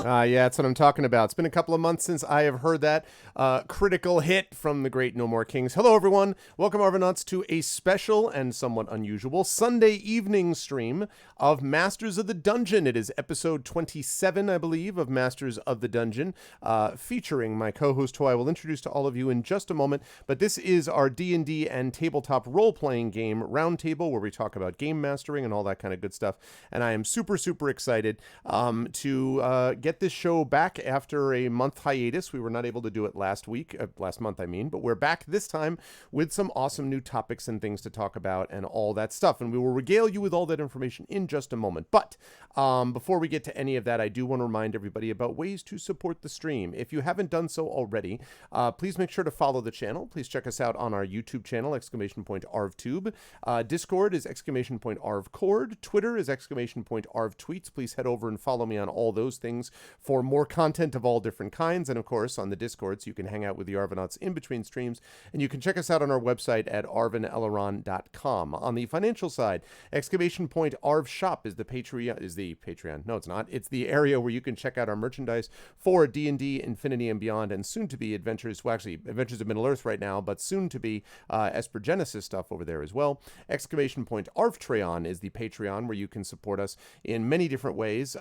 Yeah, that's what I'm talking about. It's been a couple of months since I have heard that critical hit from the great No More Kings. Hello, everyone. Welcome, Arvanauts, to a special and somewhat unusual Sunday evening stream of Masters of the Dungeon. It is episode 27, I believe, of Masters of the Dungeon, featuring my co-host, who I will introduce to all of you in just a moment. But this is our D&D and tabletop role-playing game roundtable, where we talk about game mastering and all that kind of good stuff. And I am super, super excited to get this show back after a month hiatus. We were not able to do it last month, but we're back this time with some awesome new topics and things to talk about and all that stuff. And we will regale you with all that information in just a moment. But before we get to any of that, I do want to remind everybody about ways to support the stream. If you haven't done so already, please make sure to follow the channel. Please check us out on our YouTube channel, !ArvTube. Discord is !ArvCord. Twitter is !ArvTweets. Please head over and follow me on all those things for more content of all different kinds. And of course, on the Discord, so you can hang out with the Arvanauts in between streams. And you can check us out on our website at arvaneleron.com. On the financial side, Arv Shop is the Patreon. No, it's not. It's the area where you can check out our merchandise for D&D, Infinity and Beyond, and soon to be Adventures. Well, actually, Adventures of Middle Earth right now, but soon to be Esper Genesis stuff over there as well. Arvtreon is the Patreon, where you can support us in many different ways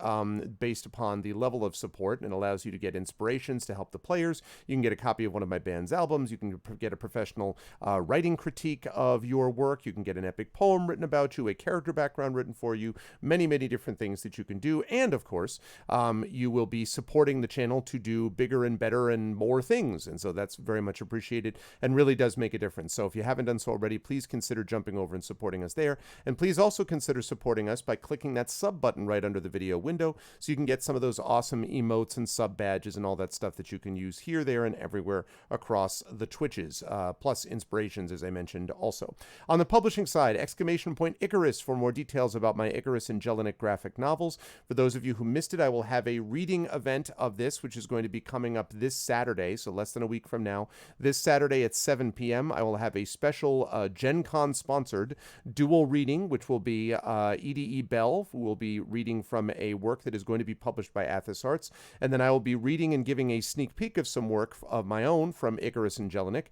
based upon the level of support, and allows you to get inspirations to help the players. You can get a copy of one of my band's albums. You can get a professional writing critique of your work. You can get an epic poem written about you, a character background written for you, many, many different things that you can do. And of course, you will be supporting the channel to do bigger and better and more things. And so that's very much appreciated and really does make a difference. So if you haven't done so already, please consider jumping over and supporting us there. And please also consider supporting us by clicking that sub button right under the video window, so you can get some of those awesome emotes and sub badges and all that stuff that you can use here, there, and everywhere across the Twitches, plus inspirations, as I mentioned also. On the publishing side, Icarus for more details about my Icarus and Jelinek graphic novels. For those of you who missed it, I will have a reading event of this, which is going to be coming up this Saturday, so less than a week from now. This Saturday at 7 p.m., I will have a special Gen Con sponsored dual reading, which will be EDE Bell, who will be reading from a work that is going to be published by Athos Arts, and then I will be reading and giving a sneak peek of some work of my own from Icarus and Jelinek,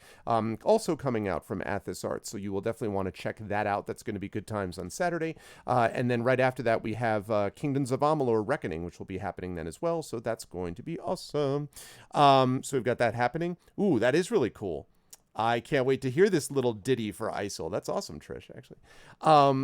also coming out from Athos Arts, so you will definitely want to check that out. That's going to be good times on Saturday, and then right after that we have Kingdoms of Amalur Reckoning, which will be happening then as well, so that's going to be awesome. So we've got that happening. Ooh, that is really cool. I can't wait to hear this little ditty for ISIL. That's awesome, Trish, actually.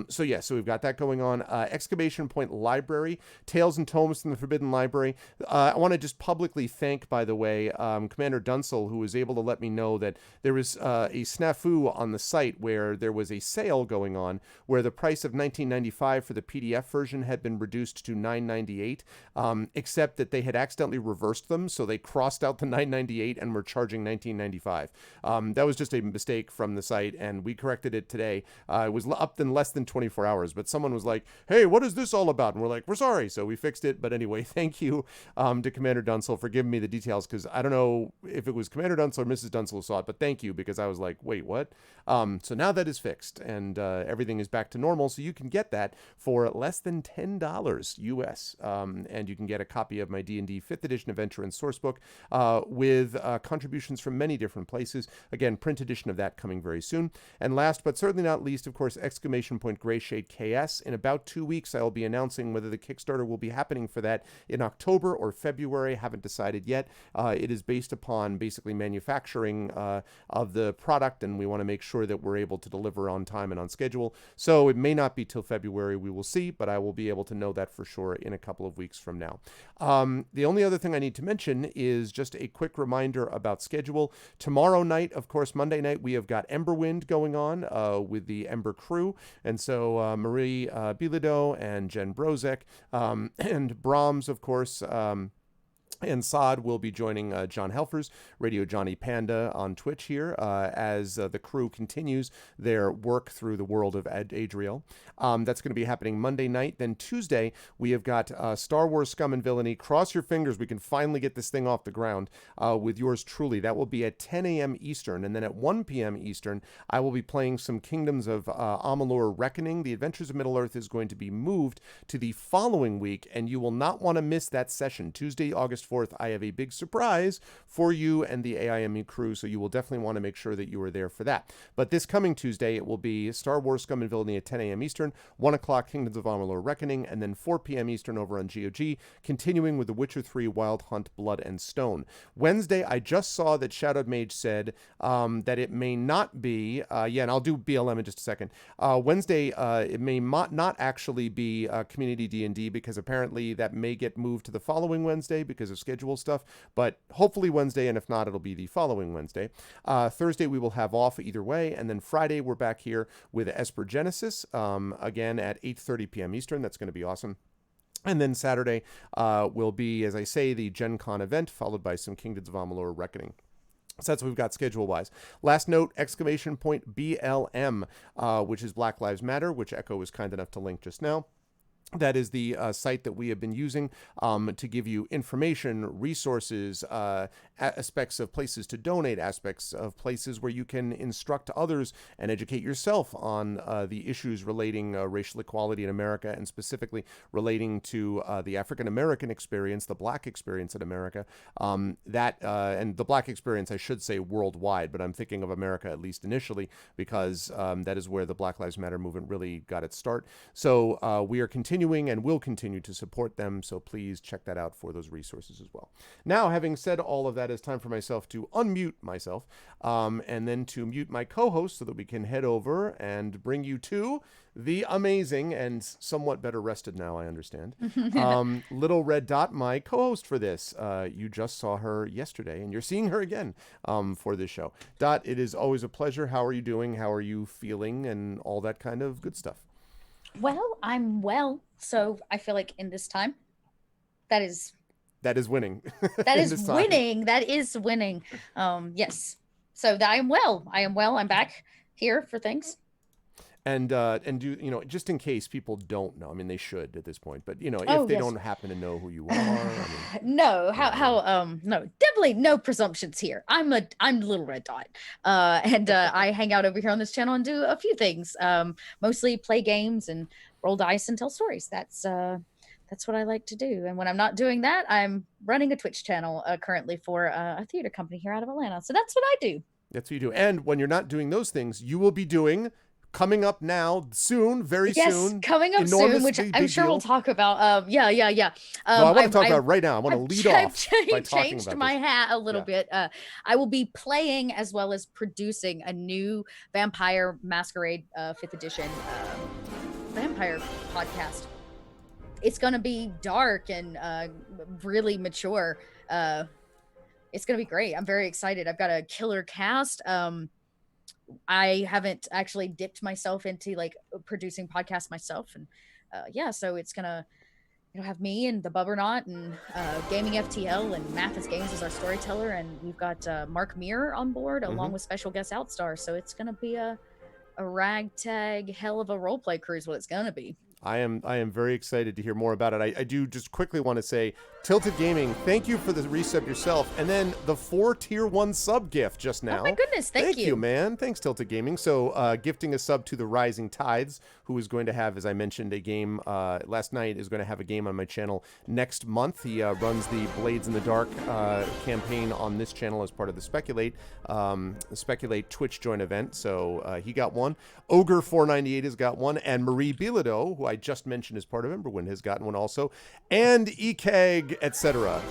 So we've got that going on. Exclamation Point Library, Tales and Tomes from the Forbidden Library. I want to just publicly thank, by the way, Commander Dunsel, who was able to let me know that there was a snafu on the site where there was a sale going on where the price of $19.95 for the PDF version had been reduced to $9.98, except that they had accidentally reversed them, so they crossed out the $9.98 and were charging $19.95. That was just a mistake from the site, and we corrected it today. It was up in less than 24 hours, but someone was like, hey, what is this all about? And we're like, we're sorry. So we fixed it. But anyway, thank you to Commander Dunsel for giving me the details, because I don't know if it was Commander Dunsel or Mrs. Dunsel who saw it, but thank you, because I was like, wait, what? So now that is fixed, and everything is back to normal, so you can get that for less than $10 US, and you can get a copy of my D&D 5th edition adventure and sourcebook with contributions from many different places. Again, print edition of that coming very soon. And last but certainly not least, of course, Grayshade KS. In about 2 weeks, I will be announcing whether the Kickstarter will be happening for that in October or February. Haven't decided yet. It is based upon basically manufacturing of the product, and we want to make sure that we're able to deliver on time and on schedule. So it may not be till February. We will see, but I will be able to know that for sure in a couple of weeks from now. The only other thing I need to mention is just a quick reminder about schedule. Tomorrow night, of course, Monday night, we have got Emberwind going on with the Ember crew. And so Marie Bilodeau and Jen Brozek and Brahms, of course, And Saad will be joining John Helfers, Radio Johnny Panda on Twitch here as the crew continues their work through the world of Adriel. That's going to be happening Monday night. Then Tuesday, we have got Star Wars Scum and Villainy. Cross your fingers, we can finally get this thing off the ground with yours truly. That will be at 10 a.m. Eastern. And then at 1 p.m. Eastern, I will be playing some Kingdoms of Amalur Reckoning. The Adventures of Middle-earth is going to be moved to the following week, and you will not want to miss that session. Tuesday, August 4th, I have a big surprise for you and the AIME crew, so you will definitely want to make sure that you are there for that. But this coming Tuesday, it will be Star Wars Scum and Villainy at 10 a.m. Eastern, 1 o'clock Kingdoms of Amalur Reckoning, and then 4 p.m. Eastern over on GOG, continuing with The Witcher 3 Wild Hunt Blood and Stone. Wednesday, I just saw that Shadowed Mage said that it may not be, and I'll do BLM in just a second. Wednesday, it may not actually be Community D&D because apparently that may get moved to the following Wednesday because of schedule stuff, but hopefully Wednesday, and if not, it'll be the following Wednesday. Thursday, we will have off either way, and then Friday, we're back here with Esper Genesis, again at 8:30 p.m. Eastern. That's going to be awesome. And then Saturday will be, as I say, the Gen Con event, followed by some Kingdoms of Amalur Reckoning. So that's what we've got schedule-wise. Last note, exclamation point BLM, which is Black Lives Matter, which Echo was kind enough to link just now. That is the site that we have been using to give you information, resources, aspects of places to donate, aspects of places where you can instruct others and educate yourself on the issues relating racial equality in America, and specifically relating to the African American experience, the Black experience in America. And the Black experience, I should say, worldwide, but I'm thinking of America at least initially because that is where the Black Lives Matter movement really got its start. So we are continuing and will continue to support them, so please check that out for those resources as well. Now, having said all of that, it's time for myself to unmute myself and then to mute my co-host so that we can head over and bring you to the amazing and somewhat better rested now, I understand, Little Red Dot, my co-host for this. You just saw her yesterday, and you're seeing her again for this show. Dot, it is always a pleasure. How are you doing? How are you feeling? And all that kind of good stuff. Well, I'm well, so I feel like in this time, that is winning. That is winning. That is winning. Yes. So I am well. I'm back here for things. And do just in case people don't know, I mean, they should at this point, but if they don't happen to know who you are, no, no, definitely no presumptions here. I'm Little Red Dot, and I hang out over here on this channel and do a few things, mostly play games and roll dice and tell stories. That's what I like to do. And when I'm not doing that, I'm running a Twitch channel currently for a theater company here out of Atlanta. So that's what I do. That's what you do. And when you're not doing those things, you will be doing. Coming up now, soon, very soon. Yes, coming up soon, which I'm sure we'll talk about. Yeah. No, I want to talk about right now. I want to lead off by talking changed about my this. hat a little bit. I will be playing as well as producing a new Vampire Masquerade 5th edition vampire podcast. It's going to be dark and really mature. It's going to be great. I'm very excited. I've got a killer cast. I haven't actually dipped myself into like producing podcasts myself, and so it's gonna have me and the Bubbernaut and Gaming FTL and Mathis Games as our storyteller, and we've got Mark Muir on board along with special guest Outstar. So it's gonna be a ragtag hell of a roleplay crew is what it's gonna be. I am very excited to hear more about it. I do just quickly want to say, Tilted Gaming, thank you for the resub yourself, and then the 4 tier 1 sub gift just now. Oh my goodness, thank you, man. Thanks, Tilted Gaming. So gifting a sub to the Rising Tides, who is going to have, as I mentioned, a game last night, is going to have a game on my channel next month. He runs the Blades in the Dark campaign on this channel as part of the Speculate Twitch joint event. So he got one. Ogre498 has got one, and Marie Bilodeau, who I just mentioned as part of Emberwind, has gotten one also, and EKEG, etc.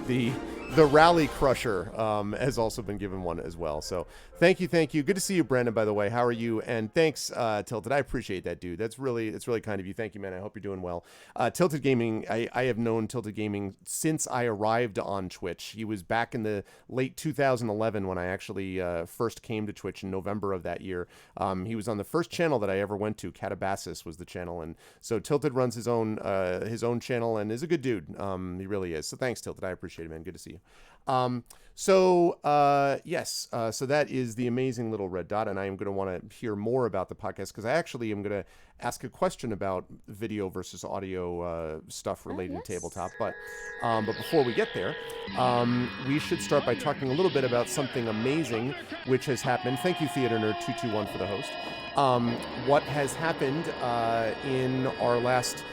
The the Rally Crusher has also been given one as well. So thank you. Good to see you, Brandon, by the way. How are you? And thanks, Tilted. I appreciate that, dude. It's really kind of you. Thank you, man. I hope you're doing well. Tilted Gaming, I have known Tilted Gaming since I arrived on Twitch. He was back in the late 2011 when I actually first came to Twitch in November of that year. He was on the first channel that I ever went to. Catabasis was the channel. And so Tilted runs his own channel and is a good dude. He really is. So thanks, Tilted. I appreciate it, man. Good to see you. So that is the amazing little red dot, and I am going to want to hear more about the podcast because I actually am going to ask a question about video versus audio stuff related to tabletop. But before we get there, we should start by talking a little bit about something amazing which has happened. Thank you, Theater Nerd 221 for the host. What has happened in our last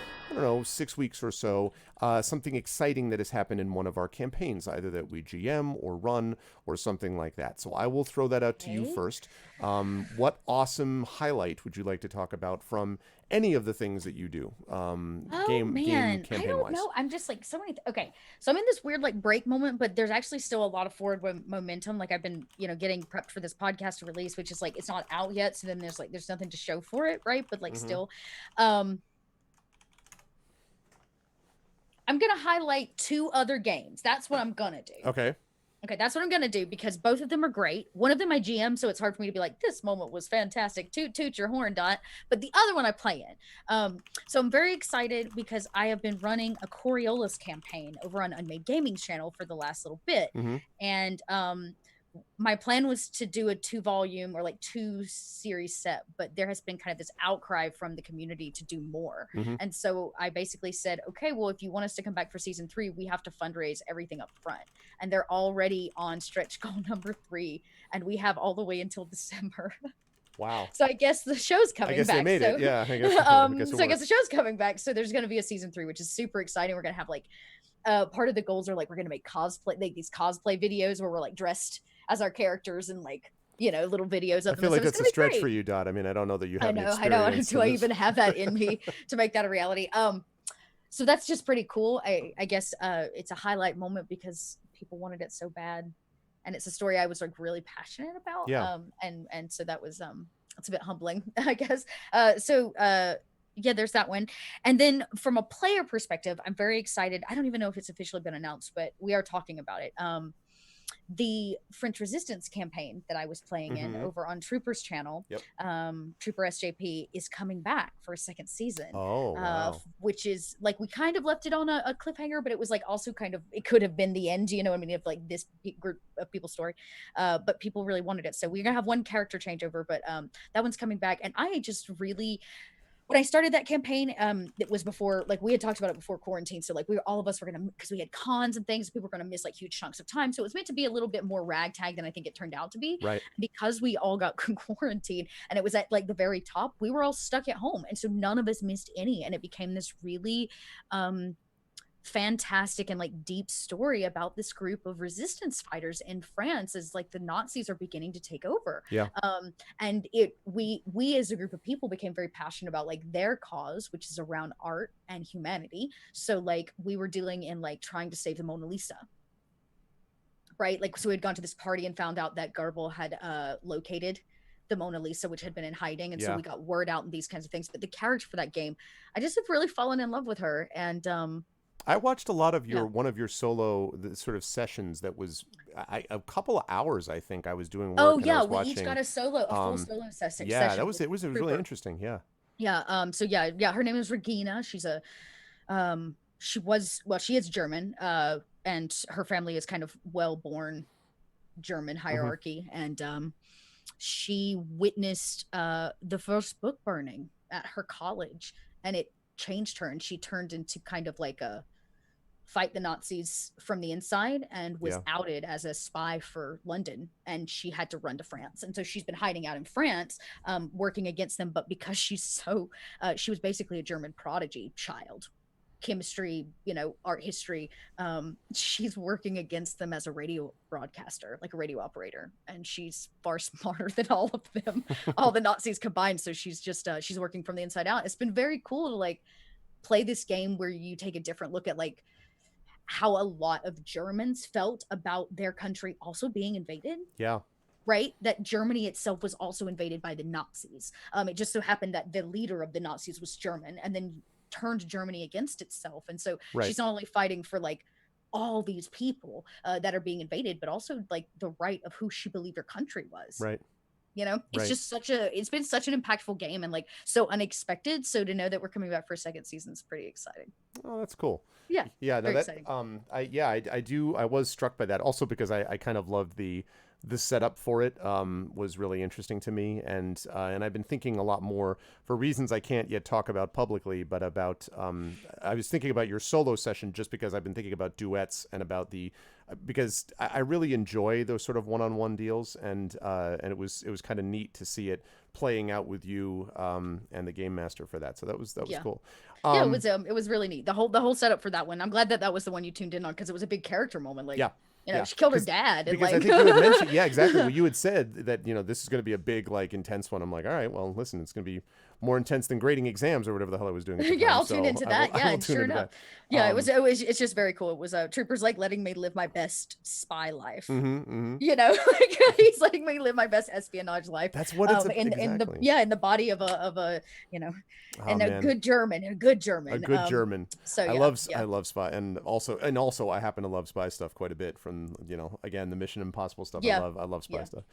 6 weeks or so, something exciting that has happened in one of our campaigns, either that we GM or run or something like that. So I will throw that out to you first. What awesome highlight would you like to talk about from any of the things that you do? Game campaign-wise. I don't know. I'm just like so many. Okay, so I'm in this weird like break moment, but there's actually still a lot of forward momentum. Like I've been, getting prepped for this podcast to release, which is like it's not out yet, so then there's nothing to show for it, right? But like still, I'm going to highlight 2 other games. That's what I'm going to do. Okay, that's what I'm going to do because both of them are great. One of them I GM, so it's hard for me to be like, this moment was fantastic. Toot your horn, Dot. But the other one I play in. So I'm very excited because I have been running a Coriolis campaign over on Unmade Gaming's channel for the last little bit. And my plan was to do a 2-volume or like 2-series set, but there has been kind of this outcry from the community to do more. And so I basically said, okay, well, if you want us to come back for season 3, we have to fundraise everything up front. And they're already on stretch goal number 3, and we have all the way until December. Wow. So I guess the show's coming back. I guess they made it. Yeah. I guess I guess the show's coming back. So there's going to be a season 3, which is super exciting. We're going to have like part of the goals are like we're going to make these cosplay videos where we're like dressed as our characters and like little videos of them. I feel like that's a stretch for you, Dot. I mean, I don't know that you have I know. Do I even have that in me to make that a reality? So that's just pretty cool. I guess it's a highlight moment because people wanted it so bad, and it's a story I was like really passionate about. Yeah. And so that was it's a bit humbling, I guess. Yeah, there's that one. And then from a player perspective, I'm very excited. I don't even know if it's officially been announced, but we are talking about it. The French Resistance campaign that I was playing in over on Trooper's channel, Trooper SJP, is coming back for a second season. Oh, wow. Which is like we kind of left it on a cliffhanger, but it was like also kind of it could have been the end, I mean, of like this group of people's story. But people really wanted it, so we're gonna have one character changeover, but that one's coming back, and I just really. When I started that campaign, it was before, like we had talked about it before quarantine. So like all of us were going to, because we had cons and things, people were going to miss like huge chunks of time. So it was meant to be a little bit more ragtag than I think it turned out to be. Right. Because we all got quarantined and it was at like the very top, we were all stuck at home. And so none of us missed any. And it became this really, fantastic and like deep story about this group of resistance fighters in France as like the Nazis are beginning to take over. Yeah. And we as a group of people became very passionate about like their cause, which is around art and humanity. So like we were dealing in like trying to save the Mona Lisa. Right? Like so we had gone to this party and found out that Garble had located the Mona Lisa, which had been in hiding. And so we got word out and these kinds of things. But the character for that game, I just have really fallen in love with her. And I watched a lot of one of your solo sort of sessions that was a couple of hours. I think I was doing work. Oh yeah, we each got a full solo session. Yeah, it was really interesting. Yeah. Yeah. So yeah. Her name is Regina. She's she is German. And her family is kind of well-born German hierarchy. And she witnessed the first book burning at her college, and it changed her, and she turned into kind of like a fight the Nazis from the inside and was outed as a spy for London, and she had to run to France. And so she's been hiding out in France, working against them. But because she's so she was basically a German prodigy child, chemistry, art history, she's working against them as a radio broadcaster, like a radio operator, and she's far smarter than all of them, all the Nazis combined. So she's just she's working from the inside out. It's been very cool to like play this game where you take a different look at like how a lot of Germans felt about their country also being invaded. Yeah. Right, that Germany itself was also invaded by the Nazis. It just so happened that the leader of the Nazis was German, and then turned Germany against itself. And so Right. she's not only fighting for like all these people that are being invaded, but also like the right of who she believed her country was. Right. You know, it's Right. just it's been such an impactful game, and like so unexpected. So to know that we're coming back for a second season is pretty exciting. Oh, that's cool. Yeah, Yeah, no, very that exciting. I do. I was struck by that also because I kind of loved the setup for it was really interesting to me, and I've been thinking a lot more for reasons I can't yet talk about publicly, but about I was thinking about your solo session just because I've been thinking about duets and about the because I really enjoy those sort of one-on-one deals, and it was kind of neat to see it playing out with you and the game master for that. So that was Yeah. cool. Yeah, it was really neat. The whole setup for that one. I'm glad that that was the one you tuned in on because it was a big character moment. Like, Yeah. you know, Yeah, she killed her dad, and because like, I think you had mentioned, yeah, exactly. Well, you had said that this is going to be a big, like, intense one. I'm like, all right, well, listen, it's going to be more intense than grading exams or whatever the hell I was doing. At the yeah, time, I'll tune into that. I Yeah, will and tune sure into enough, that. yeah, it's just very cool. It was Troopers like letting me live my best spy life. You know, like he's letting me live my best espionage life. That's what it's in the exactly. in the body of a you know, Oh, and a man. good German, a good German. A good German. So I yeah, I love spy, and also I happen to love spy stuff quite a bit. From again, the Mission Impossible stuff. Yeah. I love spy Yeah. stuff.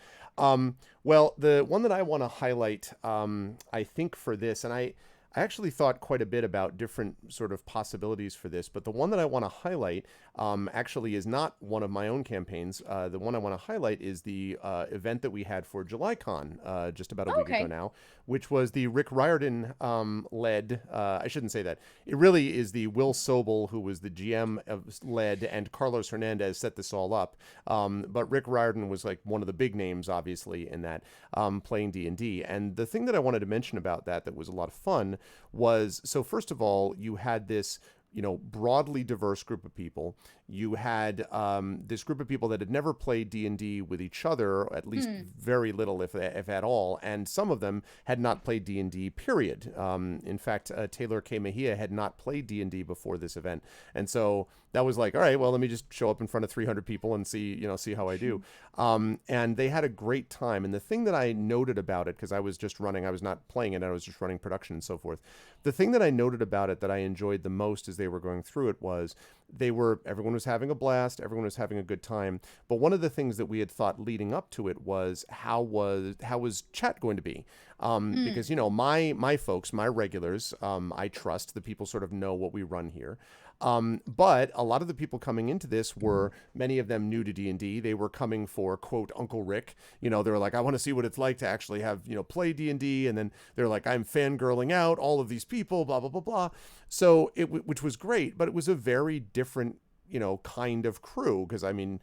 Well, the one that I want to highlight, I think for this, and I actually thought quite a bit about different sort of possibilities for this, but the one that I want to highlight actually is not one of my own campaigns. The one I want to highlight is the event that we had for JulyCon just about a week ago now, which was the Rick Riordan led. I shouldn't say that. It really is the Will Sobel, who was the GM of led, and Carlos Hernandez set this all up. But Rick Riordan was like one of the big names, obviously, in that playing D&D. And the thing that I wanted to mention about that was a lot of fun was, so first of all, you had this broadly diverse group of people. You had this group of people that had never played D&D with each other, at least very little, if at all, and some of them had not played D&D, period. In fact, Taylor K. Mejia had not played D&D before this event, and so that was like, all right, well, let me just show up in front of 300 people and see how I do. And they had a great time. And the thing that I noted about it, because I was not playing it, I was just running production and so forth. The thing that I noted about it that I enjoyed the most as they were going through it was everyone was having a blast, everyone was having a good time. But one of the things that we had thought leading up to it was how was chat going to be? Because my folks, my regulars, I trust the people sort of know what we run here. But a lot of the people coming into this were, many of them new to D&D. They were coming for, quote, Uncle Rick. They were like, I want to see what it's like to actually have, play D&D. And then they're like, I'm fangirling out all of these people, blah, blah, blah, blah. So which was great, but it was a very different, kind of crew. Because, I mean,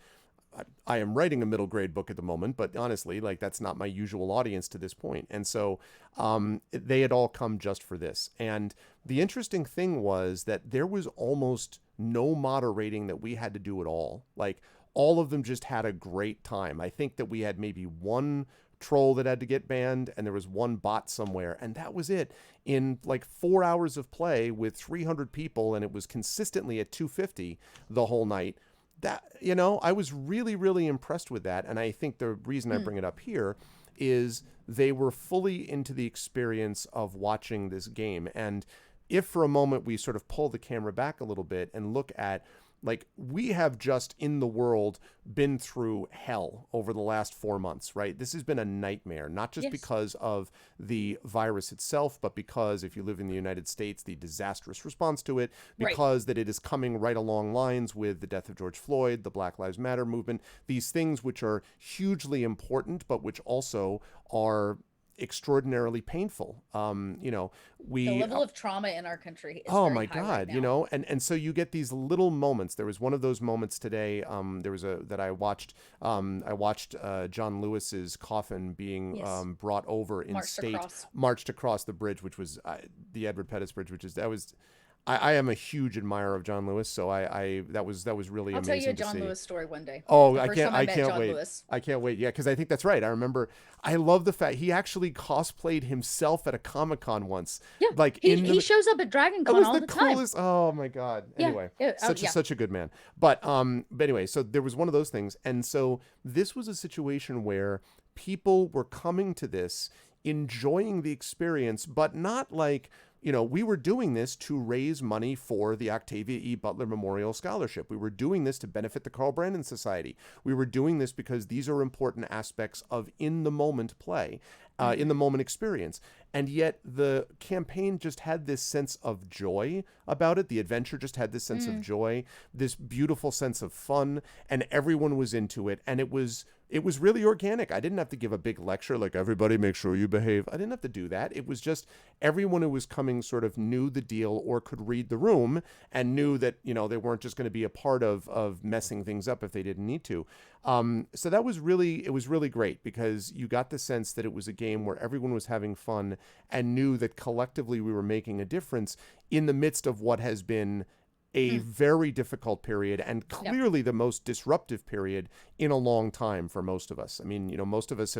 I am writing a middle grade book at the moment, but honestly, like, that's not my usual audience to this point. And so they had all come just for this. And the interesting thing was that there was almost no moderating that we had to do at all. Like, all of them just had a great time. I think that we had maybe one troll that had to get banned, and there was one bot somewhere, and that was it. In like 4 hours of play with 300 people, and it was consistently at 250 the whole night. That, I was really, really impressed with that. And I think the reason I bring it up here is they were fully into the experience of watching this game. And if for a moment we sort of pull the camera back a little bit and look at, like, we have just in the world been through hell over the last 4 months, right? This has been a nightmare, not just because of the virus itself, but because, if you live in the United States, the disastrous response to it, because that it is coming right along lines with the death of George Floyd, the Black Lives Matter movement, these things which are hugely important, but which also are extraordinarily painful. The level of trauma in our country is oh very my high God, right now. and so you get these little moments. There was one of those moments today. There was that I watched. I watched John Lewis's coffin being brought over in marched across the bridge, which was the Edward Pettus Bridge, that was. I am a huge admirer of John Lewis, so that was really I'll tell you a amazing to John see. Lewis story one day. Oh, The first time I met John wait. Lewis. I can't wait. Yeah, because I think that's right. I remember. I love the fact he actually cosplayed himself at a Comic-Con once. Yeah, Like he shows up at Dragon That Con was all the the time. coolest. Oh my god. Yeah, Anyway, yeah, oh, yeah. such a good man. But anyway, so there was one of those things, and so this was a situation where people were coming to this, enjoying the experience, but not like, we were doing this to raise money for the Octavia E. Butler Memorial Scholarship. We were doing this to benefit the Carl Brandon Society. We were doing this because these are important aspects of in the moment play, in the moment experience. And yet the campaign just had this sense of joy about it. The adventure just had this sense of joy, this beautiful sense of fun, and everyone was into it. And it was really organic. I didn't have to give a big lecture like, everybody make sure you behave. I didn't have to do that. It was just everyone who was coming sort of knew the deal or could read the room and knew that, they weren't just going to be a part of messing things up if they didn't need to. So it was really great because you got the sense that it was a game where everyone was having fun and knew that collectively we were making a difference in the midst of what has been a very difficult period and clearly the most disruptive period in a long time for most of us. I mean, most of us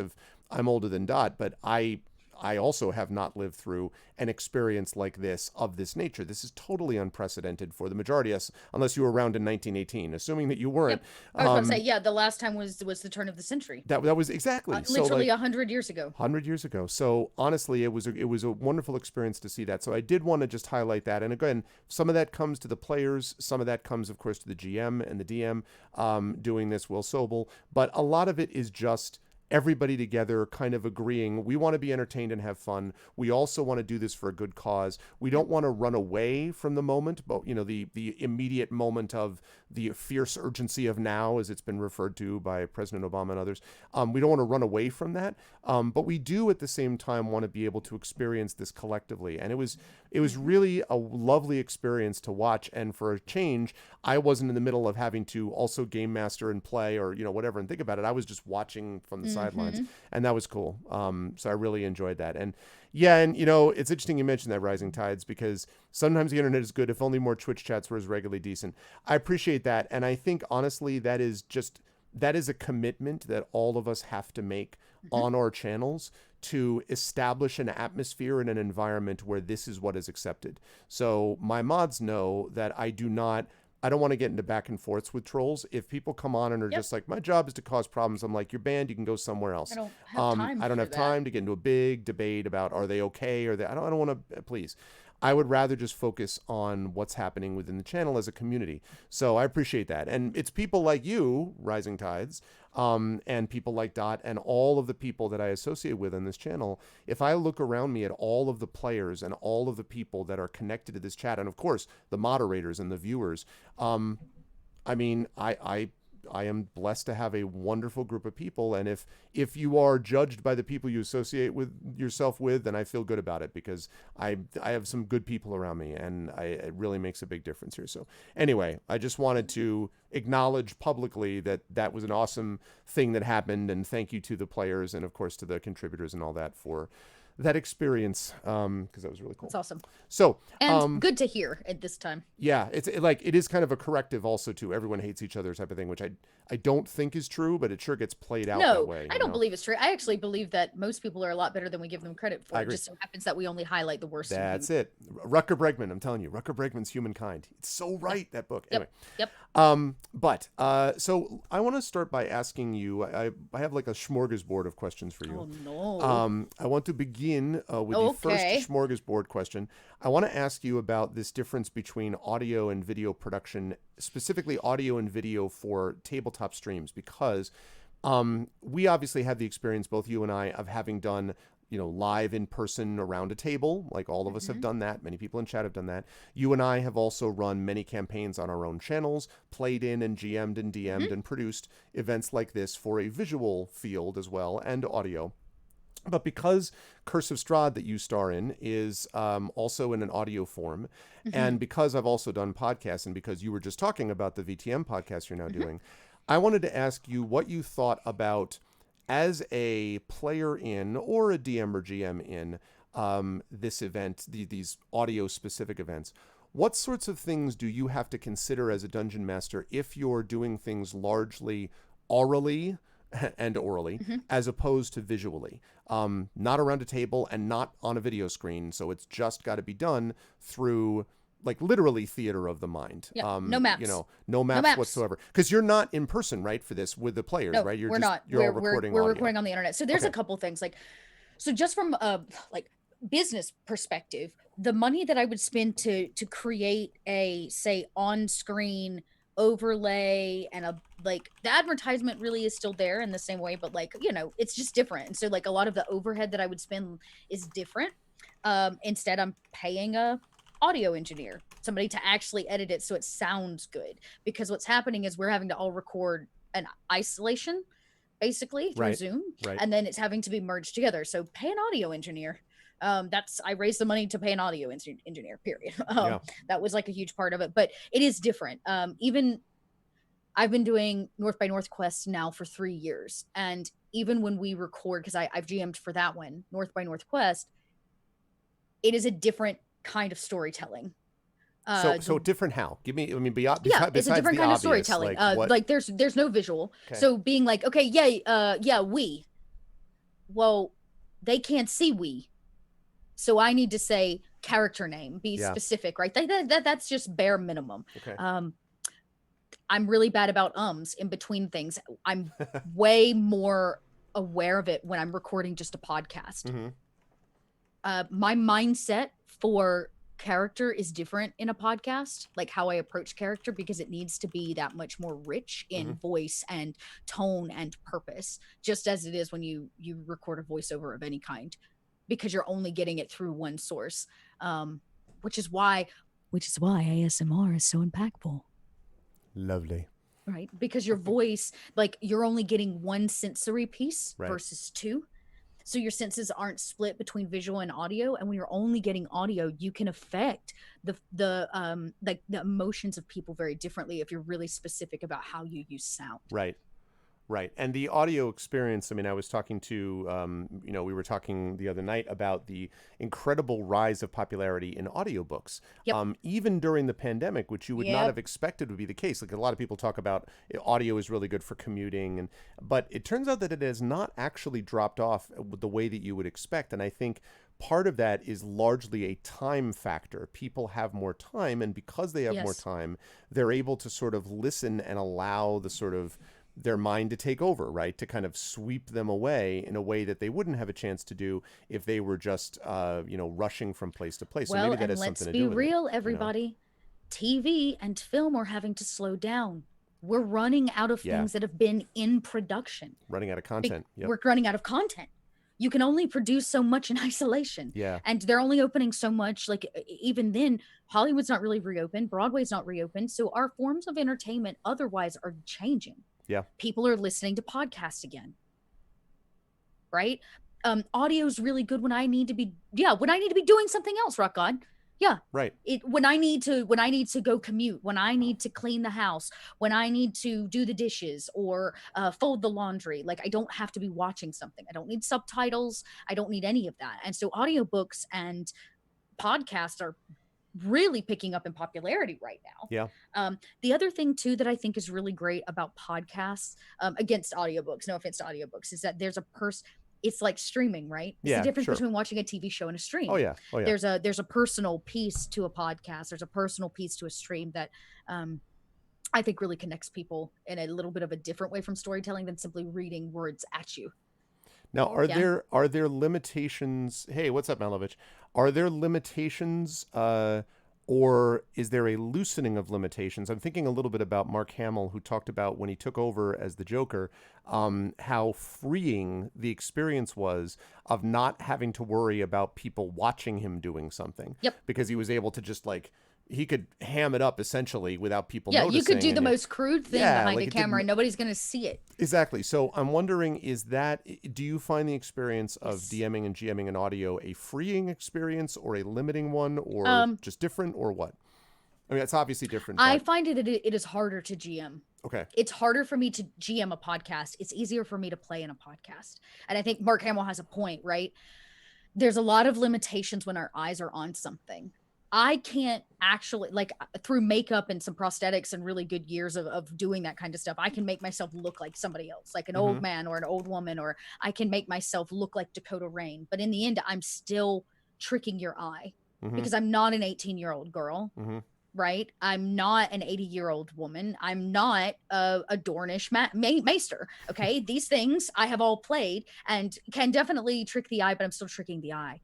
I'm older than Dot, but I also have not lived through an experience like this of this nature. This is totally unprecedented for the majority of us, unless you were around in 1918. Assuming that you weren't. Yep. I was about to say, the last time was the turn of the century. That was exactly literally 100 years ago. 100 years ago. So honestly, it was a wonderful experience to see that. So I did want to just highlight that. And again, some of that comes to the players. Some of that comes, of course, to the GM and the DM doing this, Will Sobel. But a lot of it is just everybody together kind of agreeing we want to be entertained and have fun. We also want to do this for a good cause. We don't want to run away from the moment, but the immediate moment of the fierce urgency of now, as it's been referred to by President Obama and others. We don't want to run away from that, but we do at the same time want to be able to experience this collectively. And it was really a lovely experience to watch. And for a change, I wasn't in the middle of having to also game master and play or whatever and think about it. I was just watching from the sidelines, and that was cool. So I really enjoyed that. And it's interesting you mentioned that, Rising Tides, because sometimes the internet is good if only more Twitch chats were as regularly decent. I appreciate that, and I think honestly that is a commitment that all of us have to make on our channels to establish an atmosphere and an environment where this is what is accepted. So my mods know that I don't want to get into back and forths with trolls. If people come on and are just like, my job is to cause problems, I'm like, you're banned, you can go somewhere else. I don't have time to get into a big debate about are they okay or I don't want to, please. I would rather just focus on what's happening within the channel as a community. So I appreciate that. And it's people like you, Rising Tides, and people like Dot and all of the people that I associate with on this channel. If I look around me at all of the players and all of the people that are connected to this chat, and of course the moderators and the viewers, I mean, I am blessed to have a wonderful group of people. And if you are judged by the people you associate with yourself with, then I feel good about it because I have some good people around me, and it really makes a big difference here. So anyway, I just wanted to acknowledge publicly that was an awesome thing that happened, and thank you to the players and of course to the contributors and all that for that experience, because that was really cool. It's awesome. So and good to hear at this time. Yeah, it is kind of a corrective also to everyone hates each other type of thing, which I don't think is true, but it sure gets played out that way. I don't believe it's true. I actually believe that most people are a lot better than we give them credit for. It just so happens that we only highlight the worst. That's it. Rutger Bregman, I'm telling you, Rutger Bregman's Humankind. It's so right, that book. Anyway. Yep. So I want to start by asking you, I have like a smorgasbord of questions for you. Oh no. I want to begin with the first smorgasbord question. I want to ask you about this difference between audio and video production, specifically audio and video for tabletop streams, because we obviously have the experience, both you and I, of having done live in person around a table, like all of us have done that. Many people in chat have done that. You and I have also run many campaigns on our own channels, played in and GM'd and DM'd and produced events like this for a visual field as well, and audio. But because Curse of Strahd that you star in is also in an audio form, and because I've also done podcasts, and because you were just talking about the VTM podcast you're now doing, I wanted to ask you what you thought about, as a player in, or a DM or GM in this event, these audio specific events, what sorts of things do you have to consider as a dungeon master if you're doing things largely orally and orally, as opposed to visually, not around a table and not on a video screen? So it's just got to be done through like literally theater of the mind. Yeah. No maps. You know, no maps whatsoever. Because you're not in person, right, for this with the players, No, right? we're not. You're all We're recording audio. recording on the internet. So there's a Okay. couple things like, so just from a like business perspective, the money that I would spend to create a, say, on-screen overlay and a, like, the advertisement really is still there in the same way, but like, you know, it's just different. And so like a lot of the overhead that I would spend is different. Instead, I'm paying a audio engineer, somebody to actually edit it so it sounds good. Because what's happening is we're having to all record an isolation basically through Right. Zoom, Right. and then it's having to be merged together. So pay an audio engineer. I raised the money to pay an audio engineer, period. Yeah. That was like a huge part of it, but it is different. Even I've been doing North by Northwest now for 3 years, and even when we record, because I've GM'd for that one, North by Northwest, it is a different kind of storytelling. So different how? Give me, I mean, Yeah, besides it's a different the kind of obvious, storytelling. like what? Like there's no visual. Okay. So being like, okay, yeah, we. Well, they can't see we. So I need to say character name, be Yeah. specific, right? That's just bare minimum. Okay. I'm really bad about in between things. I'm way more aware of it when I'm recording just a podcast. My mindset for character is different in a podcast, like how I approach character, because it needs to be that much more rich in voice and tone and purpose, just as it is when you record a voiceover of any kind, because you're only getting it through one source, which is why ASMR is so impactful. Lovely. Right, because your voice, like, you're only getting one sensory piece Right. versus two. So your senses aren't split between visual and audio, and when you're only getting audio, you can affect the emotions of people very differently if you're really specific about how you use sound. Right. Right. And the audio experience, I mean, I was talking to, we were talking the other night about the incredible rise of popularity in audiobooks. Yep. Even during the pandemic, which you would not Yep. have expected would be the case. Like a lot of people talk about audio is really good for commuting, but it turns out that it has not actually dropped off the way that you would expect. And I think part of that is largely a time factor. People have more time, and because they have more Yes. time, they're able to sort of listen and allow the sort of their mind to take over, right? To kind of sweep them away in a way that they wouldn't have a chance to do if they were just, rushing from place to place. So Well, maybe that and has let's something to be do with real, it. everybody. TV and film are having to slow down. We're running out of Yeah. things that have been in production. Running out of content. Yep. We're running out of content. You can only produce so much in isolation. Yeah. And they're only opening so much. Like, even then, Hollywood's not really reopened. Broadway's not reopened. So our forms of entertainment otherwise are changing. Yeah. People are listening to podcasts again. Right? Audio's really good when I need to be doing something else, Rock God. Yeah. Right. When I need to go commute, when I need to clean the house, when I need to do the dishes or fold the laundry, like, I don't have to be watching something. I don't need subtitles. I don't need any of that. And so audiobooks and podcasts are really picking up in popularity right now. Yeah. The other thing too that I think is really great about podcasts, against audiobooks, no offense to audiobooks, is that there's it's like streaming, right? It's Yeah, the difference sure. between watching a TV show and a stream. Oh yeah. There's a personal piece to a podcast. There's a personal piece to a stream that I think really connects people in a little bit of a different way from storytelling than simply reading words at you. Now, are Yeah. there limitations? Hey, what's up, Malovich? Are there limitations, or is there a loosening of limitations? I'm thinking a little bit about Mark Hamill, who talked about when he took over as the Joker, how freeing the experience was of not having to worry about people watching him doing something. Yep. Because he was able to just he could ham it up essentially without people Yeah, noticing. you could do and the it- most crude thing Yeah, behind like a it camera didn't- and nobody's going to see it. Exactly. So I'm wondering, do you find the experience of Yes. DMing and GMing in audio a freeing experience or a limiting one, or just different, or what? I mean, it's obviously different. I But, find it is harder to GM. okay. It's harder for me to GM a podcast. It's easier for me to play in a podcast. And I think Mark Hamill has a point, right? There's a lot of limitations when our eyes are on something. I can't actually, like, through makeup and some prosthetics and really good years of doing that kind of stuff, I can make myself look like somebody else, like an old man or an old woman, or I can make myself look like Dakota Rain. But in the end, I'm still tricking your eye because I'm not an 18-year-old girl. Right? I'm not an 80-year-old woman. I'm not a Dornish maester. Okay. These things I have all played and can definitely trick the eye, but I'm still tricking the eye.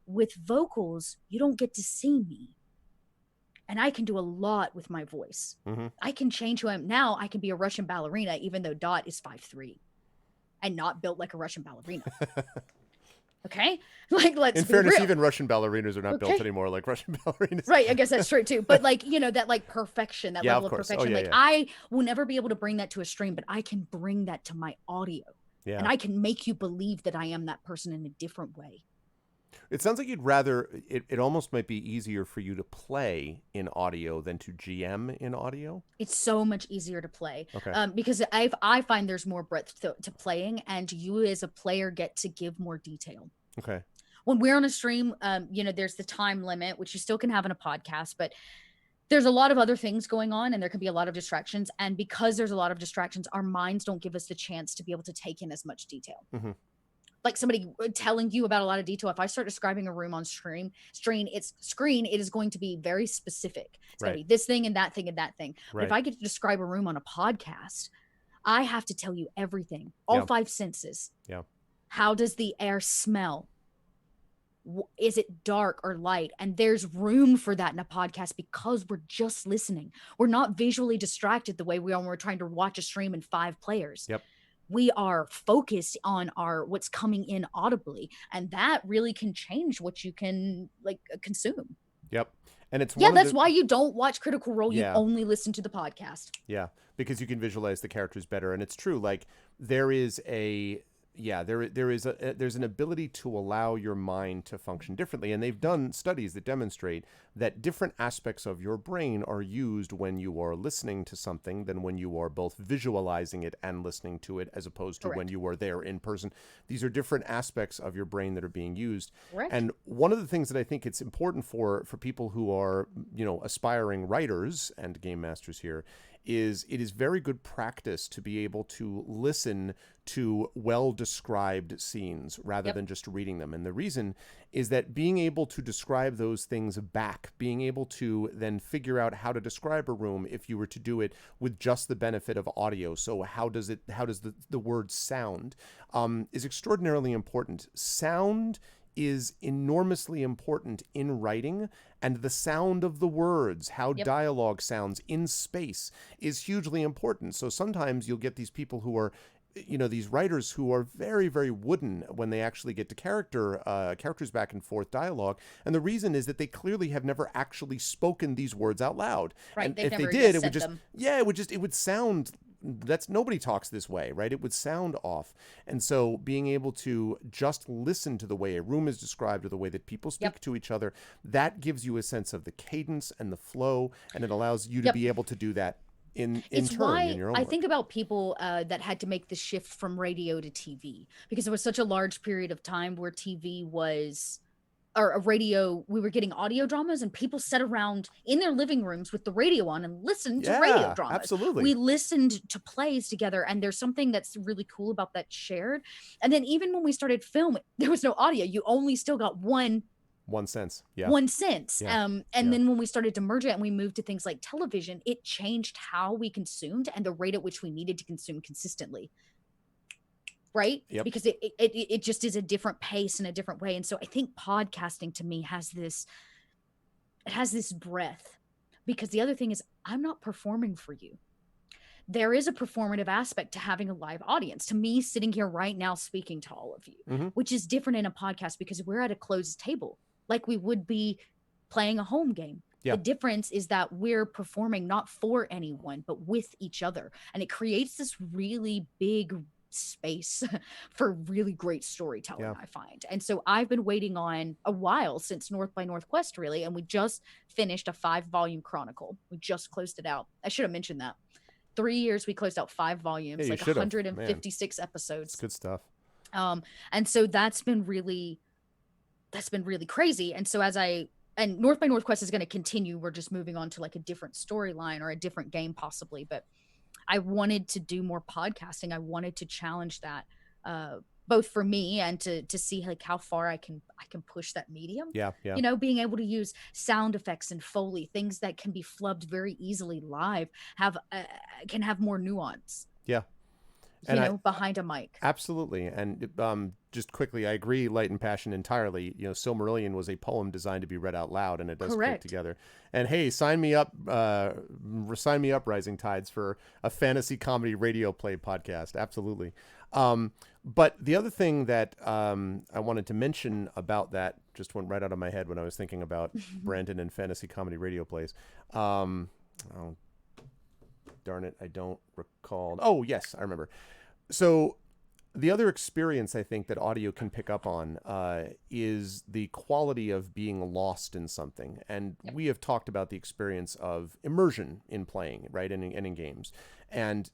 With vocals, you don't get to see me. And I can do a lot with my voice. I can change who I am. Now I can be a Russian ballerina, even though Dot is 5'3" and not built like a Russian ballerina. Okay, like, let's in be fairness, real. even Russian ballerinas are not built anymore like Russian ballerinas. Right, I guess that's true too. But like, you know, that like perfection, that level of perfection. Oh, like I will never be able to bring that to a stream, but I can bring that to my audio. Yeah. And I can make you believe that I am that person in a different way. It sounds like you'd rather it almost might be easier for you to play in audio than to GM in audio. It's so much easier to play. Okay. Because I find there's more breadth to playing, and you as a player get to give more detail. Okay. When we're on a stream, you know, there's the time limit, which you still can have in a podcast, but there's a lot of other things going on and there can be a lot of distractions. And because there's a lot of distractions, our minds don't give us the chance to be able to take in as much detail. Like somebody telling you about a lot of detail. If I start describing a room on screen, it is going to be very specific. It's going to be this thing and that thing and that thing. But if I get to describe a room on a podcast, I have to tell you everything, all 5 senses. Yeah. How does the air smell? Is it dark or light? And there's room for that in a podcast because we're just listening. We're not visually distracted the way we are when we're trying to watch a stream in 5 players. Yep. We are focused on what's coming in audibly, and that really can change what you can like consume. Yep. And it's that's why you don't watch Critical Role. You only listen to the podcast. Yeah, because you can visualize the characters better. And it's true. Like there is there's an ability to allow your mind to function differently. And they've done studies that demonstrate that different aspects of your brain are used when you are listening to something than when you are both visualizing it and listening to it, as opposed to when you are there in person. These are different aspects of your brain that are being used. Correct. And one of the things that I think it's important for people who are, you know, aspiring writers and game masters here is it is very good practice to be able to listen to well-described scenes rather than just reading them. And the reason is that being able to describe those things back, being able to then figure out how to describe a room if you were to do it with just the benefit of audio. So how does the word sound is extraordinarily important. Sound is enormously important in writing, and the sound of the words, how dialogue sounds in space, is hugely important. So sometimes you'll get these people who are, you know, these writers who are very, very wooden when they actually get to characters back and forth dialogue. And the reason is that they clearly have never actually spoken these words out loud. Right. And if they did, it would sound nobody talks this way, right? It would sound off. And so being able to just listen to the way a room is described or the way that people speak to each other, that gives you a sense of the cadence and the flow, and it allows you to be able to do that in turn in your own I work. think about people that had to make the shift from radio to TV, because there was such a large period of time where TV was, or a radio, we were getting audio dramas and people sat around in their living rooms with the radio on and listened to radio dramas. Absolutely. We listened to plays together, and there's something that's really cool about that shared. And then even when we started film, there was no audio. You only still got one sense. Yeah. And then when we started to merge it and we moved to things like television, it changed how we consumed and the rate at which we needed to consume consistently. Right? Yep. Because it just is a different pace and a different way. And so I think podcasting to me has this breadth, because the other thing is I'm not performing for you. There is a performative aspect to having a live audience, to me sitting here right now speaking to all of you, which is different in a podcast because we're at a closed table like we would be playing a home game. The difference is that we're performing not for anyone, but with each other. And it creates this really big space for really great storytelling, I find. And so I've been waiting on a while, since North by Northwest, really. And we just finished a 5-volume chronicle. We just closed it out. I should have mentioned that. 3 years, we closed out 5 volumes, like 156 episodes. It's good stuff. And so that's been really crazy. And so as I and North by Northwest is going to continue. We're just moving on to like a different storyline or a different game possibly, but I wanted to do more podcasting. I wanted to challenge that, both for me and to see like how far I can push that medium. Yeah, yeah. You know, being able to use sound effects and Foley, things that can be flubbed very easily live, have can have more nuance. Yeah. You And know, behind a mic. absolutely. And just quickly, I agree, Light and Passion entirely. You know, Silmarillion was a poem designed to be read out loud, and it does click Correct. together. And hey, sign me up, Rising Tides, for a fantasy comedy radio play podcast. Absolutely. But the other thing that I wanted to mention about that just went right out of my head when I was thinking about Brandon and fantasy comedy radio plays. Oh, darn it, I don't recall. Oh, yes, I remember. So the other experience I think that audio can pick up on is the quality of being lost in something. And we have talked about the experience of immersion in playing, right, and in games. And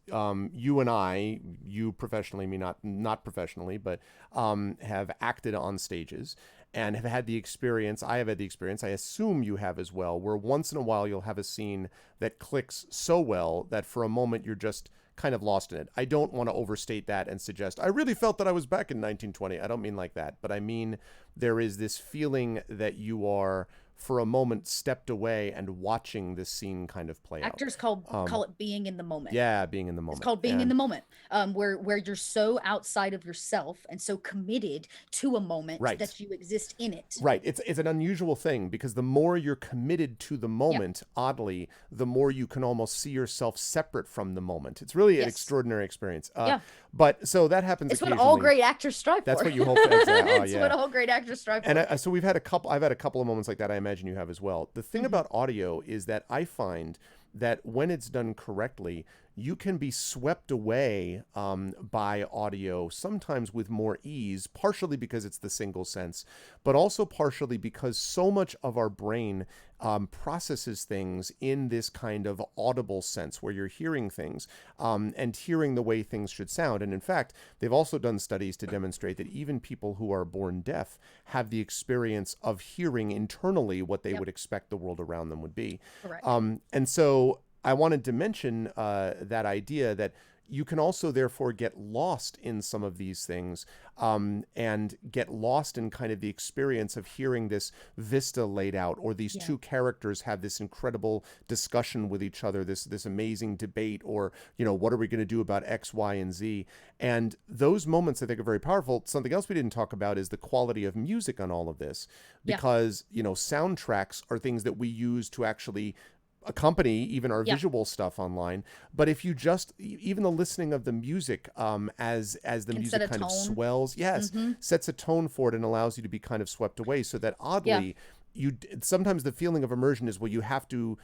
you and I, you professionally, me not professionally, but have acted on stages and have had the experience. I have had the experience, I assume you have as well, where once in a while you'll have a scene that clicks so well that for a moment you're just kind of lost in it. I don't want to overstate that and suggest I really felt that I was back in 1920. I don't mean like that, but I mean there is this feeling that you are for a moment stepped away and watching this scene kind of play Actors out. call it being in the moment. Yeah, being in the moment. It's called being in the moment, where you're so outside of yourself and so committed to a moment Right. that you exist in it. Right. It's an unusual thing because the more you're committed to the moment, oddly, the more you can almost see yourself separate from the moment. It's really an extraordinary experience. Yeah. But so that happens It's what occasionally. all great actors strive for. That's what you hope for. Exactly. Oh, It's yeah. what all great actors strive for. And so I've had a couple of moments like that. I imagine you have as well. The thing about audio is that I find that when it's done correctly, you can be swept away by audio, sometimes with more ease, partially because it's the single sense, but also partially because so much of our brain processes things in this kind of audible sense where you're hearing things and hearing the way things should sound. And in fact, they've also done studies to demonstrate that even people who are born deaf have the experience of hearing internally what they would expect the world around them would be. Correct. And so I wanted to mention that idea that you can also therefore get lost in some of these things and get lost in kind of the experience of hearing this vista laid out, or these two characters have this incredible discussion with each other, this amazing debate, or, you know, what are we going to do about X, Y, and Z? And those moments I think are very powerful. Something else we didn't talk about is the quality of music on all of this, because, you know, soundtracks are things that we use to actually accompany even our visual stuff online. But if you just even the listening of the music as the music kind of swells, sets a tone for it and allows you to be kind of swept away, so that oddly you sometimes the feeling of immersion is, well, you have to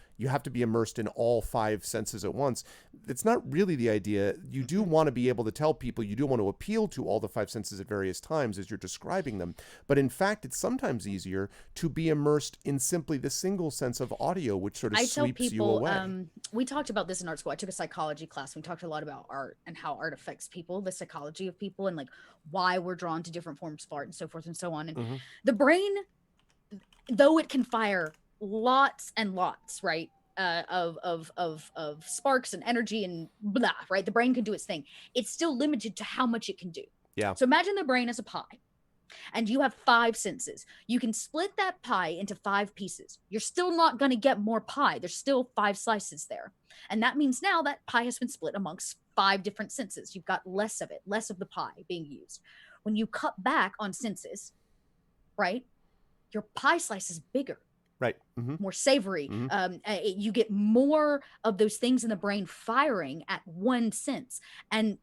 be immersed in all five senses at once. It's not really the idea. You do want to be able to tell people, you do want to appeal to all the five senses at various times as you're describing them, but in fact it's sometimes easier to be immersed in simply the single sense of audio, which sort of sweeps you away. We talked about this in art school. I took a psychology class. We talked a lot about art and how art affects people, the psychology of people, and like why we're drawn to different forms of art and so forth and so on. And the brain, though it can fire lots and lots, right, of sparks and energy and blah, right? The brain can do its thing. It's still limited to how much it can do. Yeah. So imagine the brain as a pie, and you have five senses. You can split that pie into five pieces. You're still not going to get more pie. There's still five slices there. And that means now that pie has been split amongst five different senses. You've got less of it, less of the pie being used. When you cut back on senses, right, your pie slice is bigger, right? More savory. You get more of those things in the brain firing at one sense. And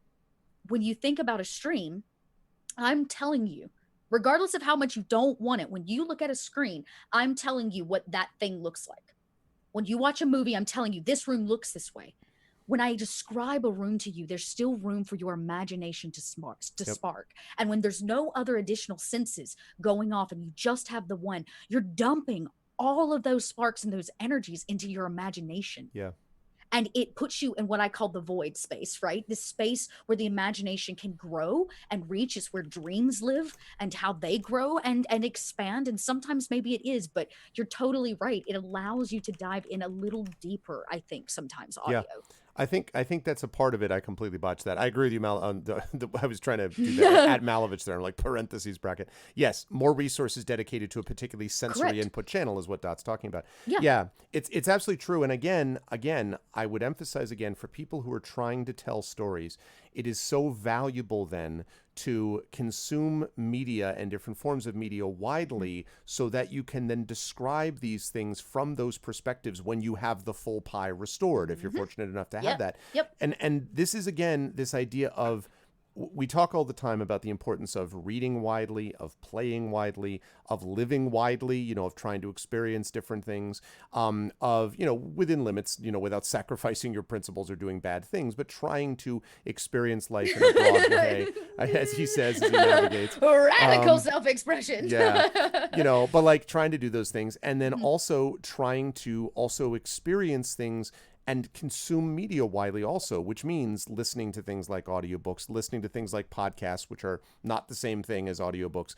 when you think about a stream, I'm telling you, regardless of how much you don't want it, when you look at a screen, I'm telling you what that thing looks like. When you watch a movie, I'm telling you this room looks this way. When I describe a room to you, there's still room for your imagination to spark. And when there's no other additional senses going off and you just have the one, you're dumping all of those sparks and those energies into your imagination. Yeah. and it puts you in what I call the void space, right? This space where the imagination can grow and reach. Is where dreams live and how they grow and expand. And sometimes maybe it is, but you're totally right. It allows you to dive in a little deeper, I think, sometimes Yeah. audio. I think that's a part of it. I completely botched that. I agree with you, Mal. I was trying to do that at Malovich there, like parentheses bracket. Yes, more resources dedicated to a particularly sensory Correct. input channel is what Dot's talking about. Yeah. Yeah, it's absolutely true. And again, I would emphasize again for people who are trying to tell stories, it is so valuable then to consume media and different forms of media widely so that you can then describe these things from those perspectives when you have the full pie restored, if you're fortunate enough to have Yep. that. Yep. And this is again this idea of we talk all the time about the importance of reading widely, of playing widely, of living widely, of trying to experience different things, of, within limits, without sacrificing your principles or doing bad things, but trying to experience life in a broad way, as he says, as he navigates. Radical self-expression. Yeah. But like trying to do those things and then also trying to also experience things and consume media widely also, which means listening to things like audiobooks, listening to things like podcasts, which are not the same thing as audiobooks,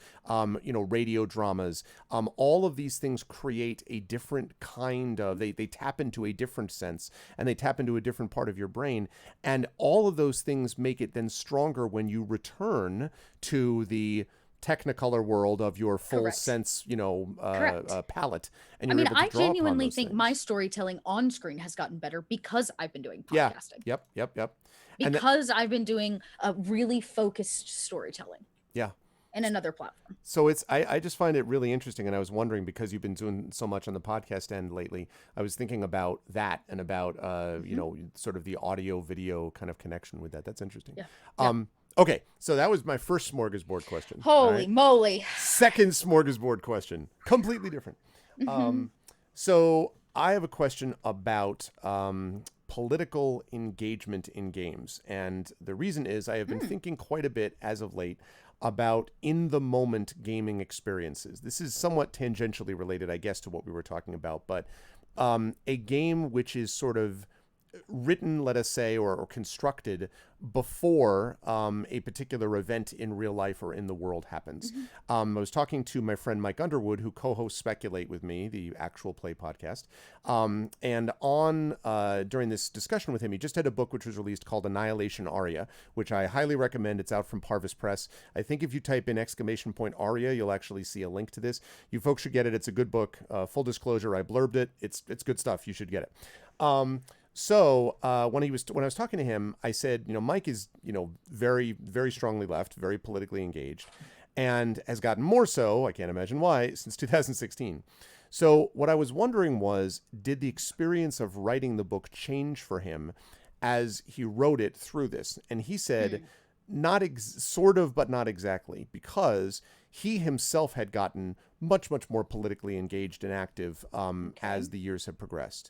radio dramas. All of these things create a different kind of, they tap into a different sense and they tap into a different part of your brain. And all of those things make it then stronger when you return to the Technicolor world of your full Correct. sense, palette. And I you're mean, able to I draw upon genuinely those think things. my storytelling on screen has gotten better because I've been doing Yeah. podcasting. Yep. And Because I've been doing a really focused storytelling yeah. in another platform. So I just find it really interesting. And I was wondering, because you've been doing so much on the podcast end lately, I was thinking about that and about, sort of the audio video kind of connection with that. That's interesting. Yeah. Okay. So that was my first smorgasbord question. Holy moly. Second smorgasbord question, completely different. So I have a question about political engagement in games. And the reason is I have been thinking quite a bit as of late about in the moment gaming experiences. This is somewhat tangentially related, I guess, to what we were talking about, but a game which is sort of written, let us say, or constructed before a particular event in real life or in the world happens. I was talking to my friend Mike Underwood, who co-hosts Speculate with me, the actual play podcast. And during this discussion with him, he just had a book which was released called Annihilation Aria, which I highly recommend. It's out from Parvis Press. I think if you type in !Aria, you'll actually see a link to this. You folks should get it. It's a good book. Full disclosure, I blurbed it. It's good stuff. You should get it. So when I was talking to him, I said, Mike is, very, very strongly left, very politically engaged, and has gotten more so, I can't imagine why, since 2016. So what I was wondering was, did the experience of writing the book change for him as he wrote it through this? And he said, sort of, but not exactly, because he himself had gotten much, much more politically engaged and active as the years have progressed.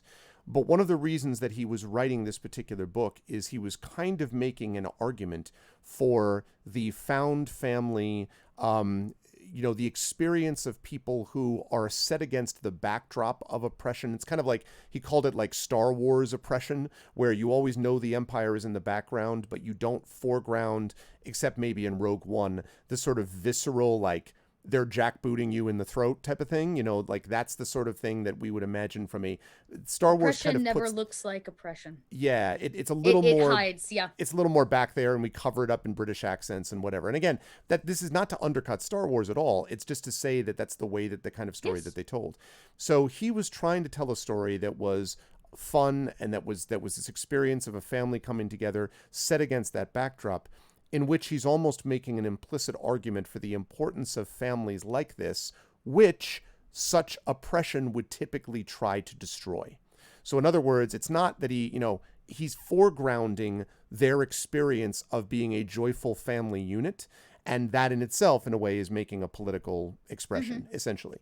But one of the reasons that he was writing this particular book is he was kind of making an argument for the found family, the experience of people who are set against the backdrop of oppression. It's kind of like, he called it like Star Wars oppression, where you always know the Empire is in the background, but you don't foreground, except maybe in Rogue One, the sort of visceral, like, they're jackbooting you in the throat type of thing, like that's the sort of thing that we would imagine from a Star Wars. Oppression kind of never looks like oppression. Yeah, it's a little it more hides. Yeah, it's a little more back there, and we cover it up in British accents and whatever. And again, that this is not to undercut Star Wars at all. It's just to say that that's the way that the kind of story that they told. So he was trying to tell a story that was fun and that was this experience of a family coming together set against that backdrop, in which he's almost making an implicit argument for the importance of families like this, which such oppression would typically try to destroy. So in other words, it's not that he's foregrounding their experience of being a joyful family unit, and that in itself, in a way, is making a political expression, essentially.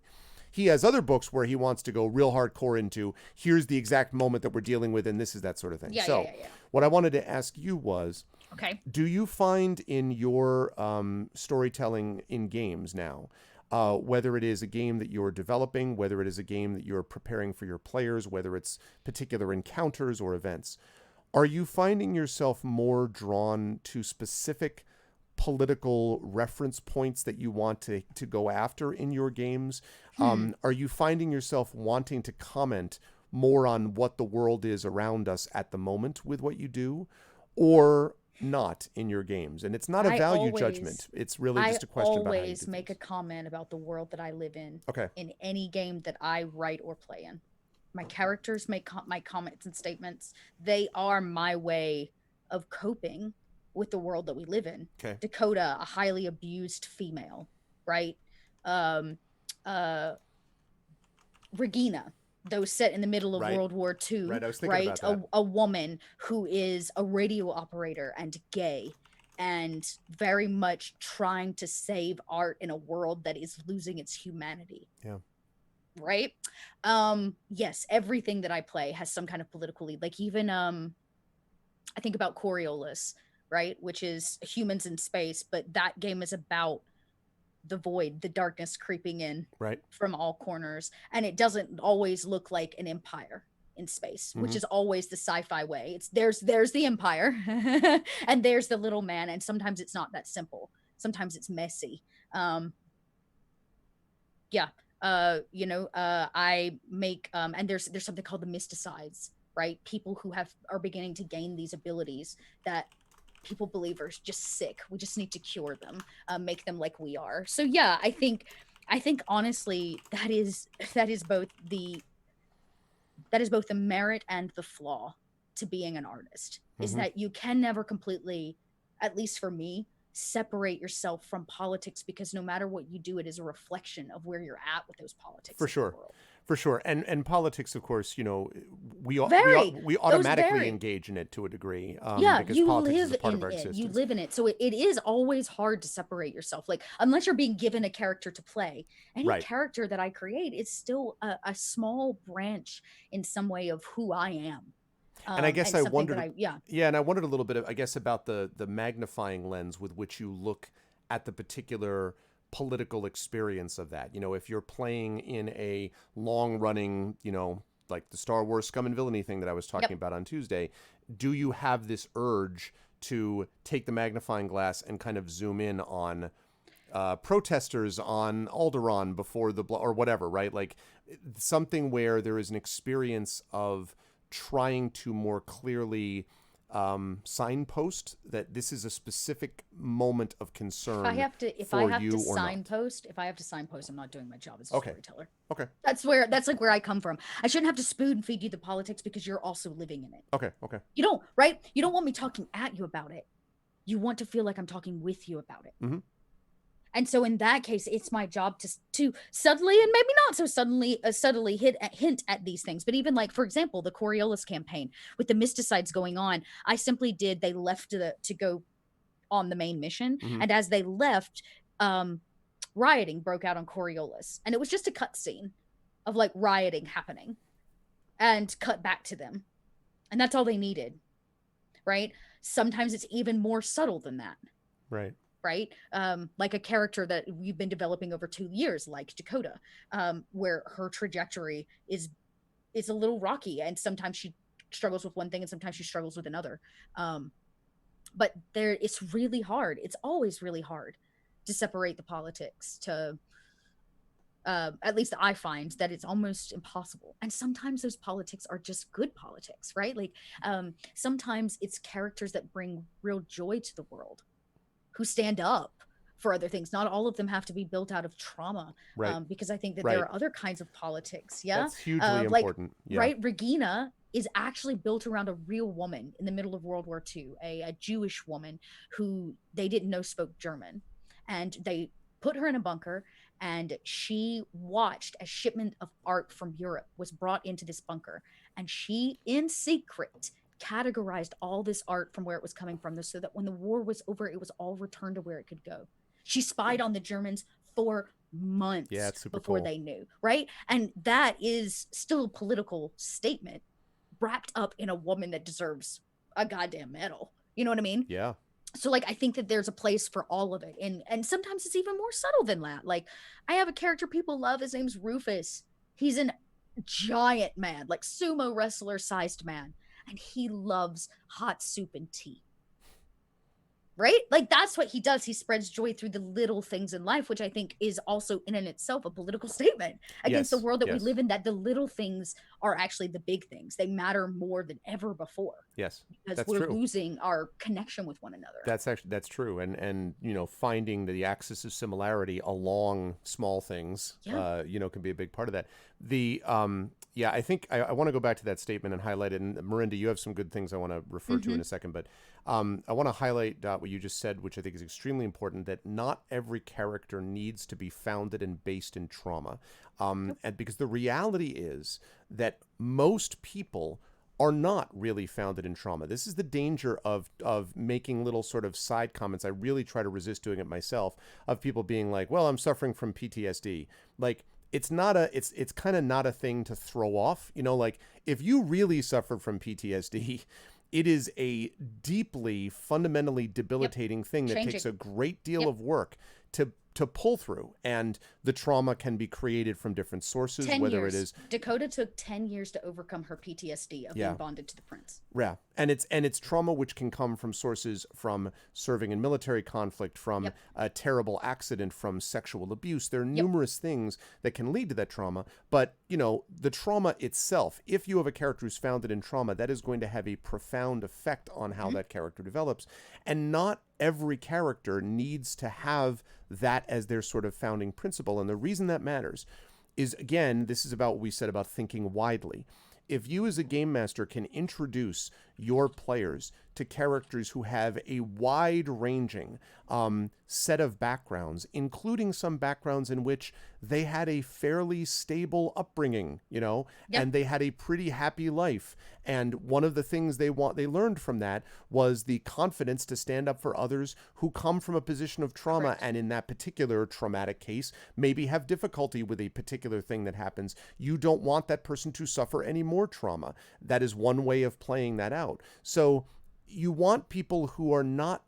He has other books where he wants to go real hardcore into, here's the exact moment that we're dealing with, and this is that sort of thing. Yeah. What I wanted to ask you was, okay, do you find in your storytelling in games now, whether it is a game that you're developing, whether it is a game that you're preparing for your players, whether it's particular encounters or events. Are you finding yourself more drawn to specific political reference points that you want to go after in your games? Are you finding yourself wanting to comment more on what the world is around us at the moment with what you do, or not in your games? And it's not a value judgment. It's really just a question about how you do always make a things. comment about the world that I live Okay. in any game that I write or play in. My characters make my comments and statements. They are my way of coping with the world that we live in. Okay. Dakota, a highly abused female, right? Um, uh, Regina, though set in the middle of Right. World War II, Right. I was thinking right? about that. A woman who is a radio operator and gay and very much trying to save art in a world that is losing its humanity. Yeah. Right? Yes, everything that I play has some kind of political lead. Like even I think about Coriolis, right? Which is humans in space, but that game is about the void, the darkness creeping in Right. from all corners. And it doesn't always look like an empire in space, which Mhm. is always the sci-fi way. It's there's the empire and there's the little man, and sometimes it's not that simple. Sometimes it's messy. Yeah. I make and there's something called the mysticides, right? People who are beginning to gain these abilities that people believe are just sick. We just need to cure them, make them like we are. So yeah, I think honestly that is both the merit and the flaw to being an artist, is Mhm. that you can never completely, at least for me, separate yourself from politics, because no matter what you do, it is a reflection of where you're at with those politics For of the sure. world. For sure. And politics, of course, Vary. we Those automatically vary. engage in it to a degree, Yeah, because you politics is live a part of in our it. You existence. live in it. So it is always hard to separate yourself. Like, unless you're being given a character to play, any Right. character that I create is still a small branch in some way of who I am. And I guess And I something that wondered, yeah. yeah, and I wondered a little bit, I guess, about the magnifying lens with which you look at the particular political experience of that. If you're playing in a long running, like the Star Wars Scum and Villainy thing that I was talking Yep. about on Tuesday, do you have this urge to take the magnifying glass and kind of zoom in on protesters on Alderaan before or whatever, right? Like something where there is an experience of trying to more clearly signpost that this is a specific moment of concern If for I have you to or not. signpost, I'm not doing my job as a Okay. storyteller. Okay. That's like where I come from. I shouldn't have to spoon feed you the politics because you're also living in it. Okay. Okay. You don't, right? You don't want me talking at you about it. You want to feel like I'm talking with you about it. Mhm. And so in that case, it's my job to subtly and maybe not so subtly hint at these things. But even like, for example, the Coriolis campaign with the mysticides going on, they left to go on the main mission. Mhm. And as they left, rioting broke out on Coriolis. And it was just a cutscene of like rioting happening and cut back to them. And that's all they needed, right? Sometimes it's even more subtle than that. Right. Right? Like a character that we've been developing over 2 years, like Dakota, where her trajectory is a little rocky, and sometimes she struggles with one thing and sometimes she struggles with another. But it's really hard. It's always really hard to separate the politics. At least I find that it's almost impossible. And sometimes those politics are just good politics, right? Like sometimes it's characters that bring real joy to the world, who stand up for other things. Not all of them have to be built out of trauma, Right. because I think that Right. there are other kinds of politics. Yeah, That's hugely like important. Yeah. right. Regina is actually built around a real woman in the middle of World War II, a Jewish woman who they didn't know spoke German, and they put her in a bunker, and she watched a shipment of art from Europe was brought into this bunker, and she, in secret, categorized all this art from where it was coming from, so that when the war was over, it was all returned to where it could go. She spied on the Germans for months Yeah, it's super before cool. they knew, right? And that is still a political statement wrapped up in a woman that deserves a goddamn medal. You know what I mean? Yeah. So like I think that there's a place for all of it, and sometimes it's even more subtle than that. Like I have a character people love, his name's Rufus. He's an giant man, like sumo wrestler sized man, and he loves hot soup and tea, right? Like that's what he does. He spreads joy through the little things in life, which I think is also in and itself a political statement against the Yes, world that we yes, live in, that the little things are actually the big things. They matter more than ever before yes. because That's we're true. losing our connection with one another. That's true, and finding the axis of similarity along small things, Yeah. can be a big part of that. The Yeah, I think I want to go back to that statement and highlight it. And Miranda, you have some good things I want to refer to in Mm-hmm. a second, but I want to highlight what you just said, which I think is extremely important. That not every character needs to be founded and based in trauma, and because the reality is that most people are not really founded in trauma. This is the danger of making little sort of side comments. I really try to resist doing it myself, of people being like, "Well, I'm suffering from PTSD." Like it's kind of not a thing to throw off. Like if you really suffer from PTSD, it is a deeply fundamentally debilitating thing that takes Changing. a great deal Yep. of work to pull through, and the trauma can be created from different sources, 10 whether it years. is. Dakota took 10 years to overcome her PTSD of being Yeah. bonded to the prince. Yeah, and it's trauma which can come from sources from serving in military conflict, from Yep. a terrible accident, from sexual abuse. There are Yep. numerous things that can lead to that trauma, but the trauma itself, if you have a character who's founded in trauma, that is going to have a profound effect on how that character develops, and not every character needs to have that as their sort of founding principle. And the reason that matters is, again, this is about what we said about thinking widely. If you as a game master can introduce your players to characters who have a wide-ranging set of backgrounds, including some backgrounds in which they had a fairly stable upbringing, Yep. and they had a pretty happy life. And one of the things they learned from that was the confidence to stand up for others who come from a position of trauma, Correct. and in that particular traumatic case, maybe have difficulty with a particular thing that happens. You don't want that person to suffer any more trauma. That is one way of playing that out. So you want people who are not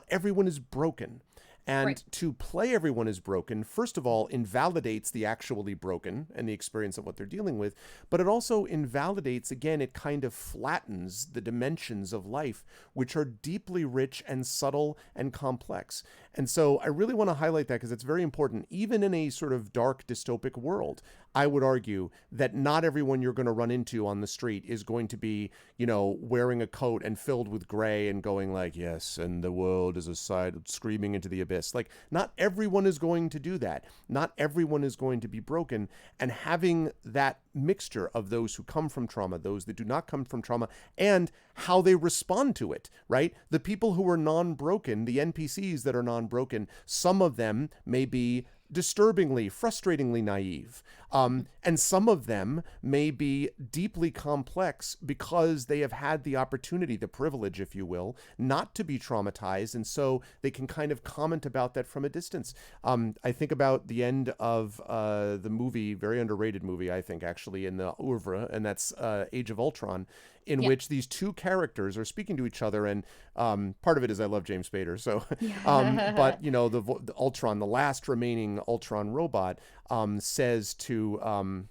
everyone is broken. And Right. to play everyone is broken, first of all, invalidates the actually broken and the experience of what they're dealing with. But it also invalidates, again, it kind of flattens the dimensions of life, which are deeply rich and subtle and complex. And so I really want to highlight that because it's very important. Even in a sort of dark dystopic world, I would argue that not everyone you're going to run into on the street is going to be, wearing a coat and filled with gray and going like, yes, and the world is a side screaming into the abyss. Like, not everyone is going to do that. Not everyone is going to be broken. And having that mixture of those who come from trauma, those that do not come from trauma, and how they respond to it, right? The people who are non-broken, the NPCs that are non-broken, some of them may be disturbingly, frustratingly naive. And some of them may be deeply complex because they have had the opportunity, the privilege, if you will, not to be traumatized. And so they can kind of comment about that from a distance. I think about the end of the movie, very underrated movie, I think, actually, in the oeuvre, and that's Age of Ultron, in Yeah. which these two characters are speaking to each other. And part of it is I love James Spader. So, but, the Ultron, the last remaining Ultron robot, says to,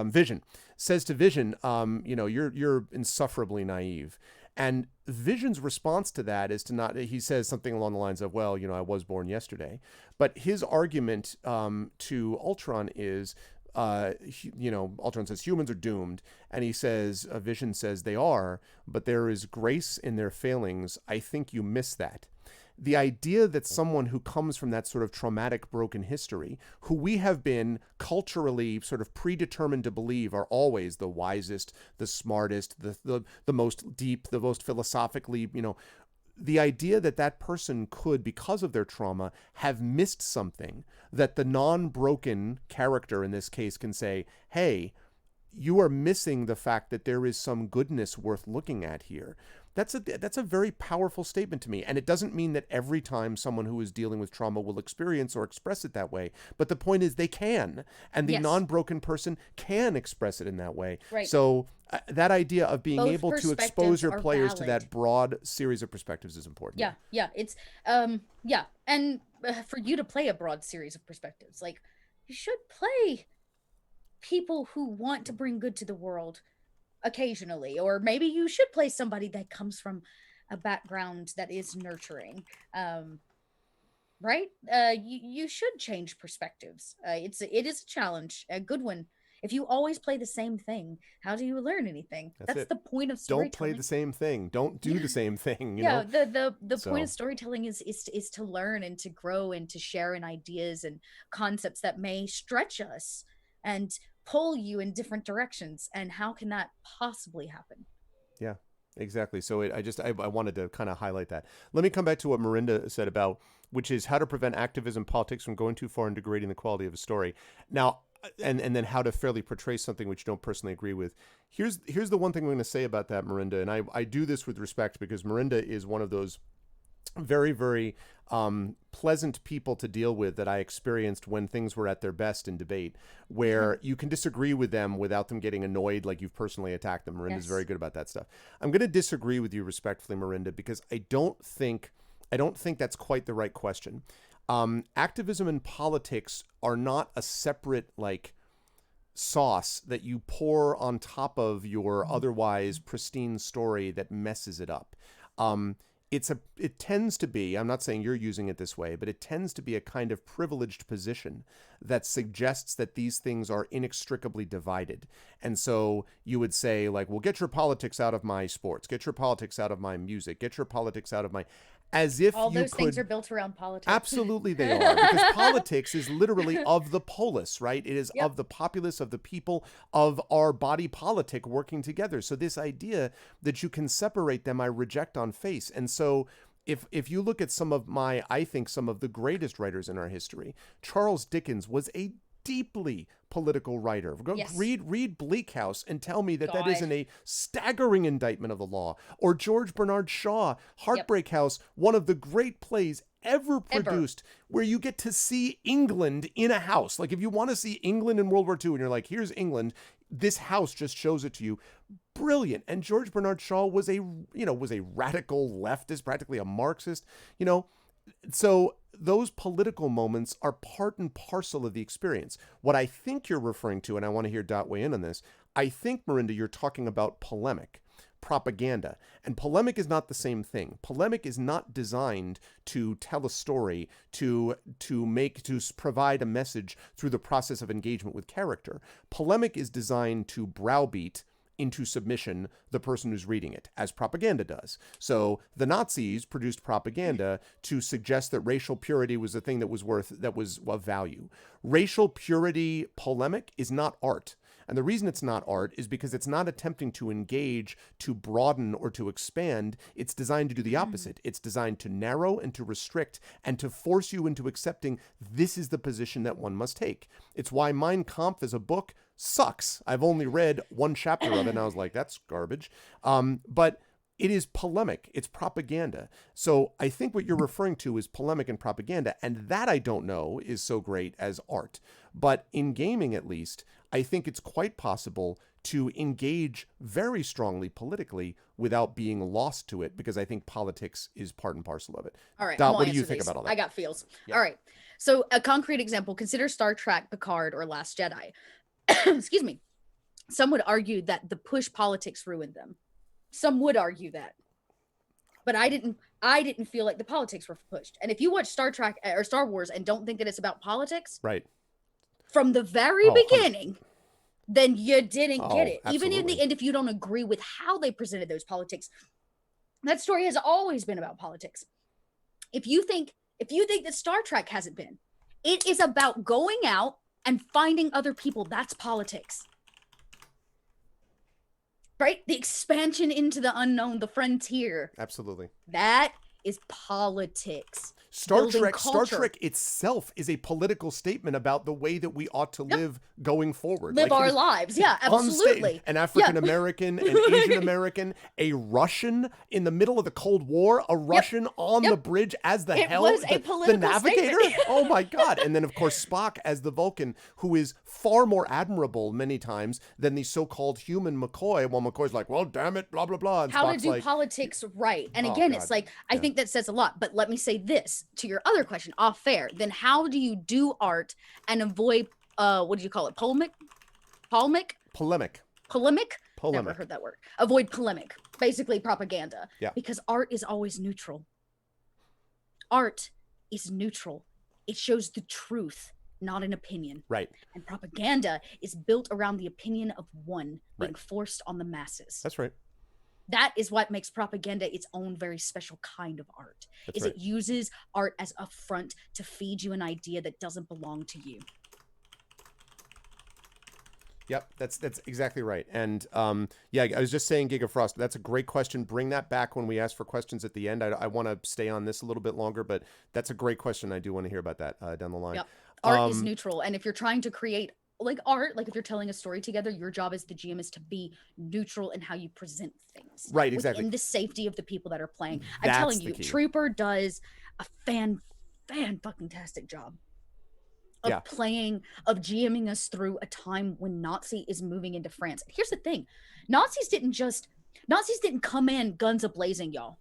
Vision, says to Vision, you're insufferably naive. And Vision's response to that is to not, he says something along the lines of, well, I was born yesterday. But his argument to Ultron is, Ultron says humans are doomed. And he says, Vision says they are, but there is grace in their failings. I think you miss that. The idea that someone who comes from that sort of traumatic, broken history, who we have been culturally sort of predetermined to believe are always the wisest, the smartest, the most deep, the most philosophically, the idea that that person could, because of their trauma, have missed something, that the non-broken character in this case can say, hey, you are missing the fact that there is some goodness worth looking at here. that's a very powerful statement to me. And it doesn't mean that every time someone who is dealing with trauma will experience or express it that way. But the point is they can, and the Yes. non-broken person can express it in that way. Right. So that idea of being Both able to expose perspectives your are players to valid. that broad series of perspectives is important. Yeah, it's yeah, and for you to play a broad series of perspectives, like, you should play people who want to bring good to the world occasionally, or maybe you should play somebody that comes from a background that is nurturing. Right? You should change perspectives. It is a challenge, a good one. If you always play the same thing, how do you learn anything? That's it. The point of Don't storytelling. play the same thing. Don't do the same thing. You Yeah, know? the point of So- storytelling is to learn and to grow and to share in ideas and concepts that may stretch us and pull you in different directions. And how can that possibly happen? Yeah, exactly. So I wanted to kind of highlight that. Let me come back to what Miranda said about, which is how to prevent activism politics from going too far and degrading the quality of a story. Now, and then how to fairly portray something which you don't personally agree with. Here's the one thing I'm going to say about that, Miranda, and I do this with respect because Miranda is one of those very, very pleasant people to deal with that I experienced when things were at their best in debate, where you can disagree with them without them getting annoyed like you've personally attacked them. Miranda's Yes. very good about that stuff. I'm going to disagree with you respectfully, Miranda, because I don't think that's quite the right question. Activism and politics are not a separate like sauce that you pour on top of your otherwise pristine story that messes it up. It tends to be, I'm not saying you're using it this way, but it tends to be a kind of privileged position that suggests that these things are inextricably divided. And so you would say, like, well, get your politics out of my sports, get your politics out of my music, get your politics out of my, as if All you those could. things are built around politics. Absolutely they are, because politics is literally of the polis, right? It is Yep. of the populace, of the people, of our body politic working together. So this idea that you can separate them, I reject on face. And so if you look at I think some of the greatest writers in our history, Charles Dickens was a deeply political writer. Go Yes. read Bleak House and tell me that God. isn't a staggering indictment of the law. Or George Bernard Shaw, Heartbreak House, one of the great plays ever produced, where you get to see England in a house. Like if you want to see England in World War II and you're like, here's England, this house just shows it to you. Brilliant. And George Bernard Shaw was a radical leftist, practically a Marxist, so those political moments are part and parcel of the experience. What I think you're referring to, and I want to hear Dot weigh in on this, I think, Miranda, you're talking about polemic, propaganda. And polemic is not the same thing. Polemic is not designed to tell a story, to provide a message through the process of engagement with character. Polemic is designed to browbeat into submission the person who's reading it, as propaganda does. So the Nazis produced propaganda to suggest that racial purity was a thing that was of value. Racial purity polemic is not art. And the reason it's not art is because it's not attempting to engage, to broaden, or to expand. It's designed to do the opposite. It's designed to narrow and to restrict and to force you into accepting this is the position that one must take. It's why Mein Kampf as a book sucks. I've only read one chapter of it and I was like, that's garbage. But it is polemic. It's propaganda. So I think what you're referring to is polemic and propaganda. And that I don't know is so great as art. But in gaming, at least, I think it's quite possible to engage very strongly politically without being lost to it, because I think politics is part and parcel of it. All right. Dot, I'm what gonna do you answer think these. about all that? I got feels. Yeah. All right. So a concrete example, consider Star Trek, Picard, or Last Jedi. Excuse me. Some would argue that the push politics ruined them. Some would argue that. But I didn't feel like the politics were pushed. And if you watch Star Trek or Star Wars and don't think that it's about politics, Right. from the very 100%. beginning, then you didn't get it. Even in absolutely. the end, if you don't agree with how they presented those politics, that story has always been about politics. If you think that Star Trek hasn't been, it is about going out and finding other people. That's politics. Right? The expansion into the unknown, the frontier. Absolutely. That is politics. building Star culture. Trek itself is a political statement about the way that we ought to live going forward. Live Like, our lives. Yeah, on stage, absolutely. an African American, an Asian American, a Russian in the middle of the Cold War, a Russian on the bridge as the It was a the political navigator. statement. Oh my God! And then of course Spock as the Vulcan, who is far more admirable many times than the so-called human McCoy. Well, McCoy's like, well, damn it, blah blah blah. And How Spock's to do like, politics right. And Oh, again, God. it's like, I think that says a lot. But let me say this to your other question, off fair. Then how do you do art and avoid, what do you call it? Polemic? polemic. Polemic? Never Polemic. heard that word. Avoid polemic. Basically propaganda. Yeah. Because art is always neutral. Art is neutral. It shows the truth, not an opinion. Right. And propaganda is built around the opinion of one being Right. forced on the masses. That's right. That is what makes propaganda its own very special kind of art. That's Is right. it uses art as a front to feed you an idea that doesn't belong to you. Yep, that's exactly right. And yeah, I was just saying, Giga Frost, that's a great question. Bring that back when we ask for questions at the end. I want to stay on this a little bit longer, but that's a great question. I do want to hear about that down the line. Yep. Art is neutral. And if you're trying to create like art, like if you're telling a story together, your job as the GM is to be neutral in how you present things. Right, exactly. Within the safety of the people that are playing. That's I'm telling the you, key. Trooper does a fan fucking tastic job of Yeah. playing, of GMing us through a time when Nazi is moving into France. Here's the thing. Nazis didn't come in guns a-blazing, y'all.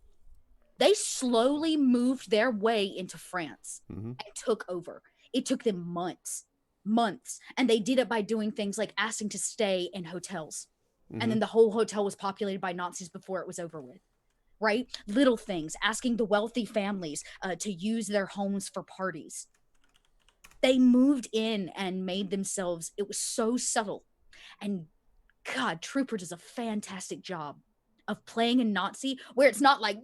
They slowly moved their way into France Mhm. and took over. It took them months. And they did it by doing things like asking to stay in hotels. Mhm. And then the whole hotel was populated by Nazis before it was over with. Right? Little things, asking the wealthy families to use their homes for parties. They moved in and made themselves, it was so subtle. And God, Trooper does a fantastic job of playing a Nazi where it's not like,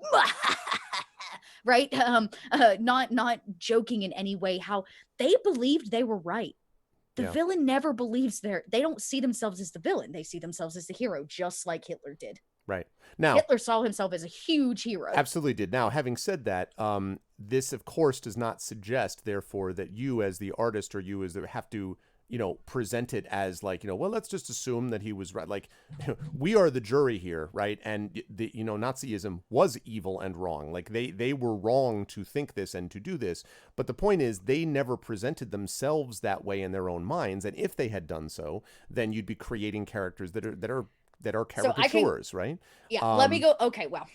right? Not joking in any way, how they believed they were right. The Yeah. villain never believes they don't see themselves as the villain. They see themselves as the hero, just like Hitler did. Right. Now, Hitler saw himself as a huge hero. absolutely did. Now, having said that, this of course does not suggest, therefore, that you as the artist or you as the have to, present it as like, well, let's just assume that he was right. Like, we are the jury here, right? And the Nazism was evil and wrong. Like they were wrong to think this and to do this. But the point is, they never presented themselves that way in their own minds. And if they had done so, then you'd be creating characters that are caricatures, right? Yeah, let me go. Okay, well,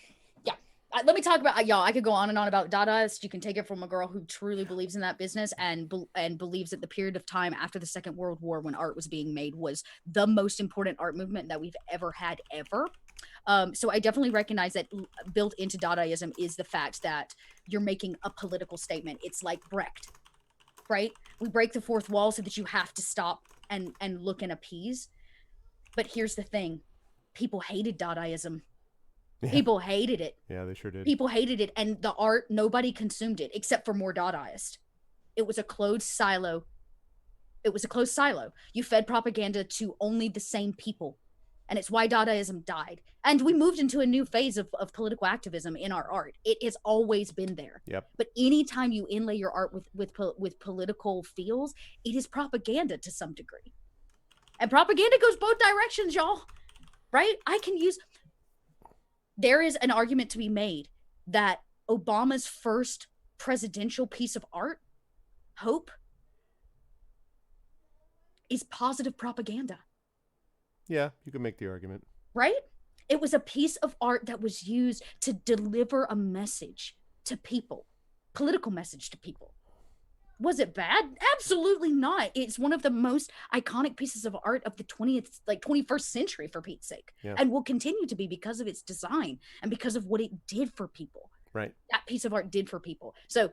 yeah. Let me talk about y'all. I could go on and on about Dadaist. You can take it from a girl who truly believes in that business and believes that the period of time after the Second World War when art was being made was the most important art movement that we've ever had ever. So I definitely recognize that built into Dadaism is the fact that you're making a political statement. It's like Brecht, right? We break the fourth wall so that you have to stop and look and appease. But here's the thing. People hated Dadaism. Yeah. People hated it. Yeah, they sure did. People hated it. And the art, nobody consumed it except for more Dadaist. It was a closed silo. You fed propaganda to only the same people. And it's why Dadaism died. And we moved into a new phase of political activism in our art. It has always been there. Yep. But anytime you inlay your art with political feels, it is propaganda to some degree. And propaganda goes both directions, y'all. Right? There is an argument to be made that Obama's first presidential piece of art, Hope, is positive propaganda. Yeah, you can make the argument. Right? It was a piece of art that was used to deliver a message to people, political message to people. Was it bad? Absolutely not. It's one of the most iconic pieces of art of the 21st century, for Pete's sake. Yeah. And will continue to be because of its design and because of what it did for people. Right. That piece of art did for people. So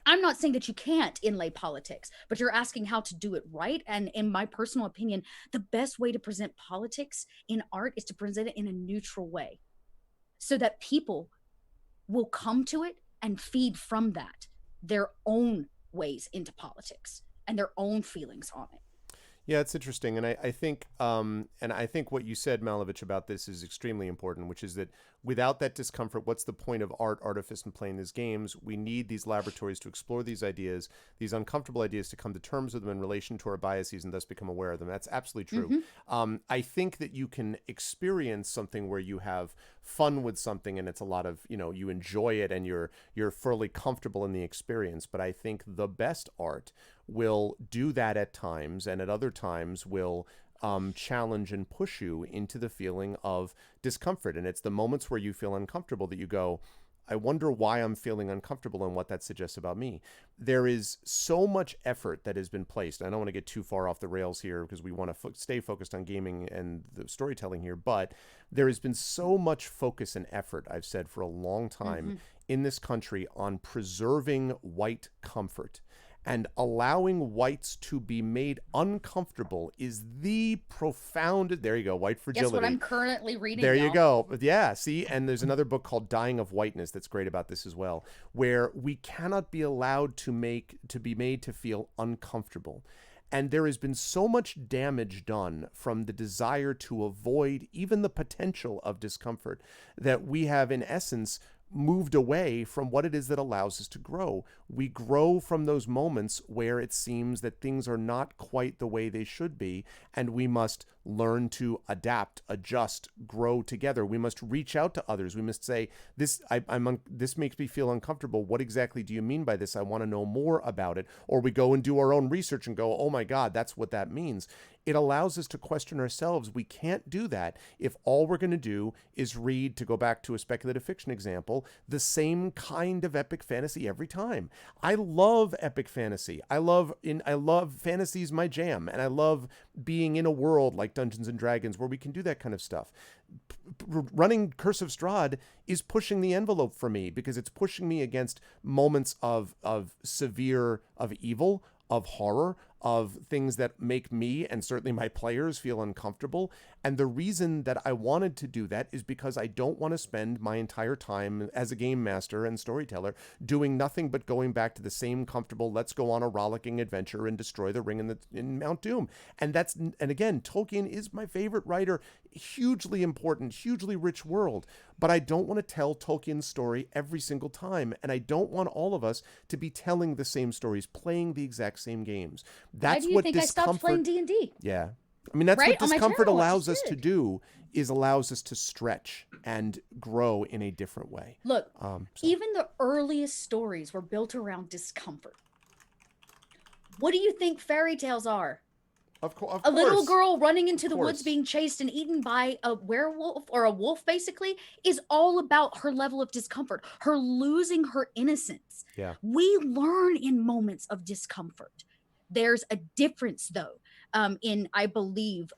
I'm not saying that you can't inlay politics, but you're asking how to do it right. And in my personal opinion, the best way to present politics in art is to present it in a neutral way so that people will come to it and feed from that their own ways into politics and their own feelings on it. Yeah, it's interesting, and I think what you said, Malovich, about this is extremely important, which is that without that discomfort, what's the point of art, artifice, and playing these games? We need these laboratories to explore these ideas, these uncomfortable ideas, to come to terms with them in relation to our biases, and thus become aware of them. That's absolutely true. Mm-hmm. I think that you can experience something where you have fun with something, and it's a lot of, you enjoy it, and you're fairly comfortable in the experience. But I think the best art will do that at times, and at other times will challenge and push you into the feeling of discomfort. And it's the moments where you feel uncomfortable that you go, I wonder why I'm feeling uncomfortable and what that suggests about me. There is so much effort that has been placed. I don't want to get too far off the rails here because we want to stay focused on gaming and the storytelling here, but there has been so much focus and effort, I've said for a long time, in this country on preserving white comfort. And allowing whites to be made uncomfortable is the profound, there you go, white fragility. Guess what I'm currently reading, There y'all. you go. Yeah, see, and there's another book called Dying of Whiteness that's great about this as well, where we cannot be allowed to be made to feel uncomfortable. And there has been so much damage done from the desire to avoid even the potential of discomfort that we have, in essence, moved away from what it is that allows us to grow. We grow from those moments where it seems that things are not quite the way they should be, and we must learn to adapt, adjust, grow together. We must reach out to others. We must say, this makes me feel uncomfortable. What exactly do you mean by this? I want to know more about it. Or we go and do our own research and go, oh my God, that's what that means. It allows us to question ourselves. We can't do that if all we're going to do is read, to go back to a speculative fiction example, the same kind of epic fantasy every time. I love epic fantasy. I love fantasy's my jam, and I love being in a world like Dungeons and Dragons where we can do that kind of stuff. Running Curse of Strahd is pushing the envelope for me because it's pushing me against moments of evil, of horror, of things that make me and certainly my players feel uncomfortable. And the reason that I wanted to do that is because I don't want to spend my entire time as a game master and storyteller doing nothing but going back to the same comfortable, let's go on a rollicking adventure and destroy the ring in Mount Doom. And again, Tolkien is my favorite writer, hugely important, hugely rich world. But I don't want to tell Tolkien's story every single time. And I don't want all of us to be telling the same stories, playing the exact same games. That's Why do you what think I stopped playing D&D? Yeah. I mean, that's Right? what On my discomfort channel, I allows just us to did. do, is allows us to stretch and grow in a different way. Look, So- even the earliest stories were built around discomfort. What do you think fairy tales are? Of course. A little girl running into the woods course. being chased and eaten by a werewolf or a wolf, basically, is all about her level of discomfort, her losing her innocence. Yeah. We learn in moments of discomfort. There's a difference, though, in, I believe,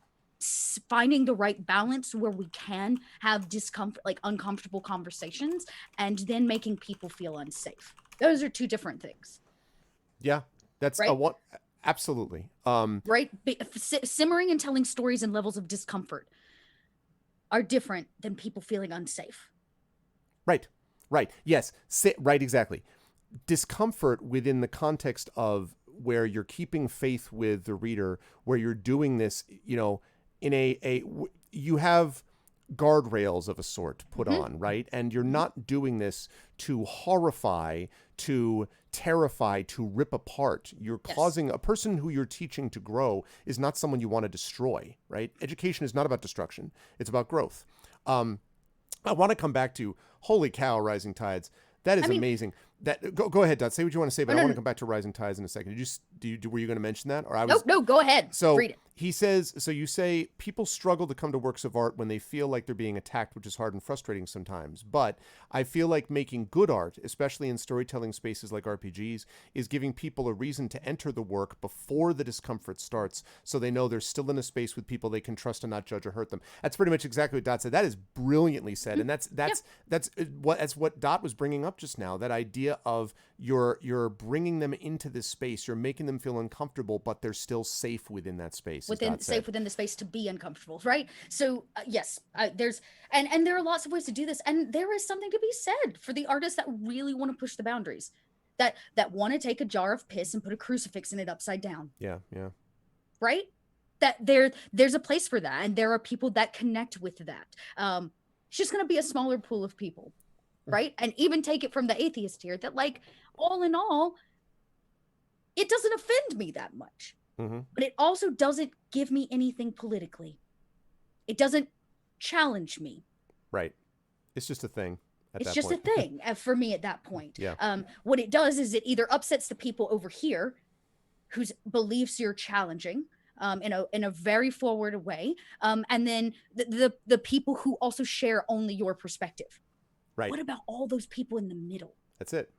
finding the right balance where we can have discomfort, like uncomfortable conversations, and then making people feel unsafe. Those are two different things. Yeah. That's Right? what. Absolutely. Right? Simmering and telling stories and levels of discomfort are different than people feeling unsafe. Right. Yes. Right. Exactly. Discomfort within the context of where you're keeping faith with the reader, where you're doing this, in you have guardrails of a sort put on, right? And you're not doing this to horrify, to terrify, to rip apart. You're causing a person who you're teaching to grow is not someone you want to destroy, right? Education is not about destruction. It's about growth. I want to come back to, holy cow, Rising Tides. That is amazing. That go ahead, Dot. Say what you want to say, but I want to come back to Rising Tides in a second. Were you going to mention that, or I was? No, go ahead. So read it. he says. So you say people struggle to come to works of art when they feel like they're being attacked, which is hard and frustrating sometimes. But I feel like making good art, especially in storytelling spaces like RPGs, is giving people a reason to enter the work before the discomfort starts, so they know they're still in a space with people they can trust and not judge or hurt them. That's pretty much exactly what Dot said. That is brilliantly said, and that's what Dot was bringing up just now. That idea of you're bringing them into this space, you're making them feel uncomfortable, but they're still safe within that space. Safe within the space to be uncomfortable, right? So yes, there's and there are lots of ways to do this, and there is something to be said for the artists that really want to push the boundaries, that want to take a jar of piss and put a crucifix in it upside down. Yeah. Right? that there's a place for that, and there are people that connect with that. It's just going to be a smaller pool of people, right? And even take it from the atheist here, that like all in all, it doesn't offend me that much, but it also doesn't give me anything politically. It doesn't challenge me. Right. It's just a thing. It's just a thing for me at that point. Yeah. What it does is it either upsets the people over here whose beliefs you're challenging in a very forward way, and then the people who also share only your perspective. Right. What about all those people in the middle? That's it.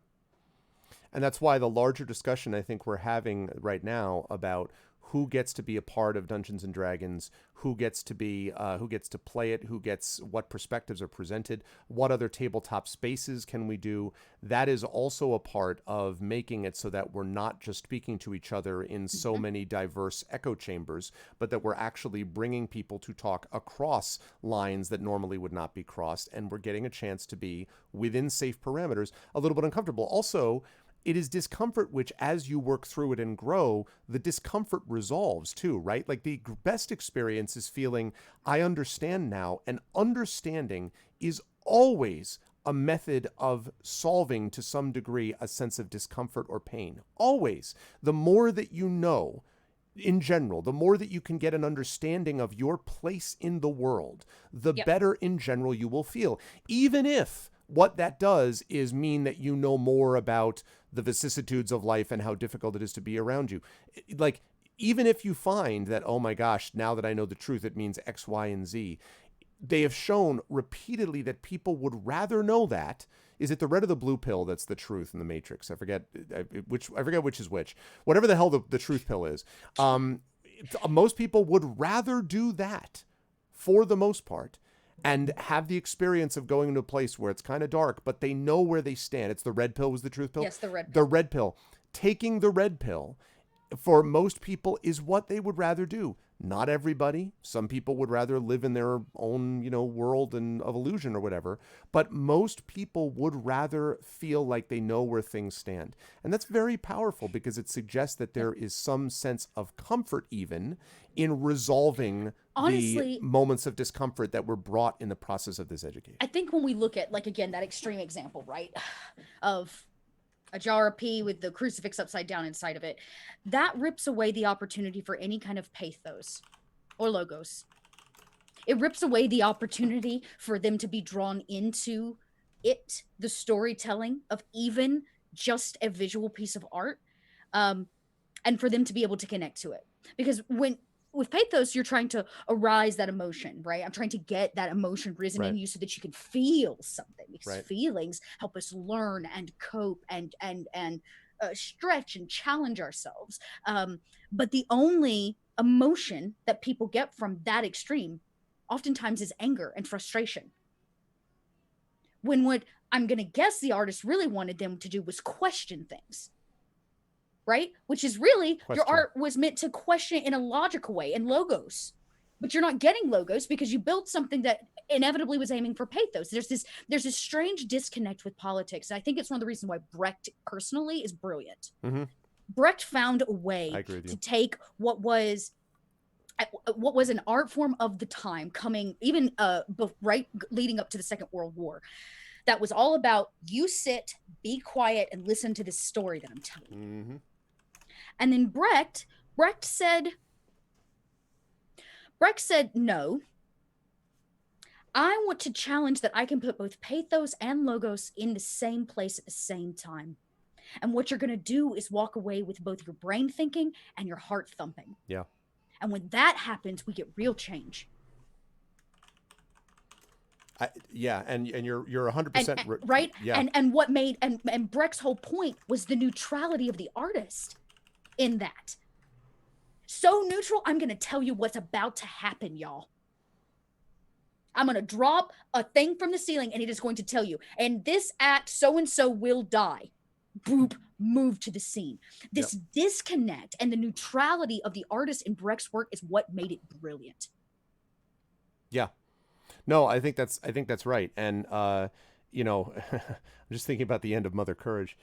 And that's why the larger discussion I think we're having right now about who gets to be a part of Dungeons and Dragons, who gets to play it, what perspectives are presented, what other tabletop spaces can we do. That is also a part of making it so that we're not just speaking to each other in so many diverse echo chambers, but that we're actually bringing people to talk across lines that normally would not be crossed. And we're getting a chance to be within safe parameters, a little bit uncomfortable. Also, it is discomfort which, as you work through it and grow, the discomfort resolves too, right? Like the best experience is feeling, I understand now, and understanding is always a method of solving to some degree a sense of discomfort or pain. Always. The more that you know, in general, the more that you can get an understanding of your place in the world, the better in general you will feel. Even if what that does is mean that you know more about the vicissitudes of life and how difficult it is to be around you. Like, even if you find that, oh my gosh, now that I know the truth, it means X, Y, and Z, they have shown repeatedly that people would rather know that. Is it the red or the blue pill that's the truth in the Matrix? I forget which is which. Whatever the hell the truth pill is. Most people would rather do that, for the most part, and have the experience of going to a place where it's kind of dark, but they know where they stand. It's the red pill was the truth pill? Yes, the red pill. The red pill. Taking the red pill, for most people, is what they would rather do. Not everybody. Some people would rather live in their own, world and of illusion or whatever. But most people would rather feel like they know where things stand. And that's very powerful because it suggests that there is some sense of comfort even in resolving the moments of discomfort that were brought in the process of this education. I think when we look at, like, again, that extreme example, right, of a jar of pee with the crucifix upside down inside of it, that rips away the opportunity for any kind of pathos or logos. It rips away the opportunity for them to be drawn into it, the storytelling of even just a visual piece of art, and for them to be able to connect to it. Because with pathos, you're trying to arise that emotion, right? I'm trying to get that emotion risen in you so that you can feel something, because feelings help us learn and cope and stretch and challenge ourselves. But the only emotion that people get from that extreme oftentimes is anger and frustration. When what I'm going to guess the artist really wanted them to do was question things. Right? Which is really, your art was meant to question it in a logical way, in logos. But you're not getting logos because you built something that inevitably was aiming for pathos. There's this strange disconnect with politics. And I think it's one of the reasons why Brecht personally is brilliant. Brecht found a way to take what was an art form of the time, coming even leading up to the Second World War, that was all about, you sit, be quiet, and listen to this story that I'm telling you. And then Brecht said, no, I want to challenge that I can put both pathos and logos in the same place at the same time. And what you're going to do is walk away with both your brain thinking and your heart thumping. Yeah. And when that happens, we get real change. And you're 100% right. Yeah. And what made and Brecht's whole point was the neutrality of the artist in that. So neutral, I'm going to tell you what's about to happen, y'all. I'm going to drop a thing from the ceiling and it is going to tell you, and this act, so-and-so will die. Boop, move to the scene. This disconnect and the neutrality of the artist in Brecht's work is what made it brilliant. Yeah. No, I think that's right. And, I'm just thinking about the end of Mother Courage.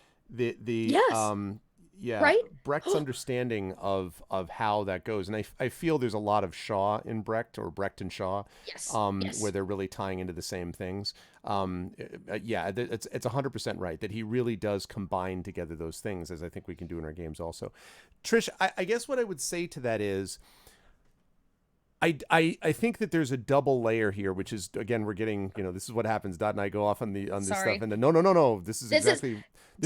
Yeah, right? Brecht's understanding of how that goes, and I feel there's a lot of Shaw in Brecht, or Brecht and Shaw, Yes, where yes. they're really tying into the same things. Yeah, it's 100% right that he really does combine together those things, as I think we can do in our games also. Trish, I guess what I would say to that is, I think that there's a double layer here, which is, again, we're getting, this is what happens. Dot and I go off on this stuff, Sorry. and then no. This is This is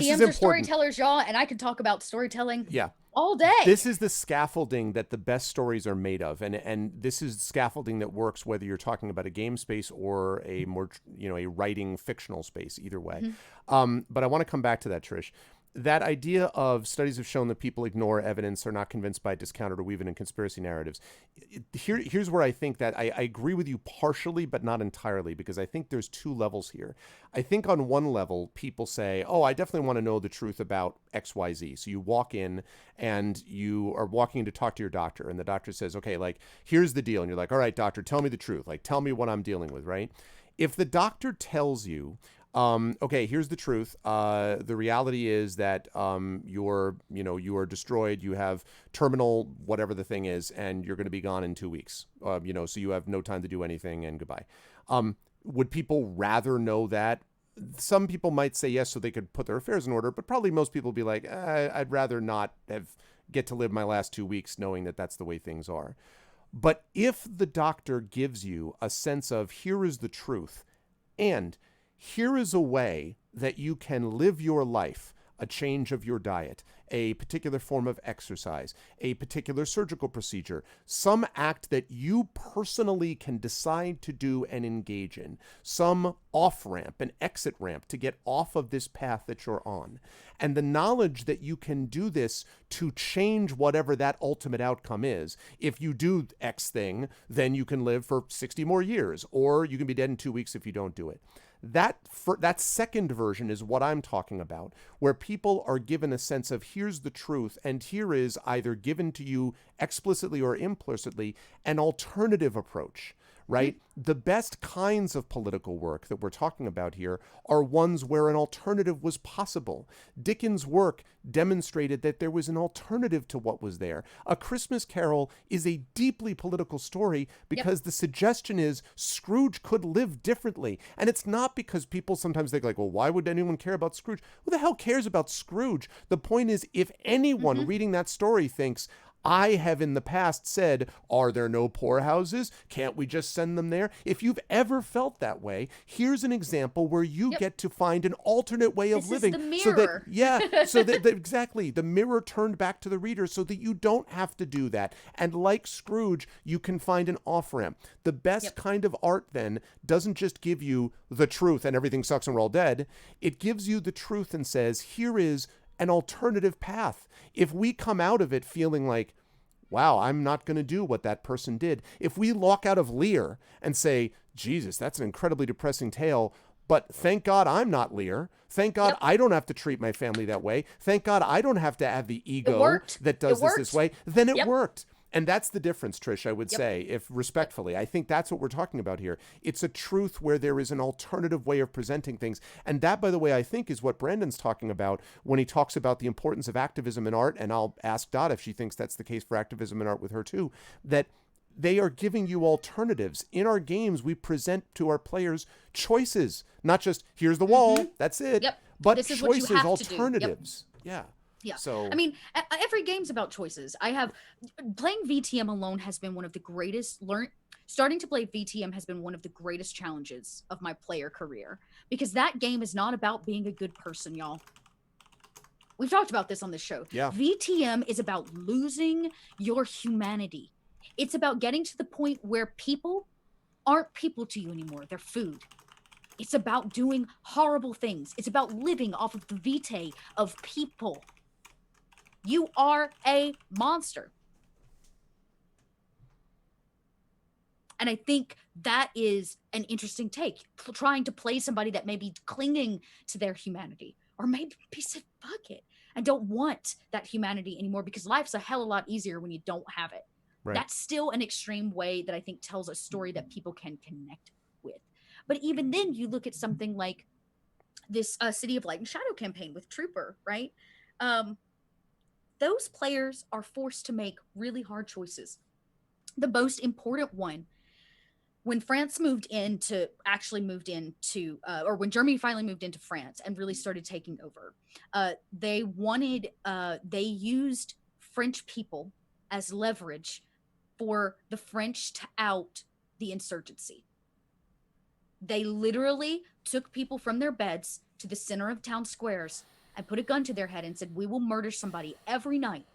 DMs are important. storytellers, y'all, and I can talk about storytelling Yeah, all day. this is the scaffolding that the best stories are made of, and this is scaffolding that works whether you're talking about a game space or a more a writing fictional space. Either way, Mhm. but I want to come back to that, Trish. That idea of studies have shown that people ignore evidence, are not convinced by it, discount it, or weave it in conspiracy narratives. Here's where I think that I agree with you partially, but not entirely, because I think there's two levels here. I think on one level, people say, oh, I definitely want to know the truth about XYZ. So you walk in and you are walking in to talk to your doctor, and the doctor says, okay, like, here's the deal. And you're like, all right, doctor, tell me the truth. Like, tell me what I'm dealing with, right? If the doctor tells you, okay, here's the truth. The reality is that you are destroyed. You have terminal, whatever the thing is, and you're going to be gone in 2 weeks. So you have no time to do anything, and goodbye. Would people rather know that? Some people might say yes, so they could put their affairs in order, but probably most people would be like, I'd rather not get to live my last 2 weeks knowing that that's the way things are. But if the doctor gives you a sense of, here is the truth, and here is a way that you can live your life, a change of your diet, a particular form of exercise, a particular surgical procedure, some act that you personally can decide to do and engage in, some off ramp, an exit ramp to get off of this path that you're on. And the knowledge that you can do this to change whatever that ultimate outcome is. If you do X thing, then you can live for 60 more years, or you can be dead in 2 weeks if you don't do it. That second version is what I'm talking about, where people are given a sense of, here's the truth, and here is, either given to you explicitly or implicitly, an alternative approach, right? The best kinds of political work that we're talking about here are ones where an alternative was possible. Dickens' work demonstrated that there was an alternative to what was there. A Christmas Carol is a deeply political story because the suggestion is Scrooge could live differently. And it's not because people sometimes think like, well, why would anyone care about Scrooge? Who the hell cares about Scrooge? The point is, if anyone reading that story thinks, I have in the past said, are there no poorhouses? Can't we just send them there? If you've ever felt that way, here's an example where you get to find an alternate way of living. This is the So mirror. that, exactly, the mirror turned back to the reader so that you don't have to do that. And like Scrooge, you can find an off-ramp. The best kind of art then doesn't just give you the truth and everything sucks and we're all dead. It gives you the truth and says, here is an alternative path. If we come out of it feeling like, wow, I'm not going to do what that person did. If we walk out of Lear and say, Jesus, that's an incredibly depressing tale, but thank God I'm not Lear. Thank God I don't have to treat my family that way. Thank God I don't have to have the ego that does this way. Then it worked. And that's the difference, Trish, I would say, if respectfully. I think that's what we're talking about here. It's a truth where there is an alternative way of presenting things. And that, by the way, I think is what Brandon's talking about when he talks about the importance of activism in art. And I'll ask Dot if she thinks that's the case for activism in art with her too, that they are giving you alternatives. In our games, we present to our players choices, not just here's the wall, that's it, but This is choices, what you have alternatives. To do. Yeah. Yeah. So I mean, every game's about choices. Playing VTM alone has been one of the greatest starting to play VTM has been one of the greatest challenges of my player career, because that game is not about being a good person, y'all. We've talked about this on this show. Yeah. VTM is about losing your humanity. It's about getting to the point where people aren't people to you anymore. They're food. It's about doing horrible things. It's about living off of the vitae of people. You are a monster. And I think that is an interesting take, trying to play somebody that may be clinging to their humanity, or maybe said, fuck it, and don't want that humanity anymore, because life's a hell of a lot easier when you don't have it. Right. That's still an extreme way that I think tells a story that people can connect with. But even then, you look at something like this City of Light and Shadow campaign with Trooper, right? those players are forced to make really hard choices. The most important one, when France or when Germany finally moved into France and really started taking over, they used French people as leverage for the French to out the insurgency. They literally took people from their beds to the center of town squares and put a gun to their head and said, "We will murder somebody every night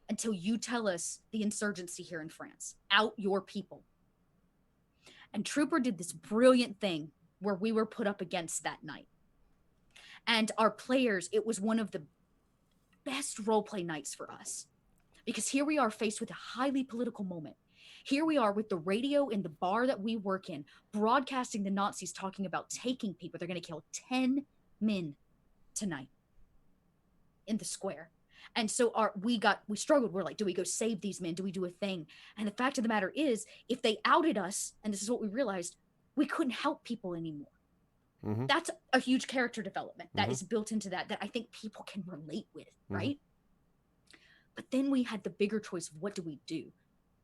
until you tell us the insurgency here in France. Out your people." And Trooper did this brilliant thing where we were put up against that night. And our players, it was one of the best roleplay nights for us. Because here we are faced with a highly political moment. Here we are with the radio in the bar that we work in, broadcasting the Nazis talking about taking people. They're going to kill 10 men tonight in the square. And so we struggled. We're like, do we go save these men? Do we do a thing? And the fact of the matter is, if they outed us, and this is what we realized, we couldn't help people anymore. Mm-hmm. That's a huge character development that is built into that I think people can relate with, right? But then we had the bigger choice of what do we do?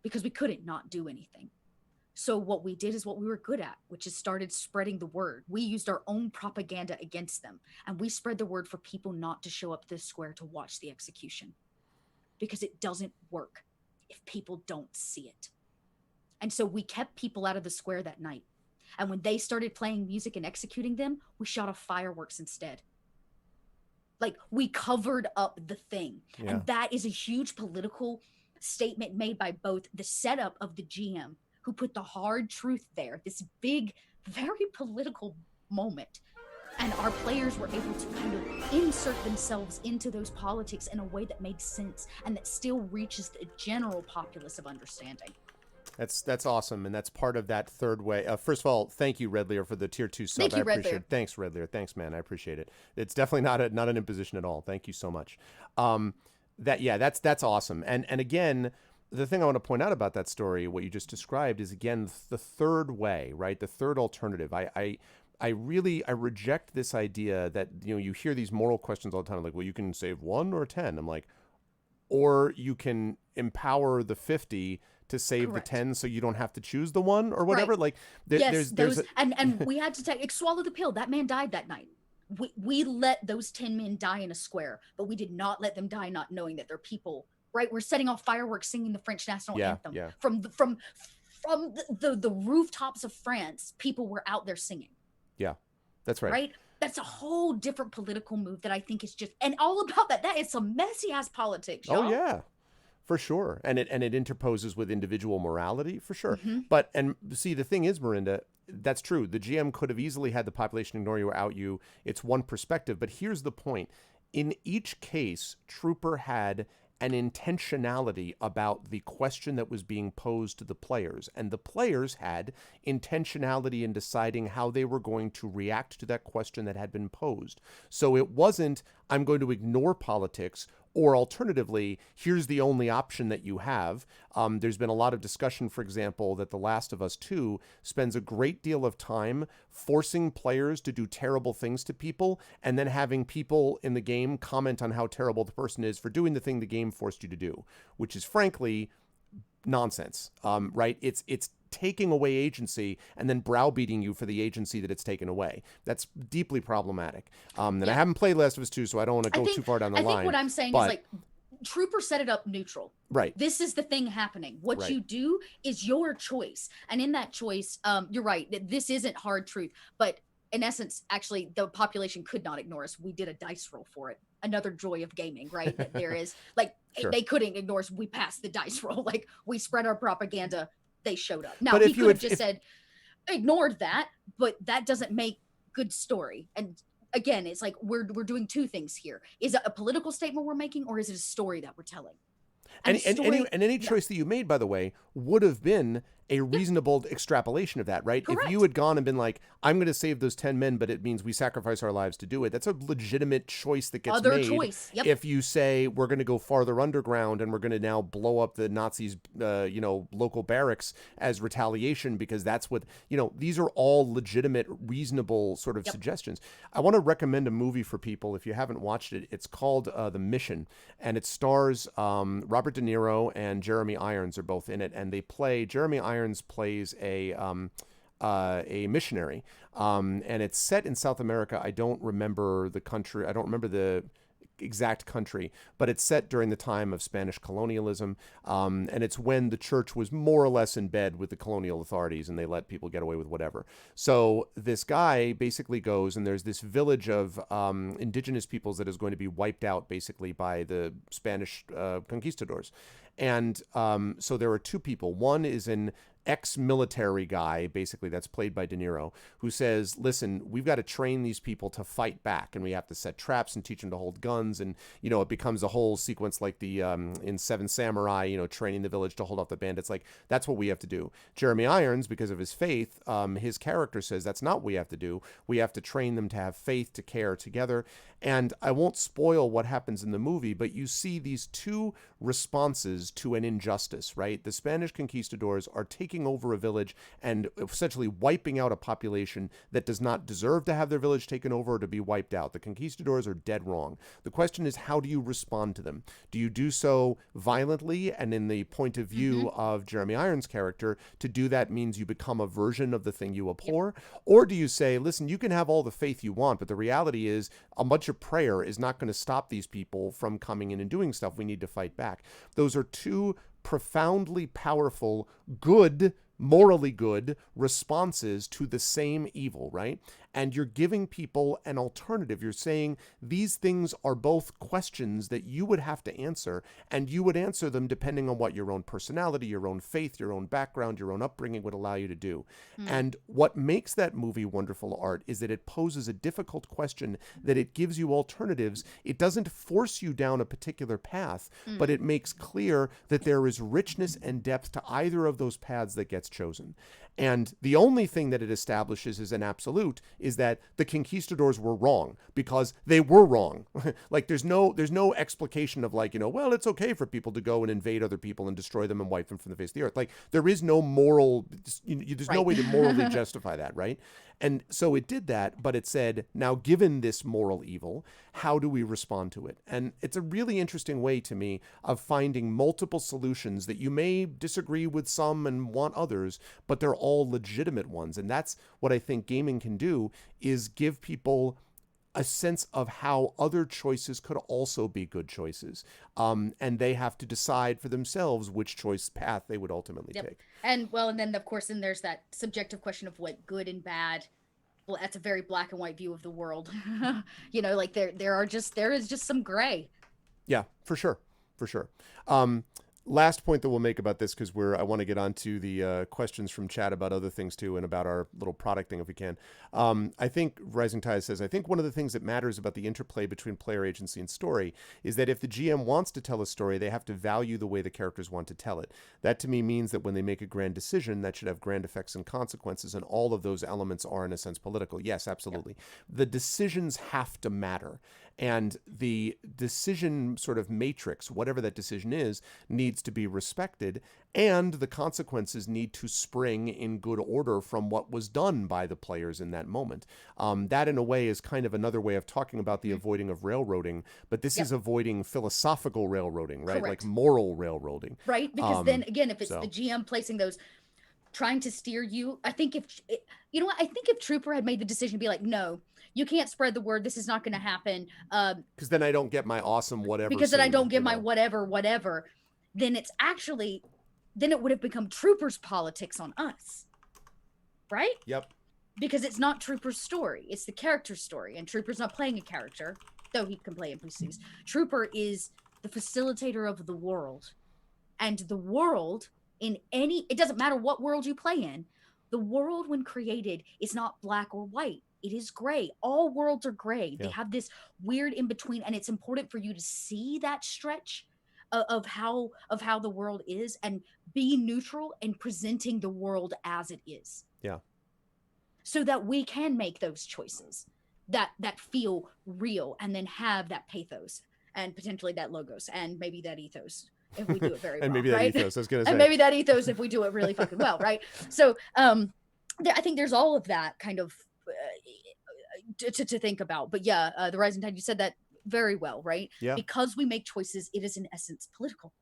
Because we couldn't not do anything. So what we did is what we were good at, which is started spreading the word. We used our own propaganda against them. And we spread the word for people not to show up to the square to watch the execution. Because it doesn't work if people don't see it. And so we kept people out of the square that night. And when they started playing music and executing them, we shot off fireworks instead. Like, we covered up the thing. Yeah. And that is a huge political statement made by both the setup of the GM, who put the hard truth there, this big, very political moment. And our players were able to kind of insert themselves into those politics in a way that made sense and that still reaches the general populace of understanding. That's awesome, and that's part of that third way. First of all, thank you, Red Lear, for the tier 2 sub. Thank you, I appreciate Red Lear. it. Thanks, Red Lear. Thanks, man. I appreciate it. It's definitely not an imposition at all. Thank you so much. That's awesome. And again, the thing I want to point out about that story, what you just described, is again the third way, right? The third alternative. I reject this idea that, you know, you hear these moral questions all the time, like, well, you can save 1 or 10. I'm like, or you can empower the 50 to save Correct. the 10 so you don't have to choose the 1 or whatever. Right. Like there's and we had to swallow the pill. That man died that night. We let those 10 men die in a square, but we did not let them die not knowing that they're people, right? We're setting off fireworks singing the French national anthem. Yeah. From the rooftops of France, people were out there singing. Yeah, that's right. Right? That's a whole different political move that I think is just, and all about that. That is some messy ass politics, y'all. Oh yeah, for sure. And it interposes with individual morality, for sure. Mm-hmm. But, and see, the thing is, Marinda, that's true. The GM could have easily had the population ignore you or out you. It's one perspective. But here's the point. In each case, Trooper had an intentionality about the question that was being posed to the players. And the players had intentionality in deciding how they were going to react to that question that had been posed. So it wasn't, I'm going to ignore politics, or alternatively, here's the only option that you have. There's been a lot of discussion, for example, that The Last of Us 2 spends a great deal of time forcing players to do terrible things to people and then having people in the game comment on how terrible the person is for doing the thing the game forced you to do, which is frankly nonsense, right? It's taking away agency and then browbeating you for the agency that it's taken away. That's deeply problematic. And I haven't played Last of Us 2, so I don't want to go too far down the line. I think what I'm saying is, like, Trooper set it up neutral. Right. This is the thing happening. What you do is your choice. And in that choice, you're right. This isn't hard truth. But in essence, actually, the population could not ignore us. We did a dice roll for it. Another joy of gaming, right? That there is, like, sure. They couldn't ignore us. We passed the dice roll. Like, we spread our propaganda. They showed up. Now, he could have just said, ignored that, but that doesn't make good story. And again, it's like we're doing two things here. Is it a political statement we're making, or is it a story that we're telling? And any choice that you made, by the way, would have been a reasonable extrapolation of that, right? If you Correct. had gone and been like, I'm going to save those 10 men, but it means we sacrifice our lives to do it, that's a legitimate choice that gets Other made. choice. Yep. If you say, we're going to go farther underground and we're going to now blow up the Nazis, local barracks as retaliation because that's what, these are all legitimate, reasonable sort of Yep. suggestions. I want to recommend a movie for people if you haven't watched it. It's called The Mission, and it stars Robert De Niro and Jeremy Irons are both in it, and Jeremy Irons plays a missionary, and it's set in South America. I don't remember the country. I don't remember the exact country, but it's set during the time of Spanish colonialism, and it's when the church was more or less in bed with the colonial authorities and they let people get away with whatever. So this guy basically goes, and there's this village of indigenous peoples that is going to be wiped out basically by the Spanish conquistadors. And so there are two people. One is an ex-military guy, basically, that's played by De Niro, who says, listen, we've got to train these people to fight back, and we have to set traps and teach them to hold guns, and it becomes a whole sequence like the in Seven Samurai, training the village to hold off the bandits. Like, that's what we have to do. Jeremy Irons, because of his faith, his character says that's not what we have to do. We have to train them to have faith, to care together. And I won't spoil what happens in the movie, but you see these two responses to an injustice, right? The Spanish conquistadors are taking over a village and essentially wiping out a population that does not deserve to have their village taken over or to be wiped out. The conquistadors are dead wrong. The question is, how do you respond to them? Do you do so violently? And in the point of view of Jeremy Irons' character, to do that means you become a version of the thing you abhor? Yep. Or do you say, listen, you can have all the faith you want, but the reality is a bunch of prayer is not going to stop these people from coming in and doing stuff. We need to fight back. Those are two profoundly powerful, good, morally good responses to the same evil, right? And you're giving people an alternative. You're saying these things are both questions that you would have to answer, and you would answer them depending on what your own personality, your own faith, your own background, your own upbringing would allow you to do. And what makes that movie wonderful, Art, is that it poses a difficult question, that it gives you alternatives. It doesn't force you down a particular path, but it makes clear that there is richness and depth to either of those paths that gets chosen. And the only thing that it establishes as an absolute is that the conquistadors were wrong because they were wrong. Like there's no explication of like, well, it's okay for people to go and invade other people and destroy them and wipe them from the face of the earth. Like there is no moral, there's no way to morally justify that, right? And so it did that, but it said, now given this moral evil, how do we respond to it? And it's a really interesting way to me of finding multiple solutions that you may disagree with some and want others, but they're all legitimate ones. And that's what I think gaming can do, is give people a sense of how other choices could also be good choices. And they have to decide for themselves which path they would ultimately take. And then of course, then there's that subjective question of what good and bad. Well, that's a very black and white view of the world. Like there is just some gray. Yeah, for sure. Last point that we'll make about this, because I want to get on to the questions from chat about other things too, and about our little product thing if we can. I think Rising Tide says, I think one of the things that matters about the interplay between player agency and story is that if the GM wants to tell a story, they have to value the way the characters want to tell it. That to me means that when they make a grand decision, that should have grand effects and consequences, and all of those elements are in a sense political. Yes, absolutely. Yep. The decisions have to matter. And the decision sort of matrix, whatever that decision is, needs to be respected, and the consequences need to spring in good order from what was done by the players in that moment. That, in a way, is kind of another way of talking about the avoiding of railroading, but this is avoiding philosophical railroading, right? Correct. Like moral railroading. Right, because then, again, if it's the GM placing those, trying to steer you, I think I think if Trooper had made the decision to be like, no, you can't spread the word, this is not going to happen. Because then I don't get my awesome whatever. Because then I don't get my whatever. Then it's actually, then it would have become Trooper's politics on us. Right? Yep. Because it's not Trooper's story. It's the character's story. And Trooper's not playing a character, though he can play NPCs. Trooper is the facilitator of the world. And the world, it doesn't matter what world you play in, the world when created is not black or white. It is gray. All worlds are gray. Yeah. They have this weird in between, and it's important for you to see that stretch of how the world is, and be neutral in presenting the world as it is, Yeah. so that we can make those choices that feel real, and then have that pathos and potentially that logos and maybe that ethos if we do it very And well, maybe that right? ethos, I was gonna And say. maybe that ethos if we do it really fucking well, right? So I think there's all of that kind of to think about. But yeah, the rising tide, you said that very well, right? Yeah. Because we make choices, it is in essence political,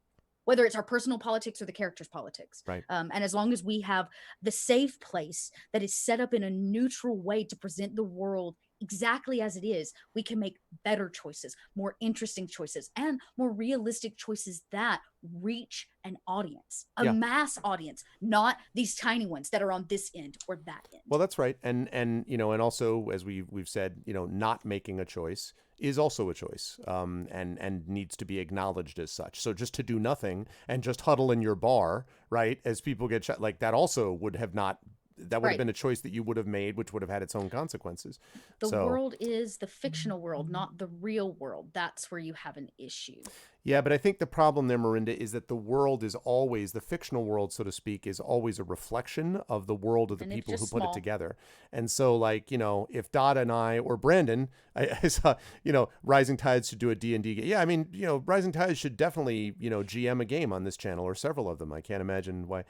whether it's our personal politics or the character's politics. Right. And as long as we have the safe place that is set up in a neutral way to present the world exactly as it is, we can make better choices, more interesting choices, and more realistic choices that reach an audience, a Yeah. mass audience, not these tiny ones that are on this end or that end. Well, that's right. And you know, and also as we've said, you know, not making a choice is also a choice, and needs to be acknowledged as such. So just to do nothing and just huddle in your bar, right, as people get shot, like that also would have not, that would have Right. been a choice that you would have made, which would have had its own consequences. The So world is the fictional world, not the real world. That's where you have an issue. yeah, but I think the problem there, Miranda, is that the world is always, the fictional world, so to speak, is always a reflection of the world of the And it's people who just put it small. together. And so, like, you know, if Dot and I, or Brandon, I saw, you know, Rising Tides should do a D&D game. Yeah, I mean, you know, Rising Tides should definitely, you know, GM a game on this channel, or several of them. I can't imagine why.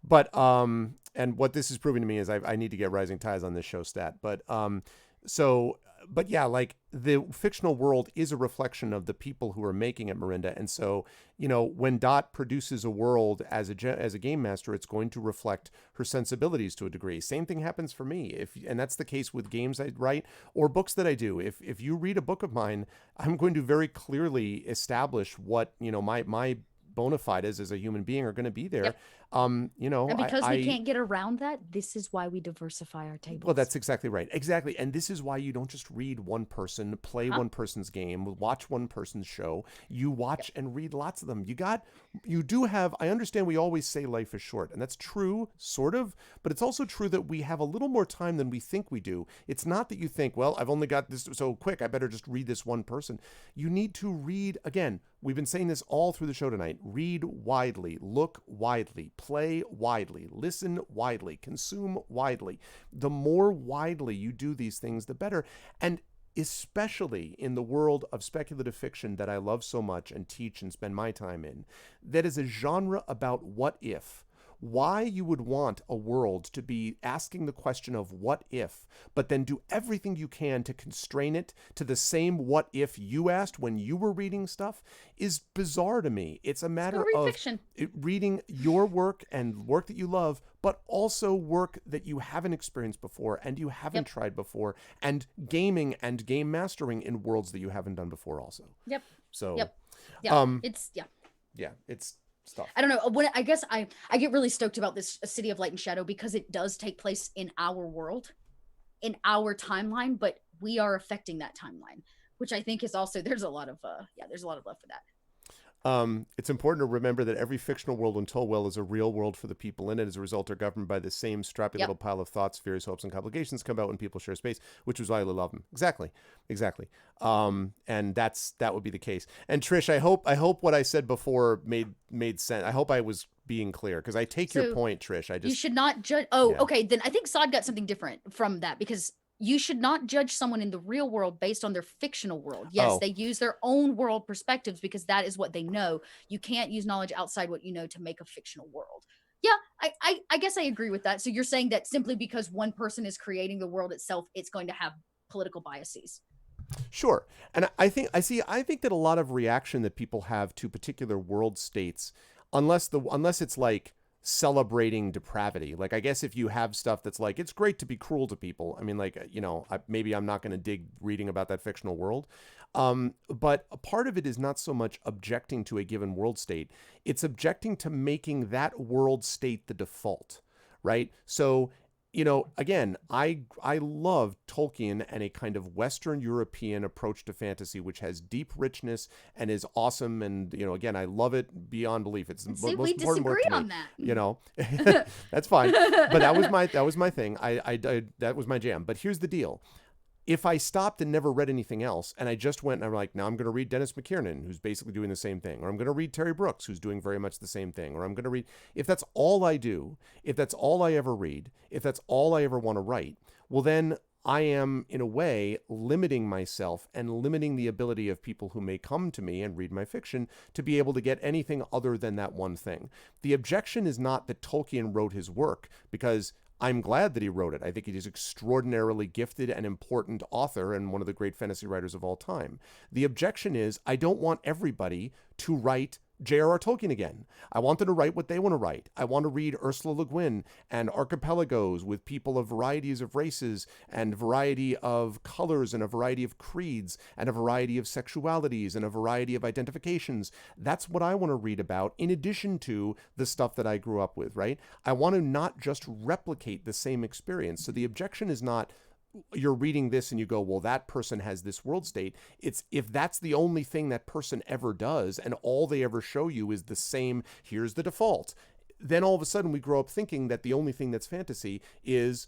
But, and what this is proving to me is I need to get Rising Tides on this show stat. But, but yeah, like the fictional world is a reflection of the people who are making it, Miranda. And so, you know, when Dot produces a world as a game master, it's going to reflect her sensibilities to a degree. Same thing happens for me. And that's the case with games I write or books that I do. If you read a book of mine, I'm going to very clearly establish what, you know, my bona fides as a human being are going to be there. Yep. You know, And because we can't get around that, this is why we diversify our tables. well, that's exactly right. Exactly. And this is why you don't just read one person, play one person's game, watch one person's show. You watch and read lots of them. You do have, I understand we always say life is short, and that's true, sort of, but it's also true that we have a little more time than we think we do. It's not that you think, well, I've only got this so quick, I better just read this one person. You need to read, again, we've been saying this all through the show tonight. Read widely, look widely, play widely, listen widely, consume widely. The more widely you do these things, the better. And especially in the world of speculative fiction that I love so much and teach and spend my time in, that is a genre about what if. Why you would want a world to be asking the question of what if, but then do everything you can to constrain it to the same what if you asked when you were reading stuff is bizarre to me. It's a matter read of fiction. reading your work and work that you love, but also work that you haven't experienced before and you haven't tried before, and gaming and game mastering in worlds that you haven't done before also. Yep. So, Yeah. It's it's stuff. I don't know. I guess I get really stoked about this City of Light and Shadow because it does take place in our world, in our timeline, but we are affecting that timeline, which I think is also there's a lot of love for that. It's important to remember that every fictional world in Tolwell is a real world for the people in it. As a result, are governed by the same strappy little pile of thoughts, fears, hopes, and complications come out when people share space, which is why I love them. Exactly. And that would be the case. And Trish, I hope what I said before made sense. I hope I was being clear, because I take your point, Trish. You should not judge. Okay. Then I think Sod got something different from that, because you should not judge someone in the real world based on their fictional world. Yes, they use their own world perspectives because that is what they know. You can't use knowledge outside what you know to make a fictional world. Yeah, I guess I agree with that. So you're saying that simply because one person is creating the world itself, it's going to have political biases. Sure. And I think that a lot of reaction that people have to particular world states, unless it's like celebrating depravity. Like, I guess if you have stuff that's like, it's great to be cruel to people. I mean, like, you know, maybe I'm not going to dig reading about that fictional world. But a part of it is not so much objecting to a given world state. It's objecting to making that world state the default, right? So, you know, again, I love Tolkien and a kind of Western European approach to fantasy, which has deep richness and is awesome. And, you know, again, I love it beyond belief. It's the most important work to me. On that. You know, that's fine. But that was my thing. I that was my jam. But here's the deal. If I stopped and never read anything else, and I just went and I'm like, now I'm going to read Dennis McKiernan, who's basically doing the same thing, or I'm going to read Terry Brooks, who's doing very much the same thing, or I'm going to read, if that's all I do, if that's all I ever read, if that's all I ever want to write, well, then I am, in a way, limiting myself and limiting the ability of people who may come to me and read my fiction to be able to get anything other than that one thing. The objection is not that Tolkien wrote his work, because I'm glad that he wrote it. I think he is extraordinarily gifted and important author and one of the great fantasy writers of all time. The objection is I don't want everybody to write J.R.R. Tolkien again. I want them to write what they want to write. I want to read Ursula Le Guin and archipelagos with people of varieties of races and variety of colors and a variety of creeds and a variety of sexualities and a variety of identifications. That's what I want to read about, in addition to the stuff that I grew up with, right? I want to not just replicate the same experience. So the objection is not you're reading this and you go, well, that person has this world state. It's if that's the only thing that person ever does and all they ever show you is the same, here's the default. Then all of a sudden we grow up thinking that the only thing that's fantasy is,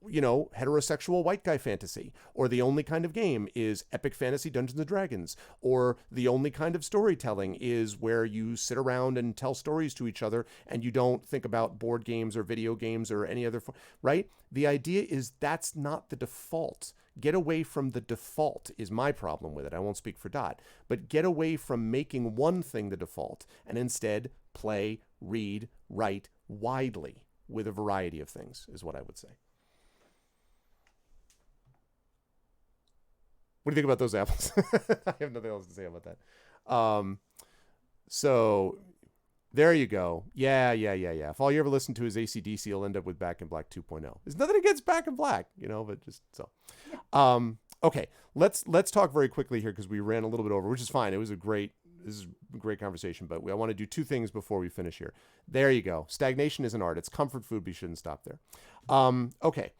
you know, heterosexual white guy fantasy, or the only kind of game is epic fantasy Dungeons and Dragons, or the only kind of storytelling is where you sit around and tell stories to each other and you don't think about board games or video games or any other, right? The idea is that's not the default. Get away from the default is my problem with it. I won't speak for Dot, but get away from making one thing the default and instead play, read, write widely with a variety of things is what I would say. What do you think about those apples? I have nothing else to say about that. So there you go. Yeah. If all you ever listen to is AC/DC, you'll end up with Back in Black 2.0. There's nothing against Back in Black, you know, but just so. Okay, let's talk very quickly here because we ran a little bit over, which is fine. This is a great conversation, but I want to do two things before we finish here. There you go. Stagnation is an art. It's comfort food. We shouldn't stop there. Okay.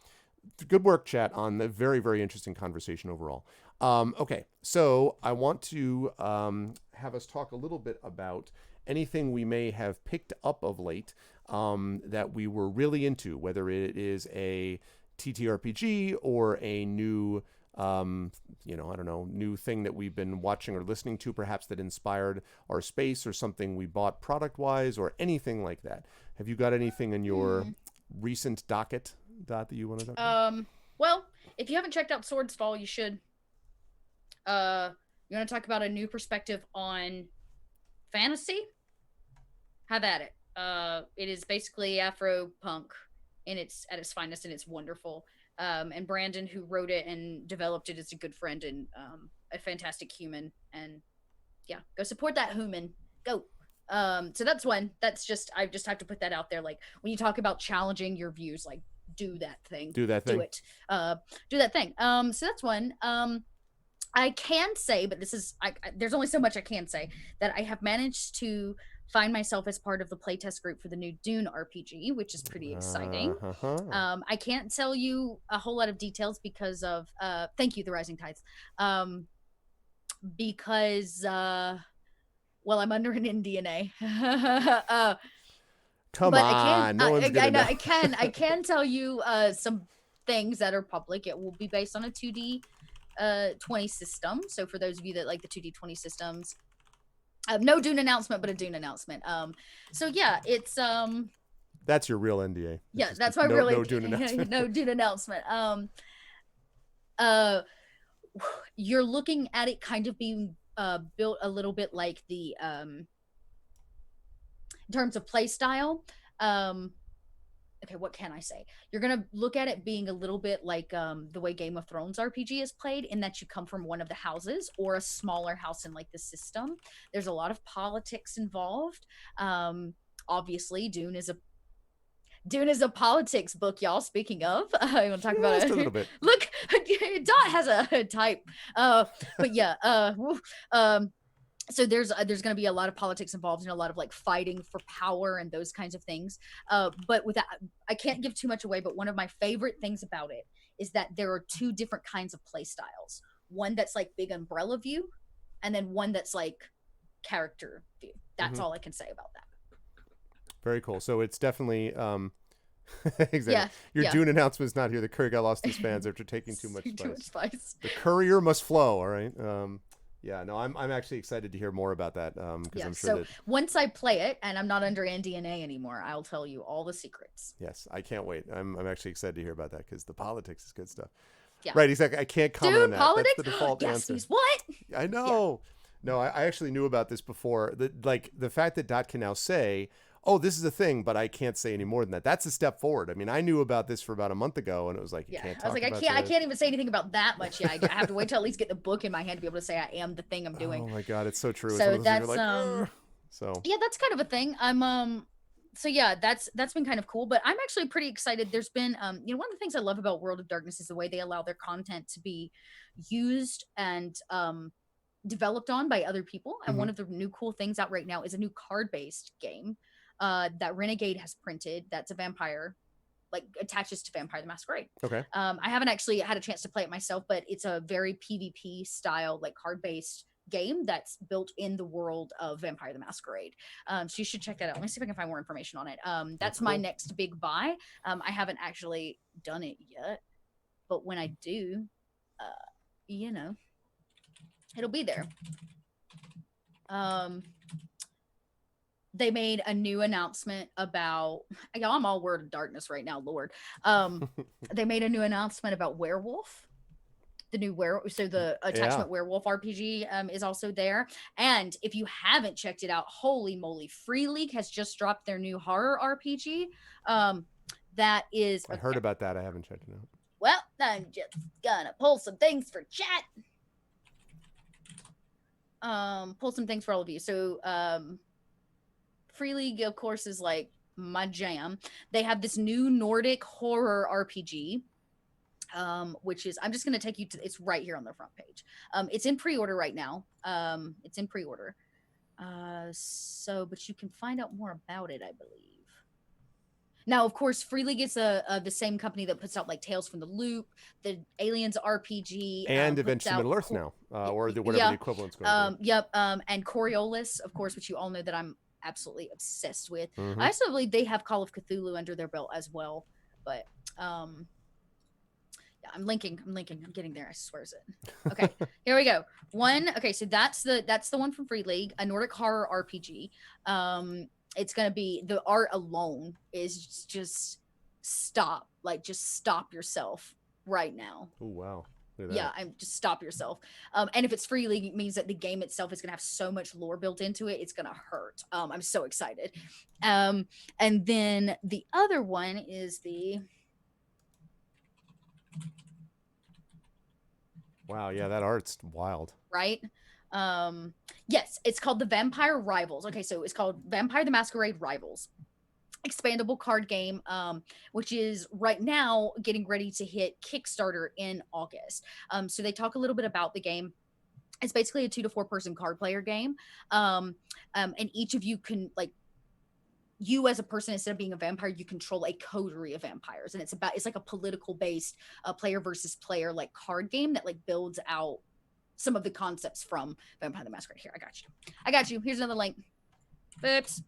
Good work, chat, on the very, very interesting conversation overall. Okay, so I want to have us talk a little bit about anything we may have picked up of late that we were really into, whether it is a TTRPG or a new, new thing that we've been watching or listening to, perhaps that inspired our space, or something we bought product-wise, or anything like that. Have you got anything in your recent docket, Dot, that you want to talk about? Well, if you haven't checked out Swordsfall, you should. You want to talk about a new perspective on fantasy? Have at it. It is basically Afro punk at its finest, and it's wonderful. And Brandon, who wrote it and developed it, is a good friend and a fantastic human. And yeah, go support that human. Go. So that's one. I just have to put that out there. Like, when you talk about challenging your views, like, do that thing. Do that thing. Do it. Do that thing. So that's one. I can say, but there's only so much I can say, that I have managed to find myself as part of the playtest group for the new Dune RPG, which is pretty exciting. I can't tell you a whole lot of details because of thank you, The Rising Tides. Because well, I'm under an NDA. Come on, no one's gonna know. I can tell you some things that are public. It will be based on a 2D 20 system. So for those of you that like the 2D 20 systems, no Dune announcement, but a Dune announcement. So yeah, it's that's your real NDA. Yeah, that's my real no Dune announcement. No Dune announcement. You're looking at it kind of being built a little bit like the in terms of play style. Okay, what can I say? You're going to look at it being a little bit like the way Game of Thrones RPG is played, in that you come from one of the houses or a smaller house in like the system. There's a lot of politics involved. Obviously, Dune is a politics book, y'all. Speaking of, I want to talk about it a little bit. Look, Dot has a type. But yeah, so there's going to be a lot of politics involved and a lot of like fighting for power and those kinds of things. But with that, I can't give too much away, but one of my favorite things about it is that there are two different kinds of play styles. One that's like big umbrella view, and then one that's like character view. That's all I can say about that. Very cool. So it's definitely Exactly. Yeah, Your yeah. Dune announcement's not here. The courier got lost his fans after taking too much Too much spice. spice. The courier must flow. All right. Yeah. No, I'm actually excited to hear more about that. Because Yeah. I'm sure So that once I play it and I'm not under NDNA anymore, I'll tell you all the secrets. yes, I can't wait. I'm actually excited to hear about that because the politics is good stuff. Yeah. Right. Exactly. I can't comment on Dude, that. That's the politics? default Yes, answer. please. What? I Yeah. know. No, I actually knew about this before. The fact that Dot can now say, "Oh, this is a thing," but I can't say any more than that. That's a step forward. I mean, I knew about this for about a month ago, and it was like, "You Yeah. can't I was talk like, about I this." can't even say anything about that much yet. I have to wait till at least get the book in my hand to be able to say I am the thing I'm doing. Oh my god, it's so true. It's one So of those things that's you're like, "Ugh." So yeah, that's kind of a thing. I'm so yeah, that's been kind of cool, but I'm actually pretty excited. There's been one of the things I love about World of Darkness is the way they allow their content to be used and developed on by other people. And one mhm. of the new cool things out right now is a new card-based game that Renegade has printed that's a vampire like attaches to Vampire the Masquerade. Okay. I haven't actually had a chance to play it myself, but it's a very PvP style, like card based game that's built in the world of Vampire the Masquerade. So you should check that out. Let me see if I can find more information on it. That's my cool. next big buy. I haven't actually done it yet, but when I do, you know, it'll be there. They made a new announcement about I'm all Word of Darkness right now, Lord. They made a new announcement about Werewolf. The new werewolf, so the attachment werewolf RPG is also there. And if you haven't checked it out, holy moly, Free League has just dropped their new horror RPG. That is I heard about that. I haven't checked it out. well, I'm just gonna pull some things for chat. Pull some things for all of you. So Free League, of course, is like my jam. They have this new Nordic horror RPG, which is I'm just going to take you to. It's right here on the front page. It's in pre-order right now. It's in pre-order. But you can find out more about it, I believe. Now, of course, Free League is the same company that puts out like Tales from the Loop, the Aliens RPG, And Adventure to Middle Earth now, or whatever the equivalent's going to be. Yep. And Coriolis, of course, which you all know that I'm absolutely obsessed with. Mhm. I also believe they have Call of Cthulhu under their belt as well. But yeah, I'm linking. I'm getting there. I swear it. Okay, here we go. Okay, so that's the one from Free League, a Nordic horror RPG. It's gonna be the art alone is just stop yourself right now. Oh wow. Yeah, I'm just stop yourself. And if it's Free League, it means that the game itself is gonna have so much lore built into it. It's gonna hurt. I'm so excited. And then the other one is the wow. Yeah, that art's wild. Right. Yes, it's called the Vampire Rivals. Okay, so it's called Vampire the Masquerade Rivals. Expandable card game, which is right now getting ready to hit Kickstarter in August. So they talk a little bit about the game. It's basically a 2 to 4 person card player game. And each of you can you as a person, instead of being a vampire, you control a coterie of vampires. And it's like a political based player versus player like card game that like builds out some of the concepts from Vampire the Masquerade. Here, I got you. Here's another link. Oops.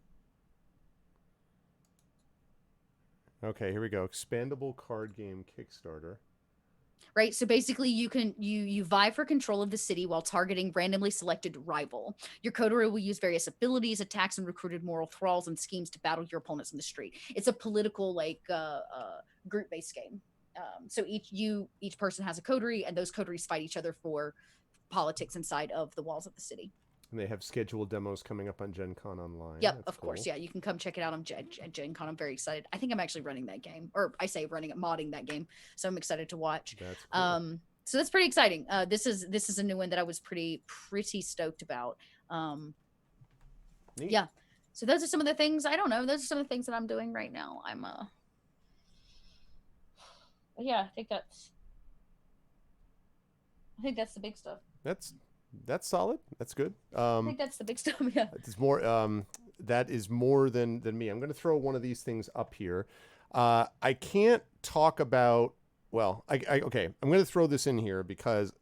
Okay, here we go. Expandable card game Kickstarter. Right, so basically you vie for control of the city while targeting randomly selected rival. Your coterie will use various abilities, attacks, and recruited moral thralls and schemes to battle your opponents in the street. It's a political group-based game. So each person has a coterie, and those coteries fight each other for politics inside of the walls of the city. And they have scheduled demos coming up on Gen Con Online. Yep, of course. Yeah, you can come check it out on Gen Con. I'm very excited. I think I'm actually running that game, or I say running it, modding that game. So I'm excited to watch. That's cool. So that's pretty exciting. This is a new one that I was pretty stoked about. Neat. Yeah. So those are some of the things. I don't know. Those are some of the things that I'm doing right now. Yeah, I think that's the big stuff. That's solid. That's good. I think that's the big stuff. Yeah. It's more. That is more than me. I'm going to throw one of these things up here. I can't talk about. Well, okay. I'm going to throw this in here because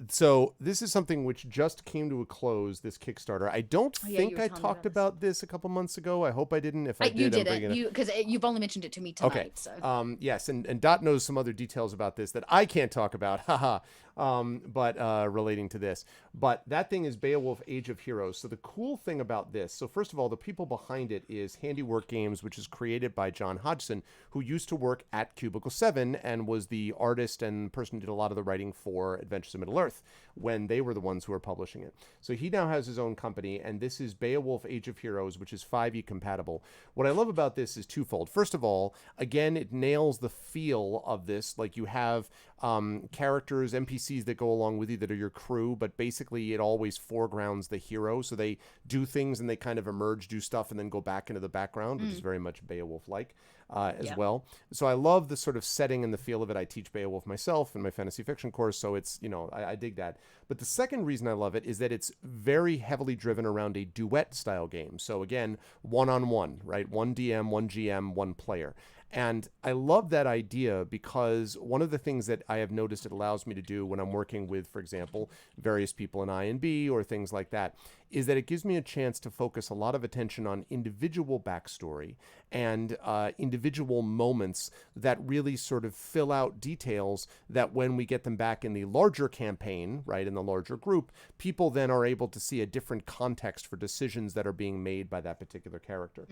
So this is something which just came to a close, this Kickstarter. I don't Oh, yeah, you think were I telling me talked about about this a couple months ago. I hope I didn't. If I You did, I'm didn't. bringing it. Because you've only mentioned it to me Okay. tonight. So Yes, and Dot knows some other details about this that I can't talk about. Haha. But relating to this. But that thing is Beowulf Age of Heroes. So the cool thing about this, so first of all, the people behind it is Handiwork Games, which is created by John Hodgson, who used to work at Cubicle 7 and was the artist and person who did a lot of the writing for Adventures in Middle-earth when they were the ones who were publishing it. So he now has his own company, and this is Beowulf Age of Heroes, which is 5e compatible. What I love about this is twofold. First of all, again, it nails the feel of this. Like, you have characters, NPCs that go along with you that are your crew, but basically it always foregrounds the hero. So they do things and they kind of emerge, do stuff, and then go back into the background, which is very much Beowulf-like as well. So I love the sort of setting and the feel of it. I teach Beowulf myself in my fantasy fiction course, so it's, I dig that. But the second reason I love it is that it's very heavily driven around a duet style game. So again, one-on-one, right? One DM, one GM, one player. And I love that idea because one of the things that I have noticed it allows me to do when I'm working with, for example, various people in I&B or things like that, is that it gives me a chance to focus a lot of attention on individual backstory and individual moments that really sort of fill out details that when we get them back in the larger campaign, right, in the larger group, people then are able to see a different context for decisions that are being made by that particular character.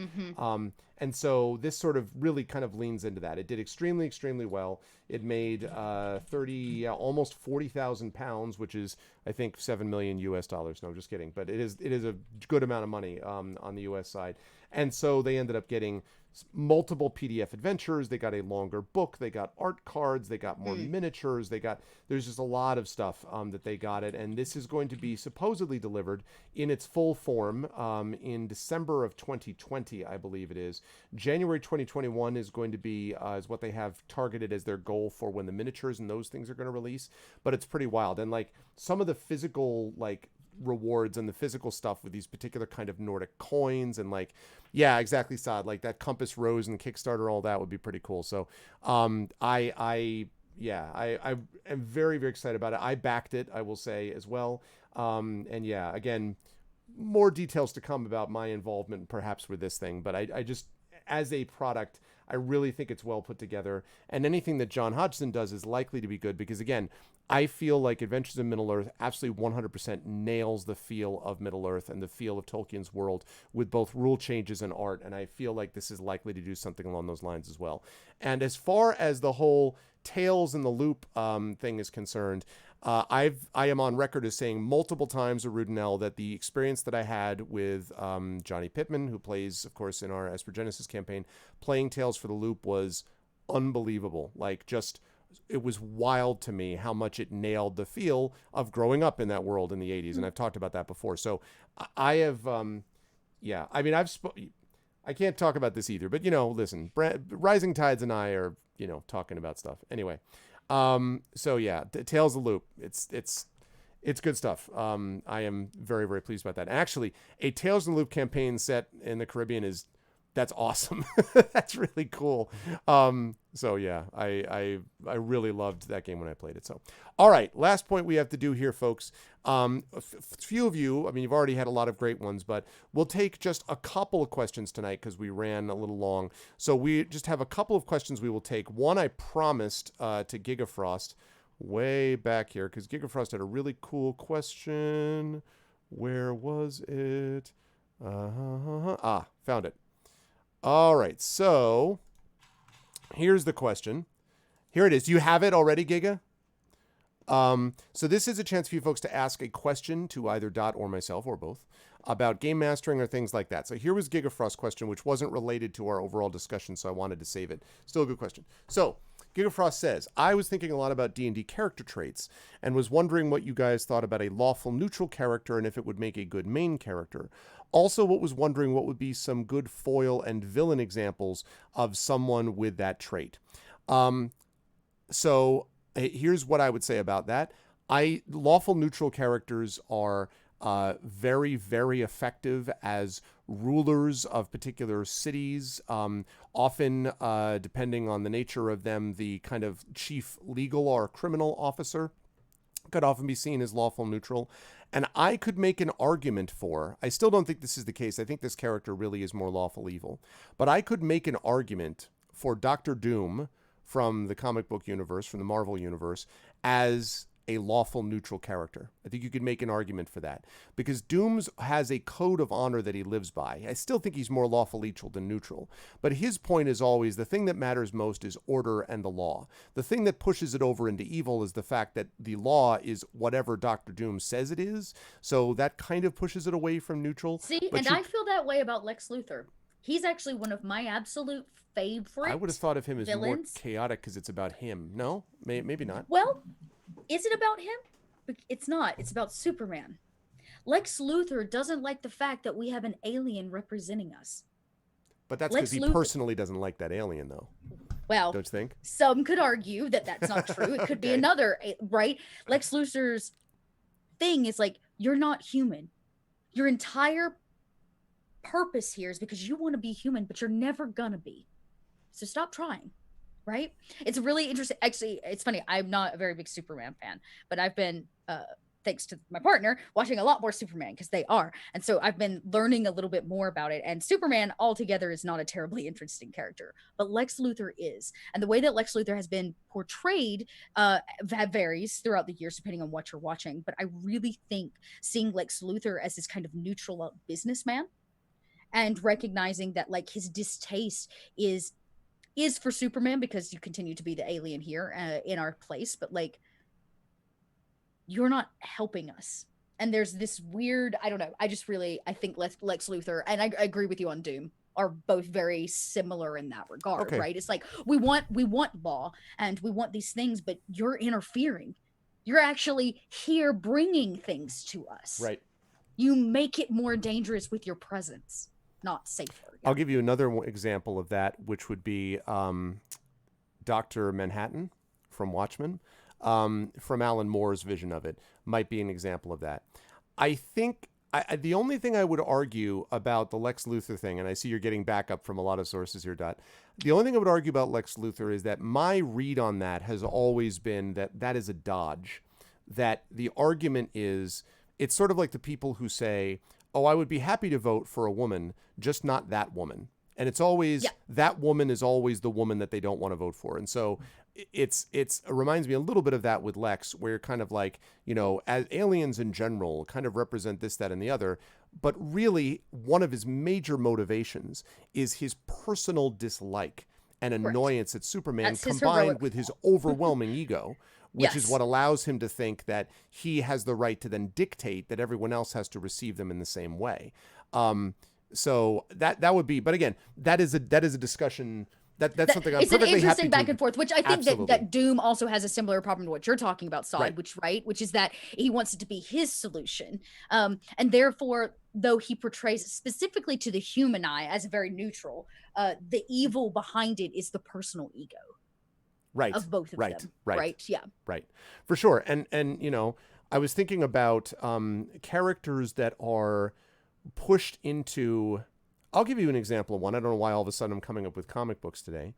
And so this sort of really kind of leans into that. It did extremely, extremely well. It made almost 40,000 pounds, which is, I think, 7 million US dollars. No, I'm just kidding. But it is a good amount of money on the US side. And so they ended up getting multiple PDF adventures. They got a longer book. They got art cards. They got more miniatures. There's just a lot of stuff that they got it. And this is going to be supposedly delivered in its full form in December of 2020, I believe it is. January 2021 is going to be is what they have targeted as their goal for when the miniatures and those things are going to release. But it's pretty wild. And like some of the physical rewards and the physical stuff with these particular kind of Nordic coins and yeah, exactly, Saad, like that Compass Rose and Kickstarter, all that would be pretty cool. So I am very, very excited about it. I backed it, I will say, as well. And yeah, again, more details to come about my involvement perhaps with this thing, but I just, as a product, I really think it's well put together, and anything that John Hodgson does is likely to be good because, again, I feel like Adventures in Middle-earth absolutely 100% nails the feel of Middle-earth and the feel of Tolkien's world with both rule changes and art, and I feel like this is likely to do something along those lines as well. And as far as the whole Tales in the Loop thing is concerned, I am on record as saying multiple times to Rudinell that the experience that I had with Johnny Pittman, who plays, of course, in our Esper Genesis campaign, playing Tales for the Loop was unbelievable. It was wild to me how much it nailed the feel of growing up in that world in the 80s. And I've talked about that before. So I have, I can't talk about this either, but listen, Rising Tides and I are, talking about stuff anyway. So yeah, Tales of the Loop. It's good stuff. I am very, very pleased about that. Actually, a Tales of the Loop campaign set in the Caribbean that's awesome. That's really cool. So yeah, I really loved that game when I played it. So, all right, last point we have to do here, folks. A few of you, I mean, you've already had a lot of great ones, but we'll take just a couple of questions tonight because we ran a little long. So we just have a couple of questions we will take. One I promised to Gigafrost way back here because Gigafrost had a really cool question. Where was it? Found it. All right, so here's the question. Here it is. Do you have it already, Giga? So this is a chance for you folks to ask a question to either Dot or myself or both about game mastering or things like that. So here was Gigafrost's question, which wasn't related to our overall discussion, so I wanted to save it. Still a good question. So Gigafrost says, I was thinking a lot about D&D character traits and was wondering what you guys thought about a lawful neutral character and if it would make a good main character. Also, was wondering what would be some good foil and villain examples of someone with that trait. So here's what I would say about that. Lawful neutral characters are very, very effective as rulers of particular cities, often, depending on the nature of them, the kind of chief legal or criminal officer could often be seen as lawful neutral. And I could make an argument for, I still don't think this is the case. I think this character really is more lawful evil. But I could make an argument for Doctor Doom from the comic book universe, from the Marvel universe, as a lawful neutral character. I think you could make an argument for that because Doom's has a code of honor that he lives by. I still think he's more lawful neutral than neutral, but his point is always the thing that matters most is order and the law. The thing that pushes it over into evil is the fact that the law is whatever Dr. Doom says it is. So that kind of pushes it away from neutral. See, and I feel that way about Lex Luthor. He's actually one of my absolute favorite I would have thought of him as villains. more chaotic because it's about him. No? Maybe not. Well, is it about him? It's not. It's about Superman. Lex Luthor doesn't like the fact that we have an alien representing us. But that's because he personally doesn't like that alien, though. Well, don't you think? Some could argue that that's not true. It could be another, right? Lex Luthor's thing is like, you're not human. Your entire purpose here is because you want to be human, but you're never gonna be. So stop trying. Right? It's really interesting. Actually, it's funny. I'm not a very big Superman fan, but I've been, thanks to my partner, watching a lot more Superman because they are. And so I've been learning a little bit more about it. And Superman altogether is not a terribly interesting character, but Lex Luthor is. And the way that Lex Luthor has been portrayed varies throughout the years depending on what you're watching. But I really think seeing Lex Luthor as this kind of neutral businessman and recognizing that like his distaste is for Superman because you continue to be the alien here in our place, but like you're not helping us. And there's this weird, I don't know. I think Lex Luthor, and I agree with you on Doom, are both very similar in that regard, right? It's like we want law and we want these things, but you're interfering. You're actually here bringing things to us. Right. You make it more dangerous with your presence. Not safer. Yeah. I'll give you another example of that, which would be Dr. Manhattan from Watchmen, from Alan Moore's vision of it, might be an example of that. I think the only thing I would argue about the Lex Luthor thing, and I see you're getting backup from a lot of sources here, Dot. The only thing I would argue about Lex Luthor is that my read on that has always been that is a dodge. That the argument is, it's sort of like the people who say, oh, I would be happy to vote for a woman, just not that woman. And it's always, that woman is always the woman that they don't want to vote for. And so it reminds me a little bit of that with Lex, where you're kind of like, as aliens in general kind of represent this, that, and the other. But really, one of his major motivations is his personal dislike and annoyance at Superman combined with his overwhelming ego. Which is what allows him to think that he has the right to then dictate that everyone else has to receive them in the same way. So that would be, but again, that is a discussion that's something I'm perfectly happy to. It's an interesting back and forth, which I think that Doom also has a similar problem to what you're talking about, Saad, which is that he wants it to be his solution, and therefore, though he portrays specifically to the human eye as very neutral, the evil behind it is the personal ego. Right. Of both of them. Right. Yeah. Right. For sure. And I was thinking about characters that are pushed into, I'll give you an example of one. I don't know why all of a sudden I'm coming up with comic books today.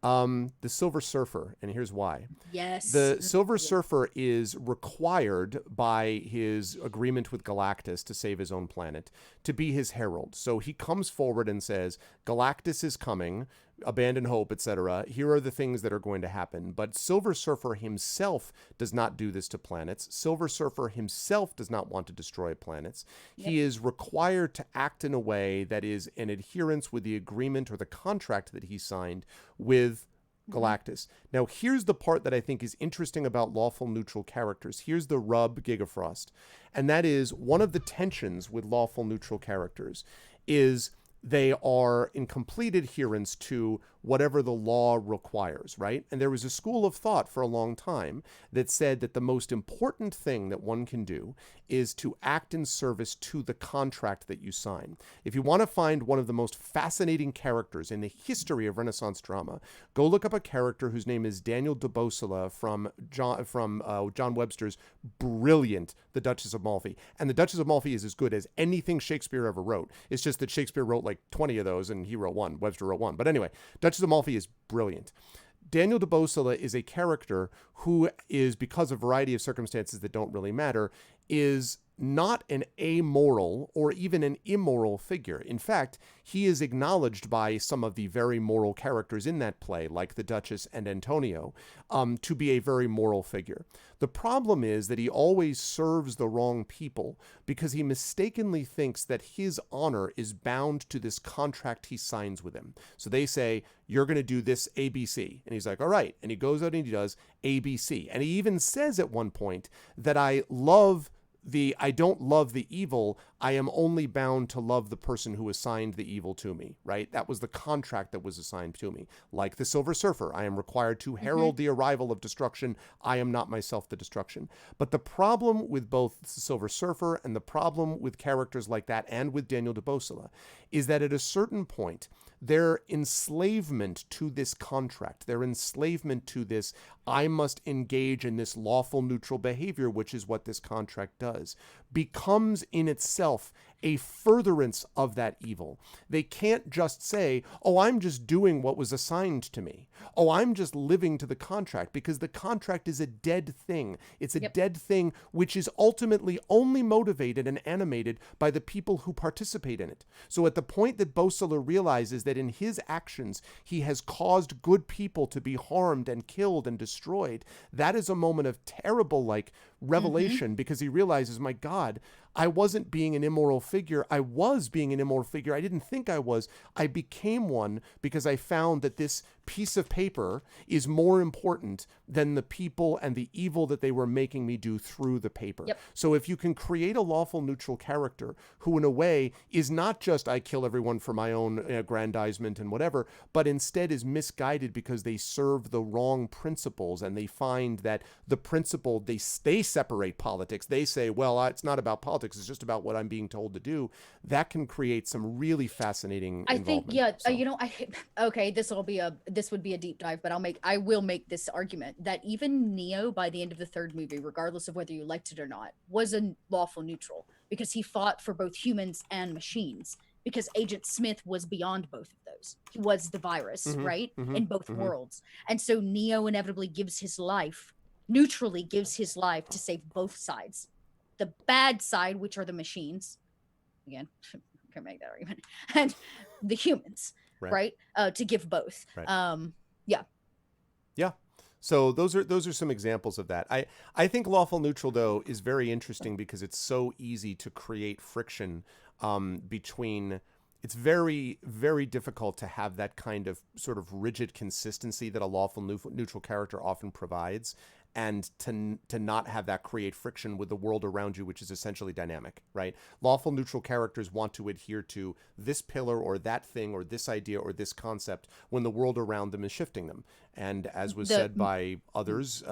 The Silver Surfer, and here's why. Yes. The Silver Surfer is required by his agreement with Galactus to save his own planet to be his herald. So he comes forward and says, Galactus is coming, abandon hope, etc. Here are the things that are going to happen. But Silver Surfer himself does not do this to planets. Silver Surfer himself does not want to destroy planets. Yep. He is required to act in a way that is in adherence with the agreement or the contract that he signed with Galactus. Now, here's the part that I think is interesting about lawful neutral characters. Here's the rub, Gigafrost. And that is one of the tensions with lawful neutral characters is they are in complete adherence to whatever the law requires, right? And there was a school of thought for a long time that said that the most important thing that one can do is to act in service to the contract that you sign. If you want to find one of the most fascinating characters in the history of Renaissance drama, go look up a character whose name is Daniel de Beausoleil from John Webster's brilliant The Duchess of Malfi. And The Duchess of Malfi is as good as anything Shakespeare ever wrote. It's just that Shakespeare wrote like 20 of those and he wrote one. Webster wrote one. But anyway, Duchess of Malfi is brilliant. Daniel DeBosela is a character who is, because of a variety of circumstances that don't really matter, is not an amoral or even an immoral figure. In fact, he is acknowledged by some of the very moral characters in that play, like the Duchess and Antonio, to be a very moral figure. The problem is that he always serves the wrong people because he mistakenly thinks that his honor is bound to this contract he signs with them. So they say, you're going to do this ABC. And he's like, all right. And he goes out and he does ABC. And he even says at one point that I don't love the evil. I am only bound to love the person who assigned the evil to me, right? That was the contract that was assigned to me. Like the Silver Surfer, I am required to herald the arrival of destruction. I am not myself the destruction. But the problem with both the Silver Surfer and the problem with characters like that and with Daniel DeBosela is that at a certain point, their enslavement to this contract, their enslavement to this, I must engage in this lawful neutral behavior, which is what this contract does, becomes in itself a furtherance of that evil. They can't just say, oh, I'm just doing what was assigned to me. Oh, I'm just living to the contract, because the contract is a dead thing. It's a dead thing which is ultimately only motivated and animated by the people who participate in it. So at the point that Bosela realizes that in his actions he has caused good people to be harmed and killed and destroyed, that is a moment of terrible revelation, because he realizes, my God, I wasn't being an immoral figure. I was being an immoral figure. I didn't think I was. I became one because I found that this piece of paper is more important than the people and the evil that they were making me do through the paper. So if you can create a lawful neutral character who in a way is not just I kill everyone for my own aggrandizement and whatever, but instead is misguided because they serve the wrong principles, and they find that the principle, they separate politics. They say, well, it's not about politics. It's just about what I'm being told to do. That can create some really fascinating involvement. Okay, this would be a deep dive, but I will make this argument that even Neo, by the end of the third movie, regardless of whether you liked it or not, was a lawful neutral, because he fought for both humans and machines, because Agent Smith was beyond both of those. He was the virus, right? In both worlds. And so Neo inevitably neutrally gives his life to save both sides. The bad side, which are the machines, again, can make that argument, and the humans, right? To give both. So those are some examples of that. I think lawful neutral, though, is very interesting because it's so easy to create friction between. It's very, very difficult to have that kind of sort of rigid consistency that a lawful neutral character often provides, and to not have that create friction with the world around you, which is essentially dynamic, right? Lawful neutral characters want to adhere to this pillar or that thing or this idea or this concept when the world around them is shifting them. And as was said by others,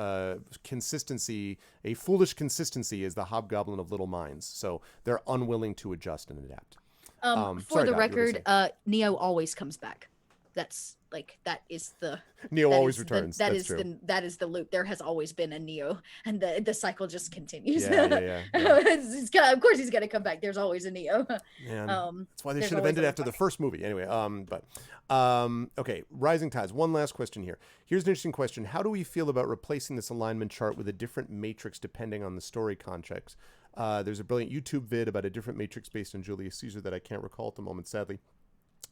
consistency, a foolish consistency, is the hobgoblin of little minds. So they're unwilling to adjust and adapt. For the record, Neo always comes back. That's that is the Neo always returns. That is the loop. There has always been a Neo, and the cycle just continues. Yeah. Of course he's gonna come back. There's always a Neo. That's why they should have ended after the first movie. Anyway, okay, Rising Tides. One last question here. Here's an interesting question. How do we feel about replacing this alignment chart with a different matrix depending on the story context? There's a brilliant YouTube vid about a different matrix based on Julius Caesar that I can't recall at the moment, sadly.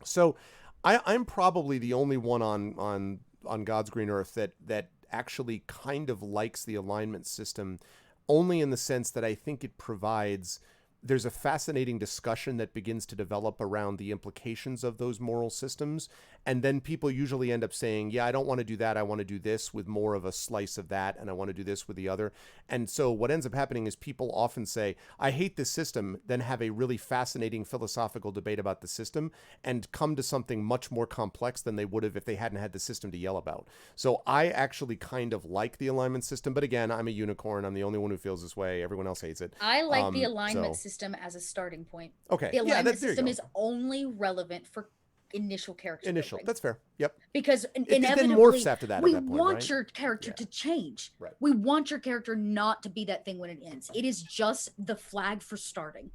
So I'm probably the only one on God's green earth that actually kind of likes the alignment system, only in the sense that I think it provides. There's a fascinating discussion that begins to develop around the implications of those moral systems. And then people usually end up saying, yeah, I don't want to do that. I want to do this with more of a slice of that. And I want to do this with the other. And so what ends up happening is people often say, I hate this system, then have a really fascinating philosophical debate about the system and come to something much more complex than they would have if they hadn't had the system to yell about. So I actually kind of like the alignment system. But again, I'm a unicorn. I'm the only one who feels this way. Everyone else hates it. I like the alignment system as a starting point. Okay. The alignment system is only relevant for initial character building. That's fair. Yep. Because inevitably then morphs after that. We at that point, want right? your character to change. Right. We want your character not to be that thing when it ends. It is just the flag for starting.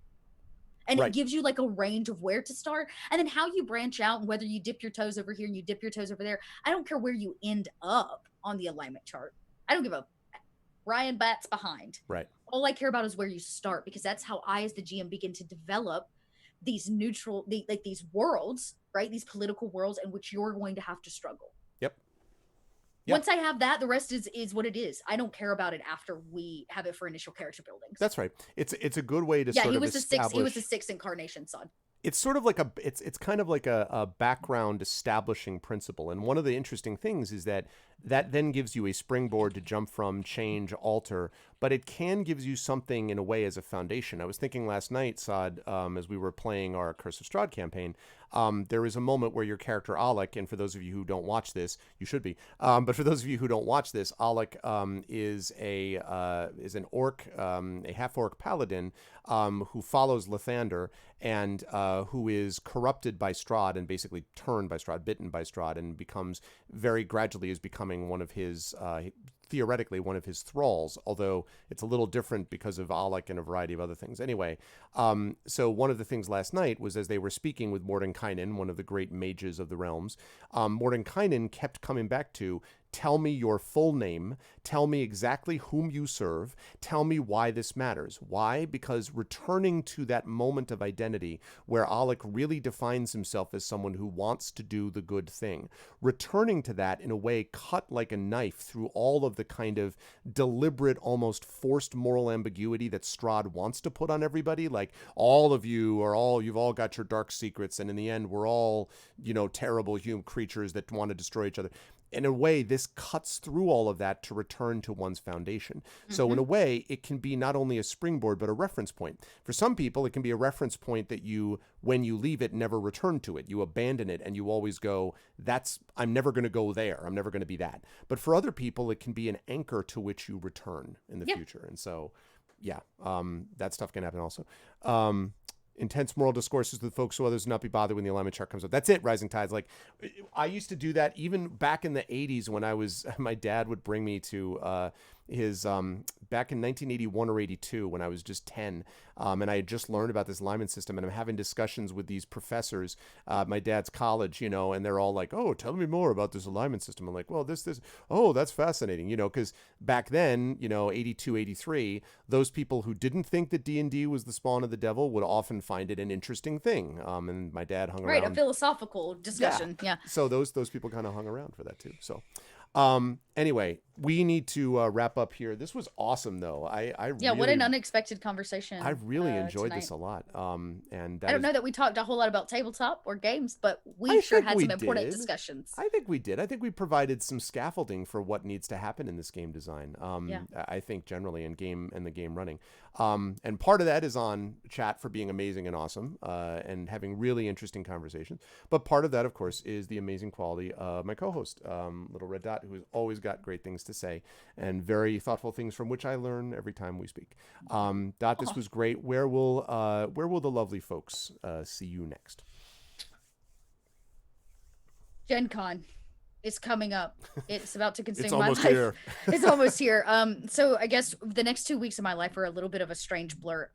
And it Right. gives you like a range of where to start, and then how you branch out, and whether you dip your toes over here and you dip your toes over there. I don't care where you end up on the alignment chart. I don't give a Ryan Bat's behind. Right. All I care about is where you start, because that's how I, as the GM, begin to develop these neutral, like these worlds, right? These political worlds in which you're going to have to struggle. Yep. Yep. Once I have that, the rest is what it is. I don't care about it after we have it for initial character buildings. That's right. It's a good way to Yeah, sort he of was establish. He was the sixth incarnation son. It's sort of like it's kind of like a background establishing principle. And one of the interesting things is that then gives you a springboard to jump from, change, alter, but it can gives you something in a way as a foundation. I was thinking last night, Saad, as we were playing our Curse of Strahd campaign, there is a moment where your character Alec, and for those of you who don't watch this, you should be, but for those of you who don't watch this, Alec is an orc, a half-orc paladin who follows Lathander, and who is corrupted by Strahd and basically turned by Strahd, bitten by Strahd, and becomes very gradually is becoming one of his theoretically one of his thralls, although it's a little different because of Alec and a variety of other things. Anyway, so one of the things last night was, as they were speaking with Mordenkainen, one of the great mages of the realms, Mordenkainen kept coming back to, tell me your full name, tell me exactly whom you serve, tell me why this matters. Why? Because returning to that moment of identity where Alec really defines himself as someone who wants to do the good thing, returning to that in a way cut like a knife through all of the kind of deliberate, almost forced moral ambiguity that Strahd wants to put on everybody, like all of you you've all got your dark secrets, and in the end we're all, terrible human creatures that want to destroy each other. In a way, this cuts through all of that to return to one's foundation. Mm-hmm. So in a way, it can be not only a springboard, but a reference point. For some people, it can be a reference point that you, when you leave it, never return to it. You abandon it and you always go, I'm never going to go there. I'm never going to be that. But for other people, it can be an anchor to which you return in the future. And so, that stuff can happen also. Intense moral discourses with folks so others not be bothered when the alignment chart comes up. That's it, Rising Tides. Like, I used to do that even back in the 80s when my dad would bring me to his, back in 1981 or 82 when I was just 10, and I had just learned about this alignment system, and I'm having discussions with these professors at my dad's college, and they're all like, oh, tell me more about this alignment system. I'm like, well, this, oh, that's fascinating, because back then, 82, 83, those people who didn't think that D&D was the spawn of the devil would often find it an interesting thing. And my dad hung around. Right, a philosophical discussion. Yeah. So those people kind of hung around for that too. So anyway, we need to wrap up here. This was awesome though. What an unexpected conversation. I really enjoyed tonight. This a lot. And I don't know that we talked a whole lot about tabletop or games, but we sure had some important discussions. I think we did. I think we provided some scaffolding for what needs to happen in this game design. I think generally in the game running. And part of that is on chat for being amazing and awesome, and having really interesting conversations. But part of that, of course, is the amazing quality of my co-host, Little Red Dot, who has always got great things to say and very thoughtful things from which I learn every time we speak. Dot, this was great. Where will the lovely folks see you next? Gen Con is coming up. It's about to consume it's my almost life. Here. It's almost here. So I guess the next 2 weeks of my life are a little bit of a strange blur.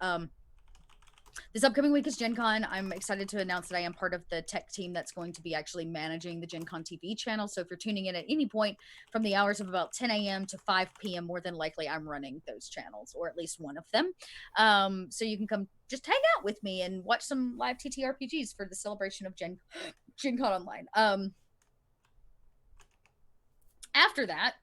This upcoming week is Gen Con. I'm excited to announce that I am part of the tech team that's going to be actually managing the Gen Con TV channel. So if you're tuning in at any point from the hours of about 10 a.m. to 5 p.m., more than likely I'm running those channels, or at least one of them. So you can come just hang out with me and watch some live TTRPGs for the celebration of Gen Con Online. After that,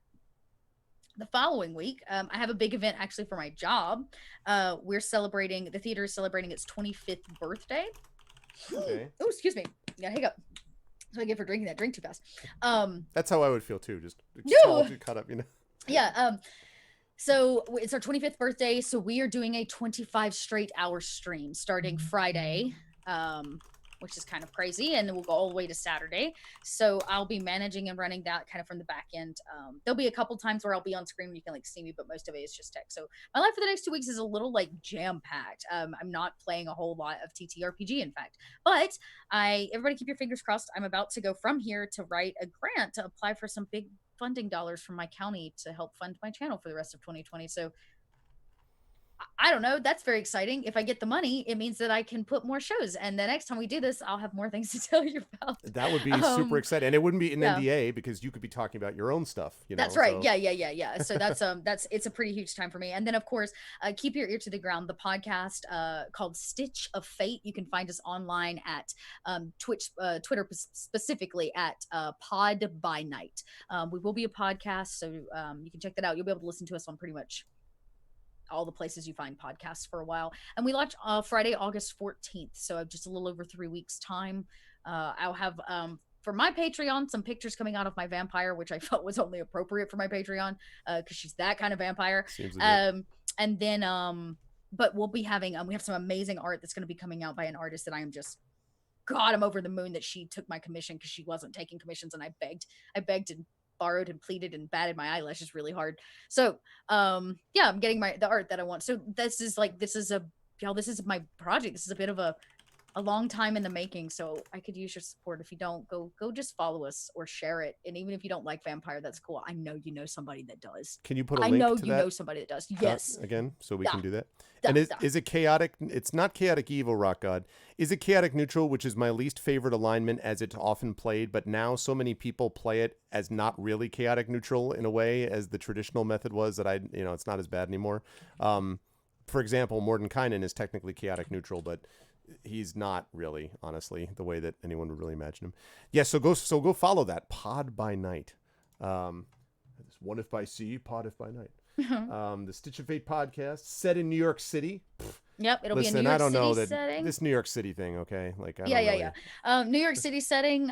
the following week, I have a big event actually for my job. The theater is celebrating its 25th birthday. Okay. Oh, excuse me. Yeah, hiccup. So I get for drinking that drink too fast. That's how I would feel too. Just cut up, Yeah. So it's our 25th birthday. So we are doing a 25 straight hour stream starting Friday. Which is kind of crazy, and then we'll go all the way to Saturday. So I'll be managing and running that kind of from the back end. There'll be a couple times where I'll be on screen and you can see me, but most of it is just text. So my life for the next 2 weeks is a little jam packed. I'm not playing a whole lot of TTRPG, in fact, but everybody keep your fingers crossed. I'm about to go from here to write a grant to apply for some big funding dollars from my county to help fund my channel for the rest of 2020. So I don't know. That's very exciting. If I get the money, it means that I can put more shows. And the next time we do this, I'll have more things to tell you about. That would be super exciting, and it wouldn't be an Yeah. NDA because you could be talking about your own stuff, you That's know. right. So Yeah. So that's it's a pretty huge time for me. And then of course, keep your ear to the ground. The podcast called Stitch of Fate. You can find us online at Twitter specifically at Pod by Night. We will be a podcast, so you can check that out. You'll be able to listen to us on pretty much all the places you find podcasts for a while. And we launched Friday, August 14th. So just a little over 3 weeks time. I'll have for my Patreon some pictures coming out of my vampire, which I felt was only appropriate for my Patreon because she's that kind of vampire. seems legit. And then but we'll be having we have some amazing art that's going to be coming out by an artist that I am just God, I'm over the moon that she took my commission because she wasn't taking commissions, and I begged and borrowed and pleaded and batted my eyelashes really hard. So yeah, I'm getting the art that I want. So this is my project. This is a bit of a long time in the making, so I could use your support. If you don't, go just follow us or share it. And even if you don't like vampire, that's cool. I know you know somebody that does. Can you put a I link know to you that know somebody that does. Yes. again, so we Da. can do that? Da, And da. is it chaotic? It's not chaotic evil, Rock God. Is it chaotic neutral, which is my least favorite alignment as it's often played, but now so many people play it as not really chaotic neutral in a way as the traditional method was that it's not as bad anymore. For example, Mordenkainen is technically chaotic neutral, but he's not really, honestly, the way that anyone would really imagine him. Yeah, so go follow that Pod by Night. One if by sea, Pod if by night. The Stitch of Fate podcast set in New York City. Yep, it'll Listen, be a New York I don't City know that setting. this New York City thing. Okay, like I Yeah, don't yeah, really... yeah. New York City setting.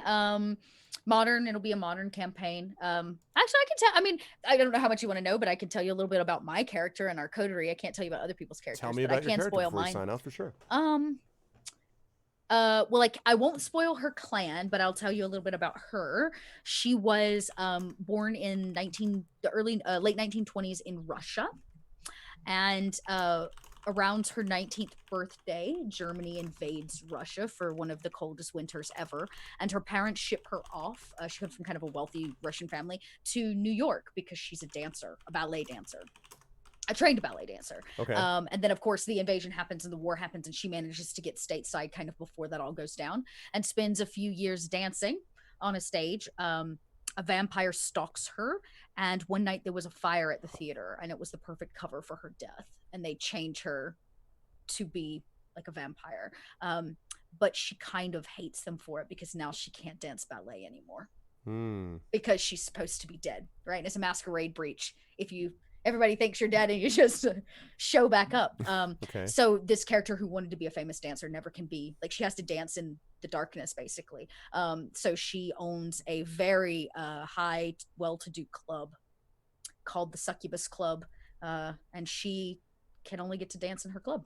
Modern. It'll be a modern campaign. Actually, I can tell. I mean, I don't know how much you want to know, but I can tell you a little bit about my character and our coterie. I can't tell you about other people's characters. Tell me but about I your can character spoil before we mine. sign off for sure. Well, like I won't spoil her clan, but I'll tell you a little bit about her. She was born in late 1920s in Russia, and around her 19th birthday, Germany invades Russia for one of the coldest winters ever, and her parents ship her off. She comes from kind of a wealthy Russian family to New York because she's a dancer, a ballet dancer. A trained ballet dancer. Okay. And then, of course, the invasion happens and the war happens, and she manages to get stateside kind of before that all goes down and spends a few years dancing on a stage. A vampire stalks her, and one night there was a fire at the theater, and it was the perfect cover for her death. And they change her to be like a vampire. But she kind of hates them for it because now she can't dance ballet anymore because she's supposed to be dead, right? And it's a masquerade breach. Everybody thinks you're dead and you just show back up. Okay. So this character who wanted to be a famous dancer never can be, like, she has to dance in the darkness basically. So she owns a very high, well-to-do club called the Succubus Club, and she can only get to dance in her club.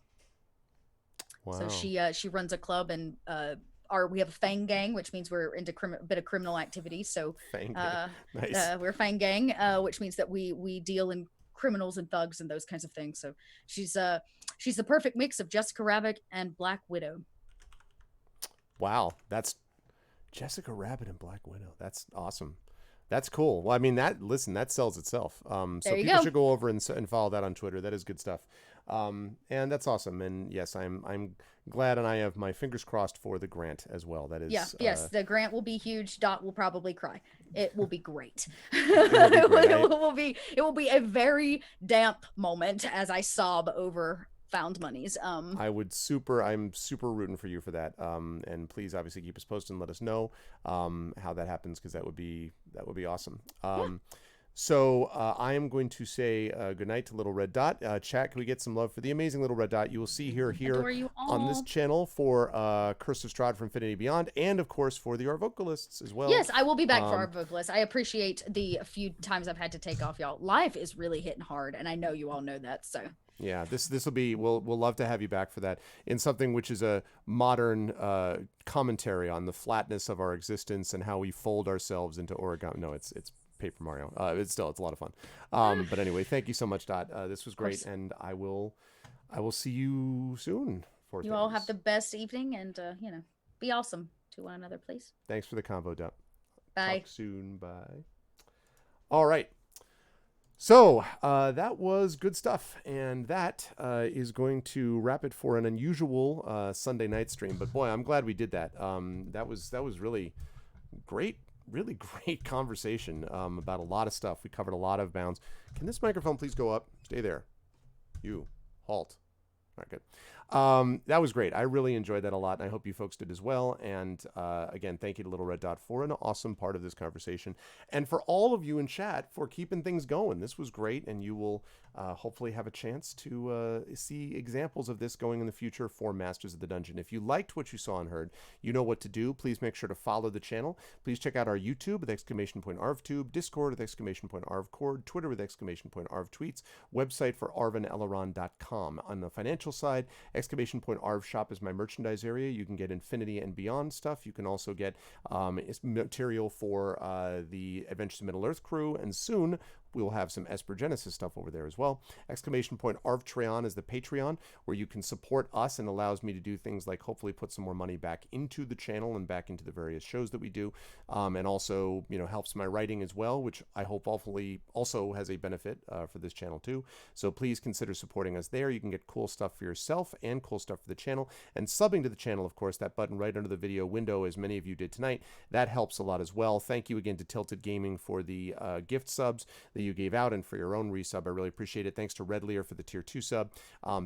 Wow. So she runs a club, and we have a Fang Gang, which means we're into a bit of criminal activity. So Fang Gang. Nice. we're Fang Gang, which means that we deal in criminals and thugs and those kinds of things. So she's the perfect mix of Jessica Rabbit and Black Widow. Wow, that's Jessica Rabbit and Black Widow. That's awesome. That's cool. Well, I mean, that sells itself. So people should go over and follow that on Twitter. That is good stuff. And that's awesome. And yes, I'm glad, and I have my fingers crossed for the grant as well. That is, yes, the grant will be huge. Dot will probably cry. It will be great. It will be a very damp moment as I sob over found monies. I'm super rooting for you for that. And please obviously keep us posted and let us know how that happens, because that would be awesome. So I am going to say goodnight to Little Red Dot. Chat, can we get some love for the amazing Little Red Dot? You will see her here on this channel for Curse of Strahd from Infinity Beyond, and of course for the Art Vocalists as well. Yes, I will be back for Art Vocalists. I appreciate the few times I've had to take off, y'all. Life is really hitting hard, and I know you all know that. So yeah, this will be, we'll love to have you back for that in something which is a modern commentary on the flatness of our existence and how we fold ourselves into origami. No, it's Paper Mario. It's a lot of fun. But anyway, thank you so much, Dot. This was great, and I will see you soon. You all have the best evening, and be awesome to one another, please. Thanks for the convo, Dot. Bye. Talk soon. Bye. All right. So that was good stuff, and that is going to wrap it for an unusual Sunday night stream. But boy, I'm glad we did that. That was really great, really great conversation about a lot of stuff. We covered a lot of bounds. Can this microphone please go up? Stay there. You halt. All right, good. That was great. I really enjoyed that a lot, and I hope you folks did as well. And again, thank you to Little Red Dot for an awesome part of this conversation, and for all of you in chat for keeping things going. This was great, and you will hopefully have a chance to see examples of this going in the future for Masters of the Dungeon. If you liked what you saw and heard, you know what to do. Please make sure to follow the channel. Please check out our YouTube with !ArvTube, Discord with !ArvCord, Twitter with !ArvTweets, website for arvaneleron.com. On the financial side, !Arv Shop is my merchandise area. You can get Infinity and Beyond stuff. You can also get material for the Adventures of Middle-earth crew, and soon we will have some Esper Genesis stuff over there as well. !Arvtreon is the Patreon, where you can support us and allows me to do things like hopefully put some more money back into the channel and back into the various shows that we do, and also, you know, helps my writing as well, which I hope hopefully also has a benefit for this channel too. So please consider supporting us there. You can get cool stuff for yourself and cool stuff for the channel, and subbing to the channel, of course, that button right under the video window, as many of you did tonight, that helps a lot as well. Thank you again to Tilted Gaming for the gift subs that you gave out and for your own resub. I really appreciate it. Thanks to Red Lear for the tier 2 sub.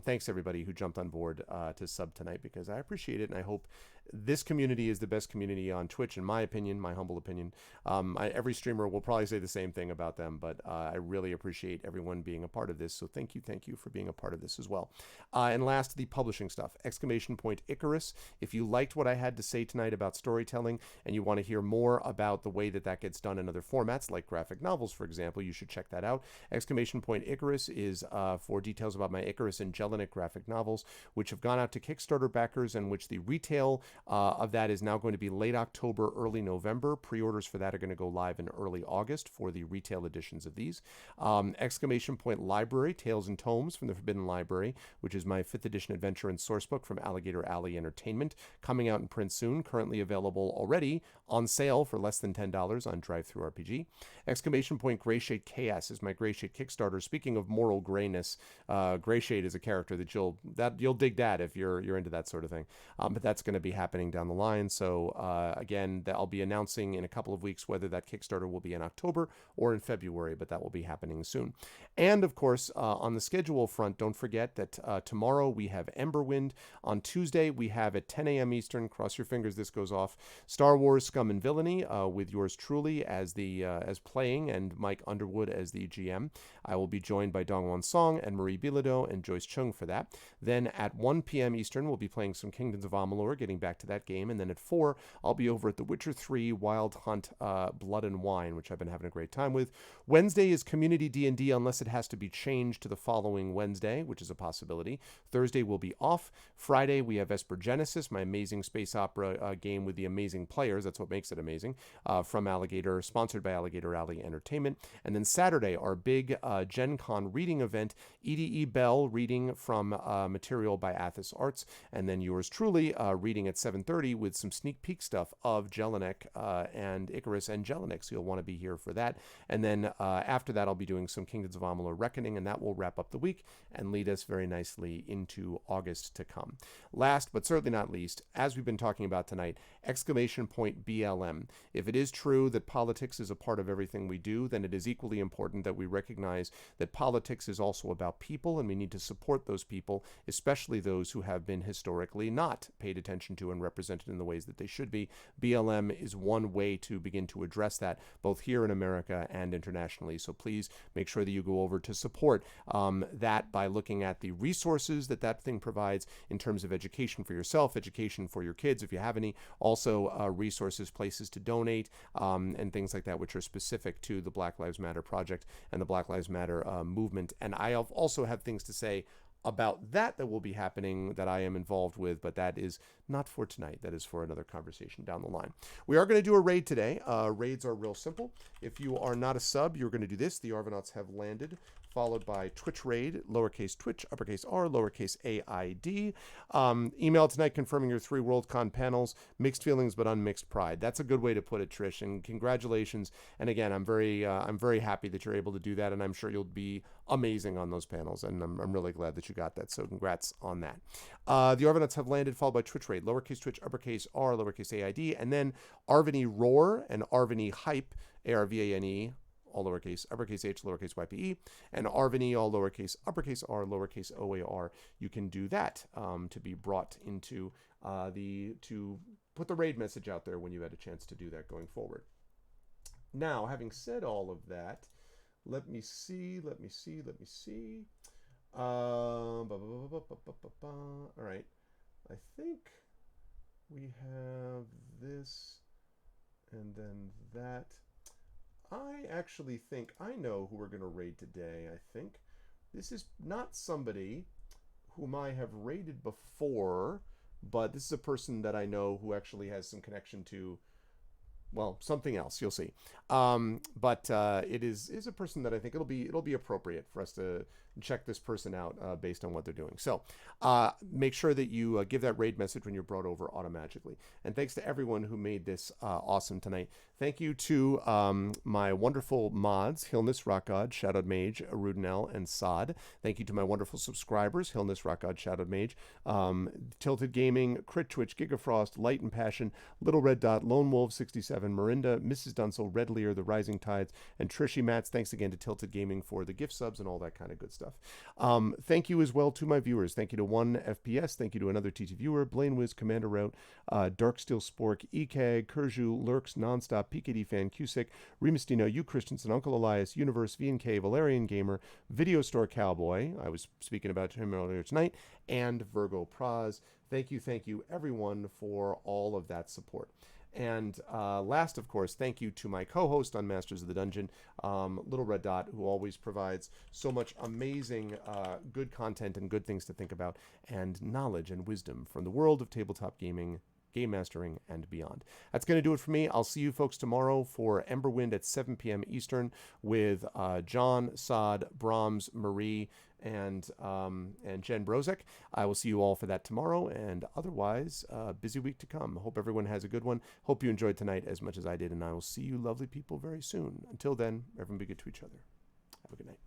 Thanks everybody who jumped on board to sub tonight, because I appreciate it, and I hope this community is the best community on Twitch, in my opinion, my humble opinion. Every streamer will probably say the same thing about them, but I really appreciate everyone being a part of this. So thank you for being a part of this as well. And last, the publishing stuff. Icarus. If you liked what I had to say tonight about storytelling and you want to hear more about the way that that gets done in other formats, like graphic novels, for example, you should check that out. Icarus is for details about my Icarus and Jelinek graphic novels, which have gone out to Kickstarter backers, and which the retail of that is now going to be late October, early November. Pre-orders for that are going to go live in early August for the retail editions of these. Library, Tales and Tomes from the Forbidden Library, which is my 5th edition adventure and sourcebook from Alligator Alley Entertainment, coming out in print soon, currently available already on sale for less than $10 on DriveThruRPG. Greyshade Chaos is my Greyshade Kickstarter. Speaking of moral grayness, Greyshade is a character that you'll dig that if you're into that sort of thing. But that's going to be happening down the line. So again, I'll be announcing in a couple of weeks whether that Kickstarter will be in October or in February, but that will be happening soon. And of course, on the schedule front, don't forget that tomorrow we have Emberwind. On Tuesday, we have at 10 a.m. Eastern, cross your fingers this goes off, Star Wars Scum and Villainy with yours truly as playing, and Mike Underwood as the GM. I will be joined by Dongwon Song and Marie Bilodeau and Joyce Chung for that. Then at 1 p.m. Eastern, we'll be playing some Kingdoms of Amalur, getting back to that game. And then at 4, I'll be over at The Witcher 3 Wild Hunt Blood and Wine, which I've been having a great time with. Wednesday is Community D&D, unless it has to be changed to the following Wednesday, which is a possibility. Thursday will be off. Friday, we have Esper Genesis, my amazing space opera game with the amazing players. That's what makes it amazing. From Alligator, sponsored by Alligator Alley Entertainment. And then Saturday, our big Gen Con reading event, EDE Bell reading from material by Athos Arts, and then yours truly reading at 7:30 with some sneak peek stuff of Jelinek and Icarus and Jelinek, so you'll want to be here for that. And then after that, I'll be doing some Kingdoms of Amalur Reckoning, and that will wrap up the week and lead us very nicely into August to come. Last, but certainly not least, as we've been talking about tonight, BLM. If it is true that politics is a part of everything we do, then it is equally important that we recognize that politics is also about people, and we need to support those people, especially those who have been historically not paid attention to and represented in the ways that they should be. BLM is one way to begin to address that, both here in America and internationally. So please make sure that you go over to support that by looking at the resources that that thing provides in terms of education for yourself, education for your kids if you have any, also resources, places to donate, and things like that, which are specific to the Black Lives Matter project and the Black Lives Matter movement. And I also have things to say about that will be happening that I am involved with, but that is not for tonight. That is for another conversation down the line. We are going to do a raid today. Raids are real simple. If you are not a sub, you're going to do this. The Arvanauts have landed followed by Twitch Raid, lowercase Twitch, uppercase R, lowercase AID. Email tonight confirming your 3 Worldcon panels. Mixed feelings but unmixed pride. That's a good way to put it, Trish. And congratulations. And again, I'm very happy that you're able to do that, and I'm sure you'll be amazing on those panels. And I'm really glad that you got that. So congrats on that. The Arvanauts have landed, followed by Twitch Raid, lowercase Twitch, uppercase R, lowercase AID, and then Arvany Roar and Arvany Hype, ARVANE, all lowercase, uppercase H, lowercase YPE, and Arvany, all lowercase, uppercase R, lowercase OAR. You can do that to be brought into to put the raid message out there when you had a chance to do that going forward. Now, having said all of that, let me see. All right. I think we have this and then that. I actually think I know who we're going to raid today. I think this is not somebody whom I have raided before, but this is a person that I know who actually has some connection to, well, something else. You'll see. But it is a person that I think it'll be appropriate for us to check this person out based on what they're doing. So make sure that you give that raid message when you're brought over automatically. And thanks to everyone who made this awesome tonight. Thank you to my wonderful mods, Hilness, Rock God, Shadowed Mage, Arudinel, and Sod. Thank you to my wonderful subscribers, Hilness, Rock God, Shadowed Mage, Tilted Gaming, Crit Twitch, Gigafrost, Light and Passion, Little Red Dot, Lone Wolf 67, Mirinda, Mrs. Dunsel, Red Lear, The Rising Tides, and Trishy Mats. Thanks again to Tilted Gaming for the gift subs and all that kind of good stuff. Thank you as well to my viewers. Thank you to 1FPS. Thank you to another TT viewer, Blaine Wiz, Commander Route, Darksteel Spork, EKAG, Kurju, Lurks, Nonstop, PKD Fan, Cusick, Remistino, U Christensen, Uncle Elias, Universe, VNK, Valerian Gamer, Video Store Cowboy. I was speaking about him earlier tonight, and Virgo Praz. Thank you, everyone, for all of that support. And last, of course, thank you to my co-host on Masters of the Dungeon, Little Red Dot, who always provides so much amazing good content and good things to think about and knowledge and wisdom from the world of tabletop gaming, game mastering, and beyond. That's going to do it for me. I'll see you folks tomorrow for Emberwind at 7 p.m. Eastern with John, Sod, Brahms, Marie, and Jen Brozek. I will see you all for that tomorrow, and otherwise, busy week to come. Hope everyone has a good one. Hope you enjoyed tonight as much as I did, and I will see you lovely people very soon. Until then, everyone be good to each other. Have a good night.